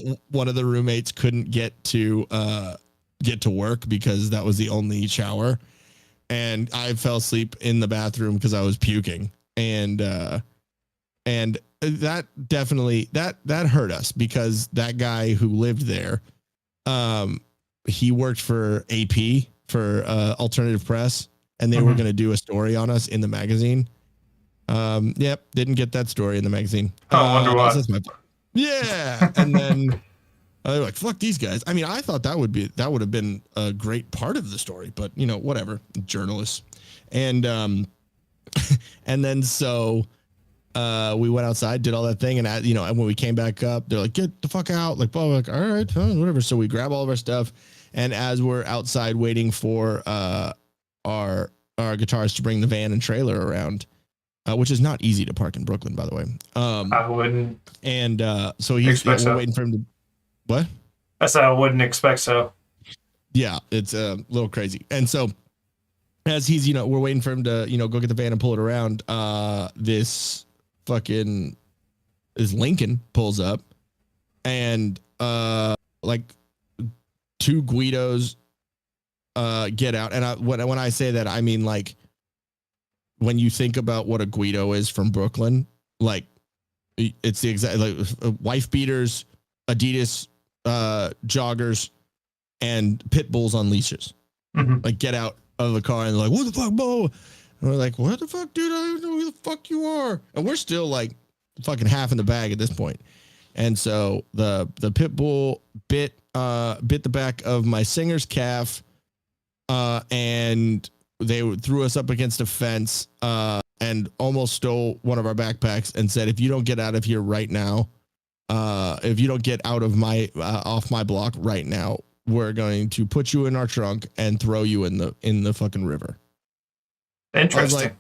the roommates couldn't get to work because that was the only shower, and I fell asleep in the bathroom because I was puking, and that definitely that hurt us because that guy who lived there, he worked for AP for Alternative Press, and they were going to do a story on us in the magazine. Yep, didn't get that story in the magazine. I wonder why. Yeah, and then they're like, "Fuck these guys." I mean, I thought that would have been a great part of the story, but you know, whatever, journalists. And and then so we went outside, did all that thing, and and when we came back up, they're like, "Get the fuck out!" Like, blah, like, all right, whatever. So we grab all of our stuff, and as we're outside waiting for our guitars to bring the van and trailer around. Which is not easy to park in Brooklyn, by the way. I wouldn't. And so we're waiting for him to. What? I said I wouldn't expect so. Yeah, it's a little crazy. And so, as he's we're waiting for him to go get the van and pull it around. This Lincoln pulls up, and like 2 Guidos get out. And when I say that, I mean like. When you think about what a Guido is from Brooklyn, like it's the exact like wife beaters, Adidas joggers, and pit bulls on leashes. Like get out of the car and they're like, "What the fuck, Bo?" And we're like, "What the fuck, dude? I don't know who the fuck you are." And we're still like fucking half in the bag at this point. And so the pit bull bit the back of my singer's calf, and they threw us up against a fence and almost stole one of our backpacks and said, "If you don't get out of here right now, if you don't get out of my off my block right now, we're going to put you in our trunk and throw you in the fucking river." Interesting.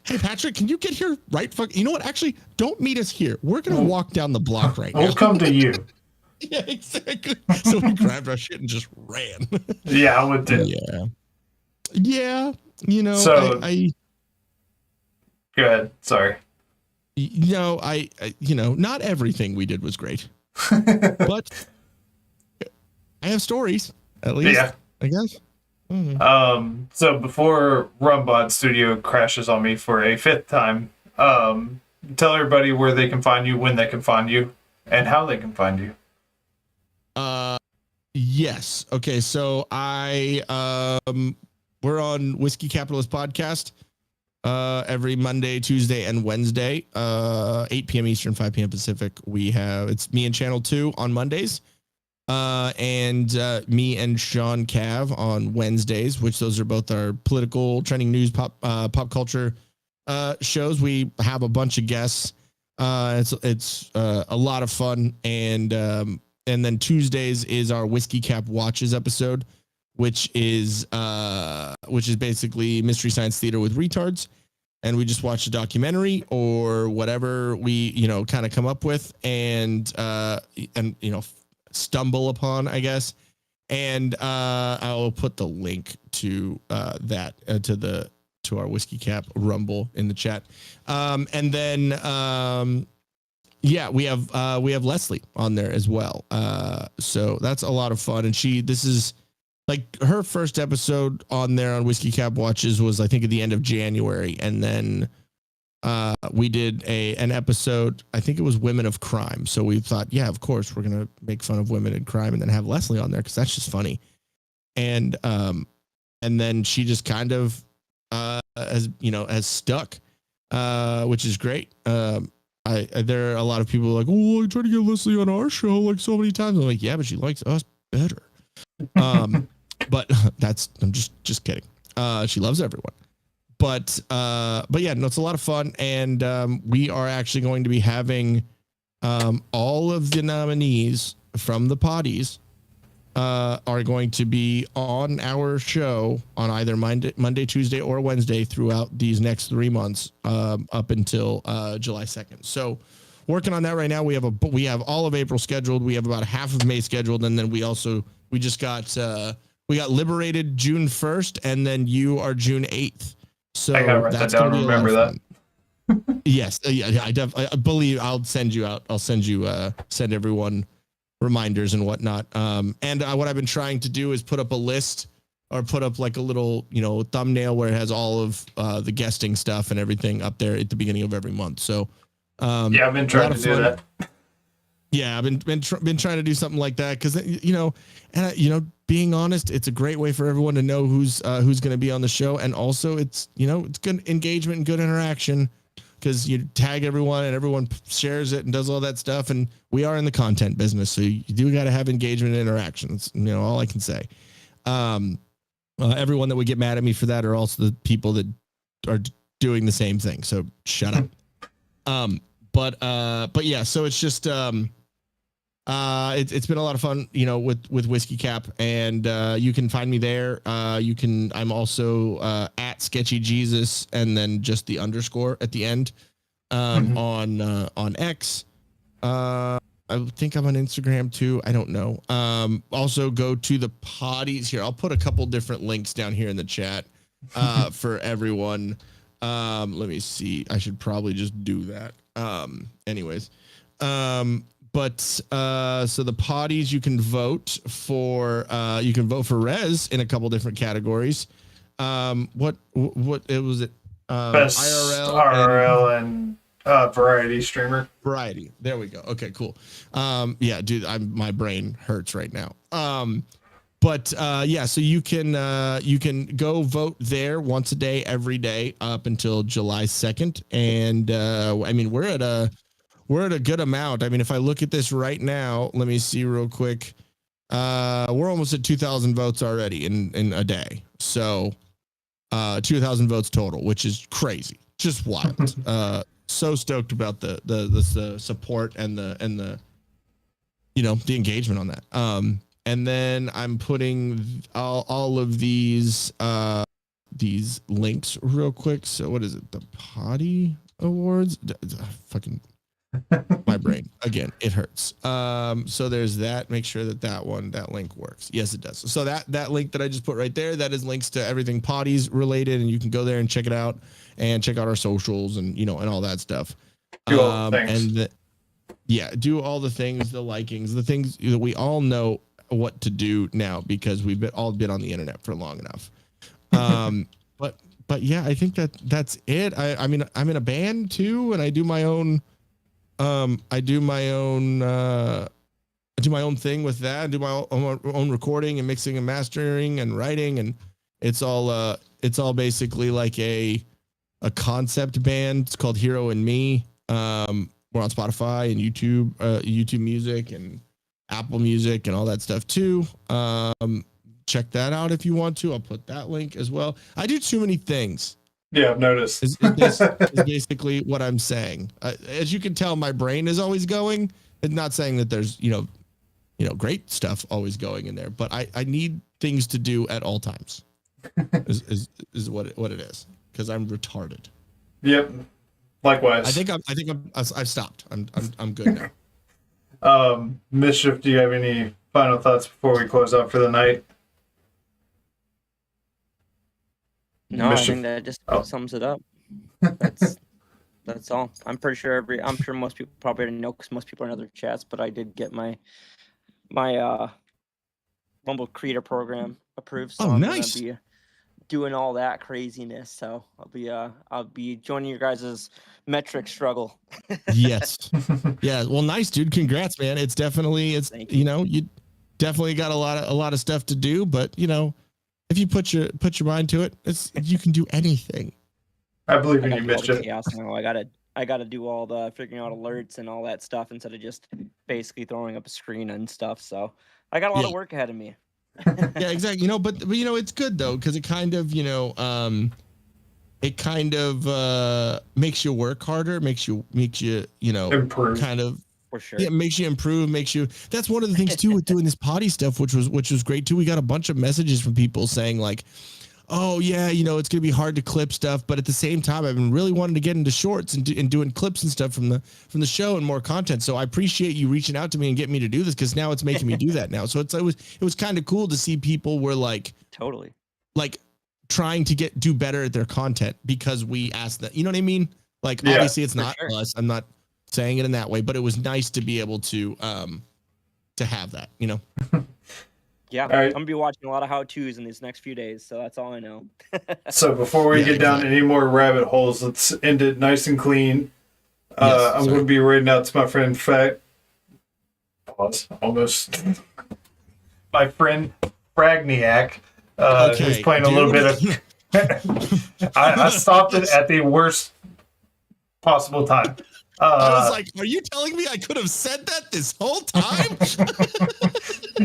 Hey Patrick, can you get here right? You know what? Actually, don't meet us here. We're gonna walk down the block right now. We'll come to you. Yeah, exactly. So we grabbed our shit and just ran. Yeah, I would too. Yeah. So I go ahead. Sorry. I not everything we did was great, but I have stories at least. Yeah. I guess. So before Rumbot Studio crashes on me for a 5th time, tell everybody where they can find you, when they can find you, and how they can find you. Yes. Okay. So we're on Whiskey Capitalist Podcast every Monday, Tuesday, and Wednesday, 8 p.m. Eastern, 5 p.m. Pacific. It's me and Channel 2 on Mondays, and me and Sean Cav on Wednesdays, which those are both our political, trending news, pop culture shows. We have a bunch of guests. It's a lot of fun, and then Tuesdays is our Whiskey Cap Watches episode, which is basically Mystery Science Theater with retards, and we just watch a documentary or whatever we kind of come up with and stumble upon, I guess. And I'll put the link to that to our Whiskey Cap Rumble in the chat, and then. Yeah, we have Leslie on there as well. So that's a lot of fun. And this is like her first episode on there on Whiskey Cap Watches was, I think, at the end of January. And then we did an episode, I think it was Women of Crime. So we thought, yeah, of course, we're going to make fun of women in crime and then have Leslie on there because that's just funny. And then she just kind of has stuck, which is great. There are a lot of people like, "Oh, I tried to get Leslie on our show like so many times." I'm like, "Yeah, but she likes us better." but I'm just kidding. She loves everyone. But yeah, no, it's a lot of fun, and we are actually going to be having all of the nominees from the Poddies are going to be on our show on either Monday, Tuesday, or Wednesday throughout these next 3 months up until July 2nd. So working on that right now. We have all of April scheduled. We have about half of May scheduled, and then we just got Liberated June 1st, and then you are June 8th. So I gotta write that down. Remember that. Yes, yeah, I believe I'll send you out. I'll send everyone reminders and whatnot. And what I've been trying to do is put up a list or put up like a little, thumbnail where it has all of the guesting stuff and everything up there at the beginning of every month. So, yeah, I've been trying to do that. Yeah, I've been trying to do something like that because being honest, it's a great way for everyone to know who's going to be on the show, and also it's good engagement and good interaction because you tag everyone and everyone shares it and does all that stuff, and we are in the content business, so you do got to have engagement and interactions. All I can say. Everyone that would get mad at me for that are also the people that are doing the same thing. So shut up. But yeah, so it's just it's been a lot of fun, with Whiskey Cap, and you can find me there. I'm also at Sketchy Jesus, and then just the underscore at the end on X. I think I'm on Instagram too. I don't know. Also go to the Poddies here. I'll put a couple different links down here in the chat for everyone. Let me see. I should probably just do that. Anyways. But so the Poddies, you can vote for Rez in a couple different categories. What it was it? Best IRL and variety streamer. Variety. There we go. Okay, cool. Yeah, dude, my brain hurts right now. But yeah, so you can go vote there once a day, every day up until July 2nd. And I mean, we're at a good amount. I mean, if I look at this right now, let me see real quick. We're almost at 2,000 votes already in a day. So 2,000 votes total, which is crazy. Just wild. So stoked about the support and the engagement on that. And then I'm putting all of these links real quick. So what is it? The Poddy Awards? Fucking my brain again, it hurts. So there's that. Make sure that link works. Yes, it does. So that link that I just put right there, that is links to everything Poddies related, and you can go there and check it out and check out our socials and and all that stuff. Do all the things. Do all the things, the likings, the things that we all know what to do now because we've all been on the internet for long enough. But yeah, I think that's it. I mean, I'm in a band too, and I do my own. I do my own thing with that. I do my own recording and mixing and mastering and writing, and it's all basically like a concept band. It's called Hero and Me. We're on Spotify and YouTube Music and Apple Music and all that stuff too. Check that out if you want to. I'll put that link as well. I do too many things. Yeah, I've noticed. Is basically what I'm saying. As you can tell, my brain is always going. It's not saying that there's great stuff always going in there, but I need things to do at all times. is what it is, because I'm retarded. Yep. Likewise. I've stopped. I'm good now. Mischief, do you have any final thoughts before we close out for the night? No, I think that just sums it up. That's all. I'm sure most people probably already know because most people are in other chats, but I did get my Rumble Creator program approved. So I'm nice. gonna be doing all that craziness. So I'll be joining your guys' metric struggle. Yes. Yeah. Well, nice, dude. Congrats, man. It's definitely you definitely got a lot of stuff to do, but if you put your mind to it, you can do anything. I believe in you, Mischief. Now I gotta do all the figuring out alerts and all that stuff instead of just basically throwing up a screen and stuff. So I got a lot of work ahead of me. Yeah, exactly. But it's good though, because it kind of, makes you work harder, makes you, Improve. kind of, For sure. yeah, makes you improve, that's one of the things too with doing this potty stuff, which was great too. We got a bunch of messages from people saying like, oh yeah, it's gonna be hard to clip stuff, but at the same time, I've been really wanting to get into shorts and doing clips and stuff from the show and more content. So I appreciate you reaching out to me and getting me to do this, because now it's making me do that now. So it was kind of cool to see people were like totally like trying to do better at their content because we asked that. You know what I mean? Like obviously it's not us. I'm not saying it in that way, but it was nice to be able to have that. Yeah, right. I'm gonna be watching a lot of how-tos in these next few days, so that's all I know. So before we get down any more rabbit holes, let's end it nice and clean. I'm going to be reading out to my friend my friend Fragniac, who's playing a little bit of. I stopped it at the worst possible time. I was like, are you telling me I could have said that this whole time?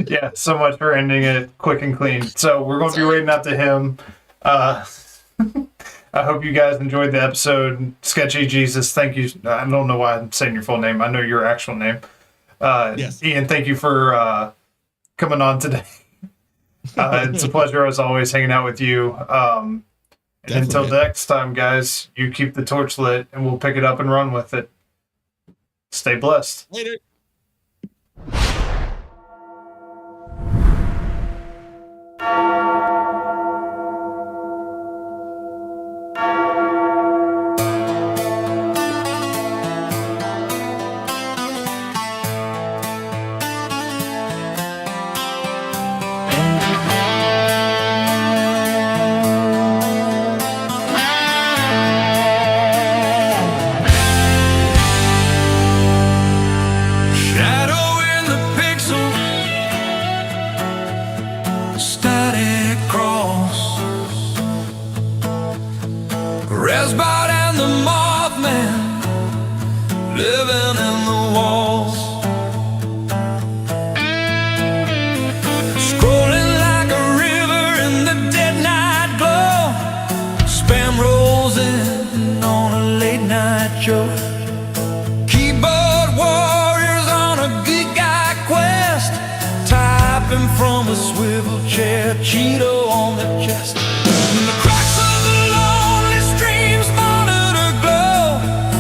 Yeah, so much for ending it quick and clean. So we're going to be reading out to him. I hope you guys enjoyed the episode. Sketchy Jesus, thank you. I don't know why I'm saying your full name. I know your actual name. Yes. Ian, thank you for coming on today. It's a pleasure as always hanging out with you. And until next time, guys, you keep the torch lit and we'll pick it up and run with it. Stay blessed. Later. Shadow in the pixel, static cross, Resbot and the Mothman living in the walls, scrolling like a river in the dead night glow. Spam rolls in on a late night show. Keyboard warriors on a good guy quest, typing from a swivel chair, Cheeto on the chest. In the cracks of the lonely streams monitor glow,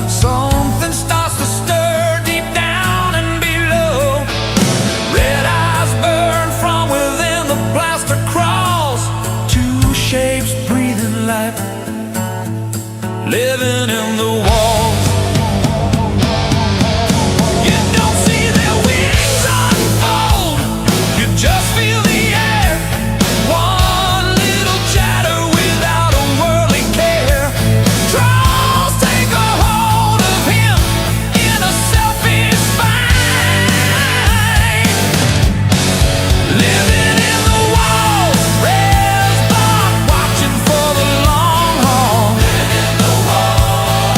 something starts to stir deep down and below. Red eyes burn from within, the plaster crawls. Two shapes breathing life, living in the walls. You don't see their wings unfold, you just feel the air. One little chatter without a worldly care. Trolls take a hold of him in a selfish spine. Living in the walls, Resbot watching for the long haul. Living in the walls.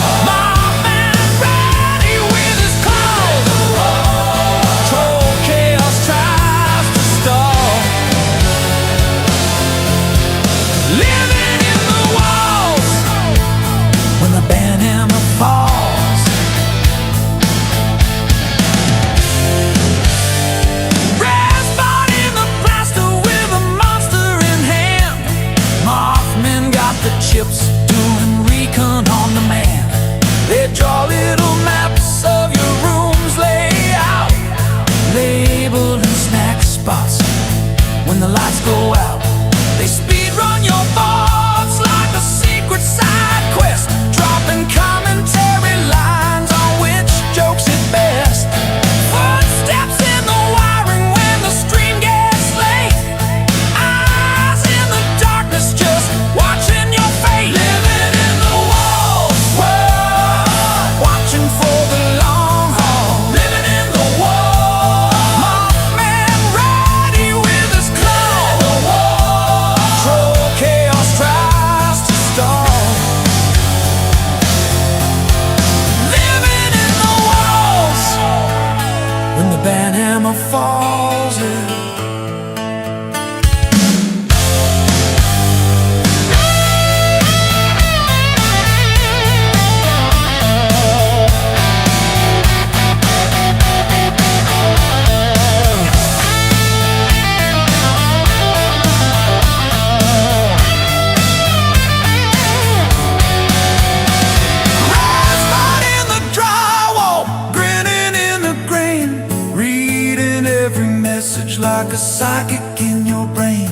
a psychic in your brain.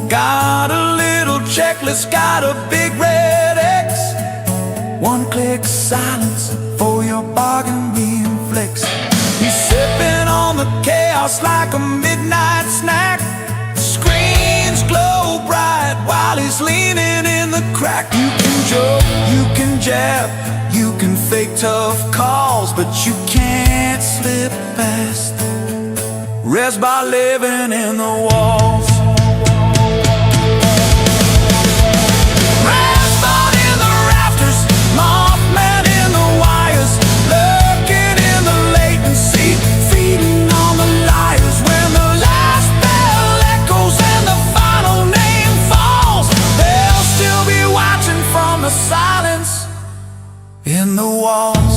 Got a little checklist, got a big red X. One click silence for your bargain reflex. He's sipping on the chaos like a midnight snack. Screens glow bright while he's leaning in the crack. You can joke, you can jab, you can fake tough calls, but you can't slip past rest by living in the walls. Rascal in the rafters, Mothman in the wires, lurking in the latency, feeding on the liars. When the last bell echoes and the final name falls, they'll still be watching from the silence in the walls.